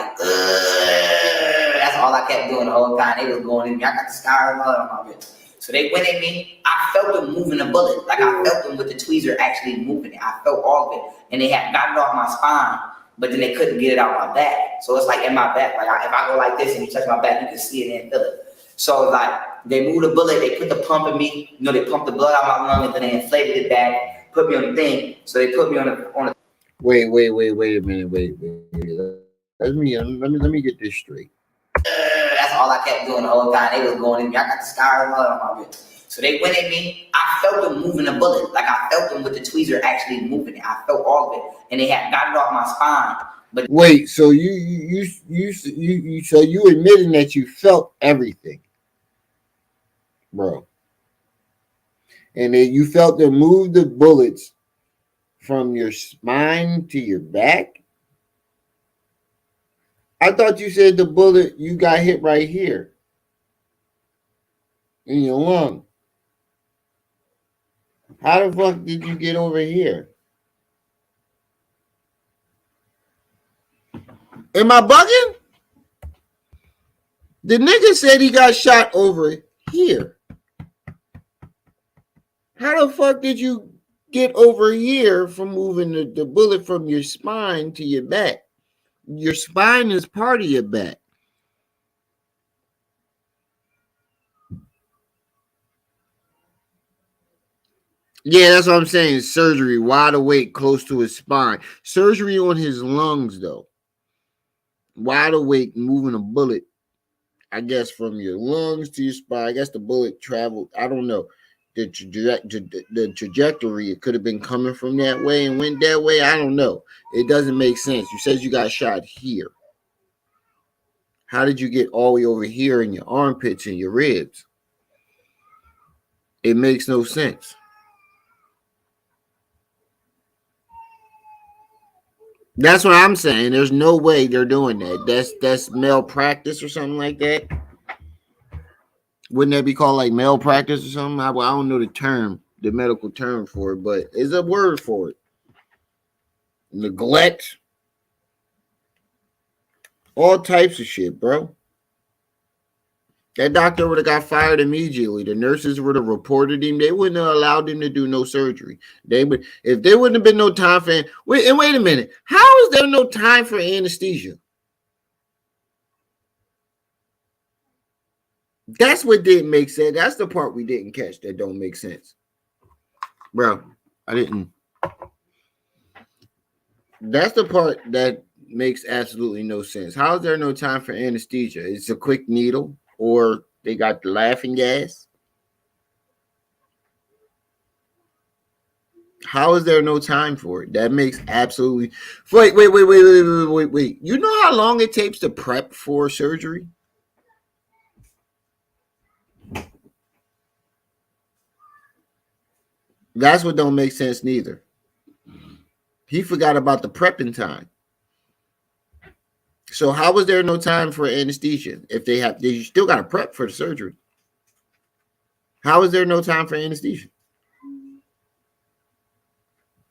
that's all I kept doing the whole time. They was going in me. I got the scars on my wrist. So they went at me. I felt them moving the bullet. Like I felt them with the tweezer actually moving it. I felt all of it. And they had got it off my spine. but then they couldn't get it out my back. So it's like in my back. Like if I go like this and you touch my back, you can see it and feel it. So like they moved the bullet, they put the pump in me. You know, they pumped the blood out of my lung and then they inflated it back, put me on the thing. So they put me on a. Wait a minute. Wait. Let me get this straight. That's all I kept doing the whole time. They was going in me. I got the scars on my wrist. So they went at me. I felt them moving the bullet. Like I felt them with the tweezer actually moving it. I felt all of it. And they had got it off my spine. But wait, so you so you admitting that you felt everything, bro. And then you felt them move the bullets from your spine to your back? I thought you said the bullet you got hit right here in your lung. How the fuck did you get over here? Am I bugging? The nigga said he got shot over here. How the fuck did you get over here from moving the bullet from your spine to your back? Your spine is part of your back. Yeah, that's what I'm saying. Surgery, wide awake, close to his spine. Surgery on his lungs, though. Wide awake, moving a bullet, I guess, from your lungs to your spine. I guess the bullet traveled, I don't know. The trajectory, it could have been coming from that way and went that way. I don't know. It doesn't make sense. You said you got shot here. How did you get all the way over here in your armpits and your ribs? It makes no sense. That's what I'm saying. There's no way they're doing that. That's malpractice or something like that. Wouldn't that be called like malpractice or something? I don't know the term, the medical term for it, but it's a word for it. Neglect. All types of shit, bro. That doctor would have got fired immediately. The nurses would have reported him. They wouldn't have allowed him to do no surgery. They would, if there wouldn't have been no time for. Wait a minute. How is there no time for anesthesia? That's what didn't make sense. That's the part we didn't catch that don't make sense, bro. I didn't. That's the part that makes absolutely no sense. How is there no time for anesthesia? It's a quick needle. Or they got the laughing gas. How is there no time for it? That makes absolutely. Wait. You know how long it takes to prep for surgery? That's what don't make sense neither. He forgot about the prepping time. So how was there no time for anesthesia? If they still got to prep for the surgery. How is there no time for anesthesia?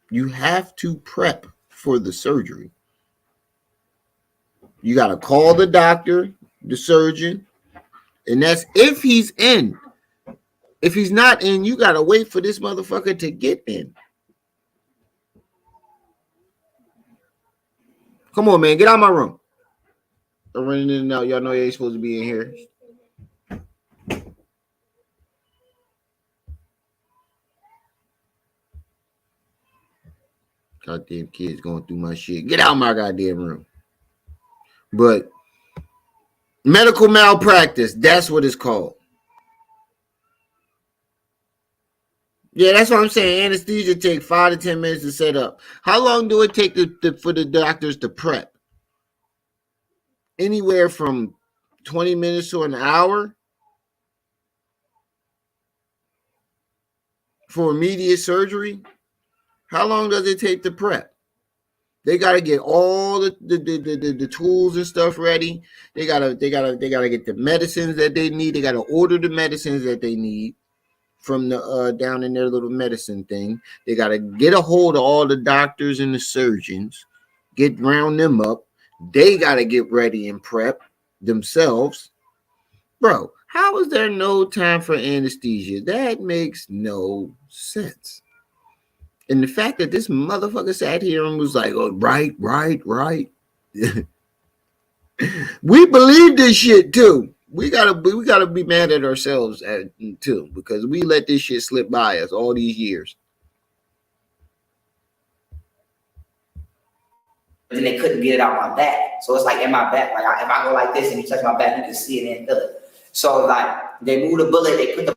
You have to prep for the surgery. You got to call the doctor, the surgeon, and that's if he's in. If he's not in, you got to wait for this motherfucker to get in. Come on, man. Get out of my room. I'm running in and out. Y'all know you ain't supposed to be in here. Goddamn kids going through my shit. Get out of my goddamn room. But medical malpractice, that's what it's called. Yeah, that's what I'm saying. Anesthesia takes 5 to 10 minutes to set up. How long do it take for the doctors to prep? Anywhere from 20 minutes to an hour for immediate surgery. How long does it take to prep? They gotta get all the tools and stuff ready. They gotta get the medicines that they need. They gotta order the medicines that they need from the down in their little medicine thing. They gotta get a hold of all the doctors and the surgeons, round them up. They gotta get ready and prep themselves. Bro, how is there no time for anesthesia? That makes no sense. And the fact that this motherfucker sat here and was like, oh, right. We believe this shit too. We gotta be mad at ourselves too, because we let this shit slip by us all these years. Then they couldn't get it out my back. So it's like in my back. Like if I go like this and you touch my back, you can see it and feel it. So like they moved the bullet, they put the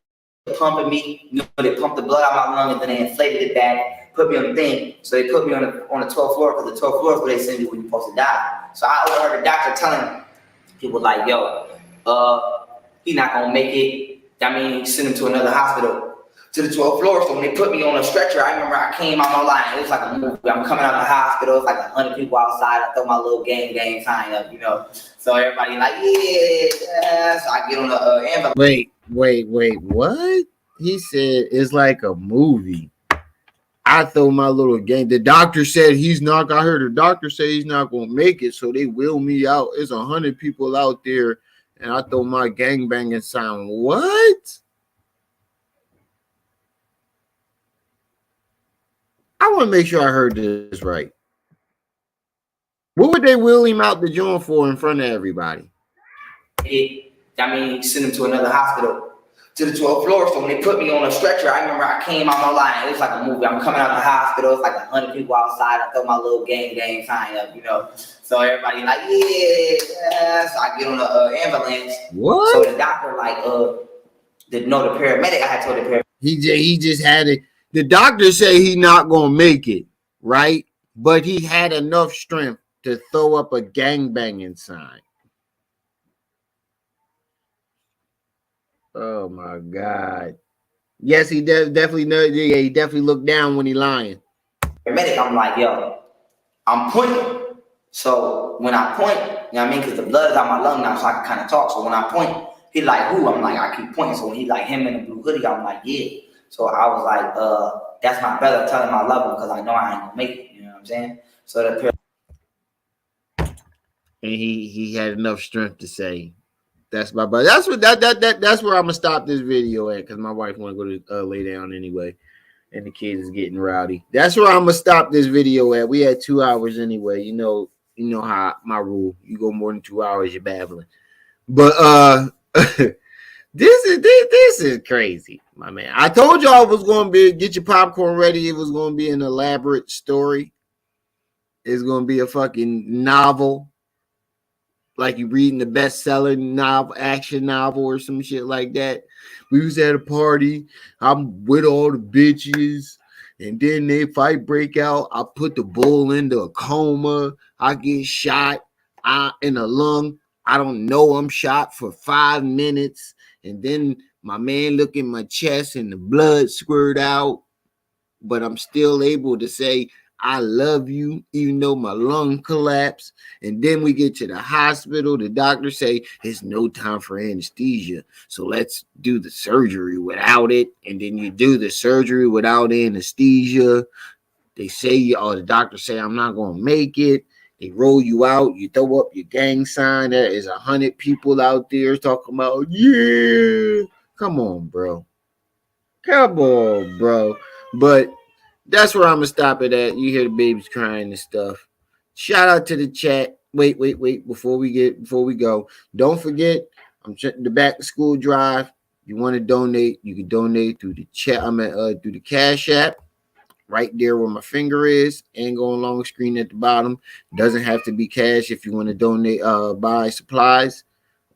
pump in me, they pumped the blood out of my lung, and then they inflated it back, put me on the thing. So they put me on the 12th floor, because the 12th floor is where they send you when you're supposed to die. So I overheard the doctor telling people like, yo, he not gonna make it. That means send him to another hospital, to the 12th floor. So when they put me on a stretcher, I remember I came out my line. It was like a movie. I'm coming out of the hospital. It's like 100 people outside. I throw my little gang sign up, So everybody like, yeah. So I get on the ambulance. Wait, what? He said it's like a movie. I throw my little gang. The doctor said he's not. I heard the doctor say he's not gonna make it, so they wheel me out. It's 100 people out there, and I throw my gangbanging sign. What? I want to make sure I heard this right. What would they wheel him out the joint for in front of everybody? That means send him to another hospital, to the 12th floor. So when they put me on a stretcher, I remember I came out my line. It was like a movie. I'm coming out of the hospital. It's like 100 people outside. I throw my little gang sign up, So everybody like, yeah. So I get on the ambulance. What? So the doctor the paramedic. I had told the paramedic. He just had it. The doctor say he's not gonna make it, right? But he had enough strength to throw up a gangbanging sign. Oh my God! Yes, he definitely knows. Yeah, he definitely looked down when he lying. Paramedic, I'm like, yo, I'm pointing. So when I point, because the blood is out my lung now, so I can kind of talk. So when I point, he like, who? I'm like, I keep pointing. So when he like him in the blue hoodie, I'm like, yeah. So I was like, that's my brother telling him I love him because I know I ain't gonna make it. You know what I'm saying? So and he had enough strength to say, that's my brother. That's what that's where I'm gonna stop this video at, because my wife want to go to lay down anyway, and the kids is getting rowdy. That's where I'm gonna stop this video at. We had 2 hours anyway. You know how my rule. You go more than 2 hours, you're babbling. But this is crazy, my man. I told y'all it was gonna be, get your popcorn ready. It was gonna be an elaborate story. It's gonna be a fucking novel, like you reading the bestseller novel, action novel, or some shit like that. We was at a party. I'm with all the bitches, and then they fight break out. I put the bull into a coma. I get shot in the lung. I don't know I'm shot for 5 minutes. And then my man look in my chest and the blood squirt out. But I'm still able to say, I love you, even though my lung collapsed. And then we get to the hospital. The doctor say, it's no time for anesthesia. So let's do the surgery without it. And then you do the surgery without anesthesia. They say, the doctor say, I'm not going to make it. They roll you out. You throw up your gang sign. There is 100 people out there talking about, yeah. Come on, bro. But that's where I'm going to stop it at. You hear the babies crying and stuff. Shout out to the chat. Wait. Before we go, don't forget, I'm checking the back to school drive. You want to donate, you can donate through the chat. I'm at through the Cash App. Right there where my finger is, and go along screen at the bottom. Doesn't have to be cash if you want to donate, buy supplies.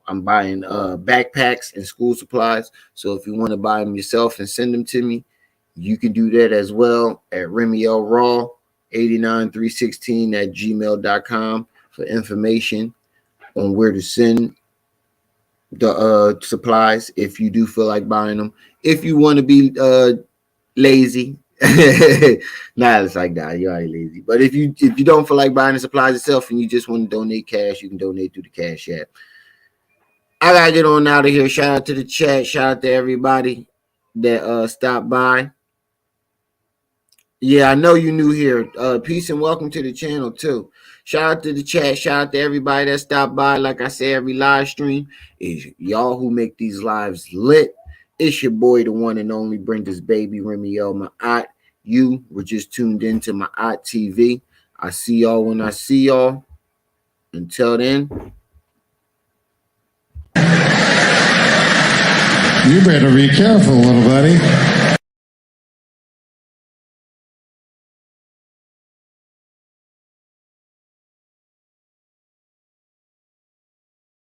I'm buying backpacks and school supplies. So if you want to buy them yourself and send them to me, you can do that as well at RemyLRaw89316 at gmail.com for information on where to send the supplies if you do feel like buying them. If you want to be lazy, it's like that. You're already lazy. But if you don't feel like buying the supplies yourself and you just want to donate cash, you can donate through the Cash App. I gotta get on out of here. Shout out to the chat. Shout out to everybody that stopped by. Yeah, I know you new here. Peace and welcome to the channel too. Shout out to the chat. Shout out to everybody that stopped by. Like I say, every live stream is y'all who make these lives lit. It's your boy, the one and only Brenda's baby, Remy L. Ma'at. You were just tuned into my TV. I see y'all when I see y'all. Until then. You better be careful, little buddy.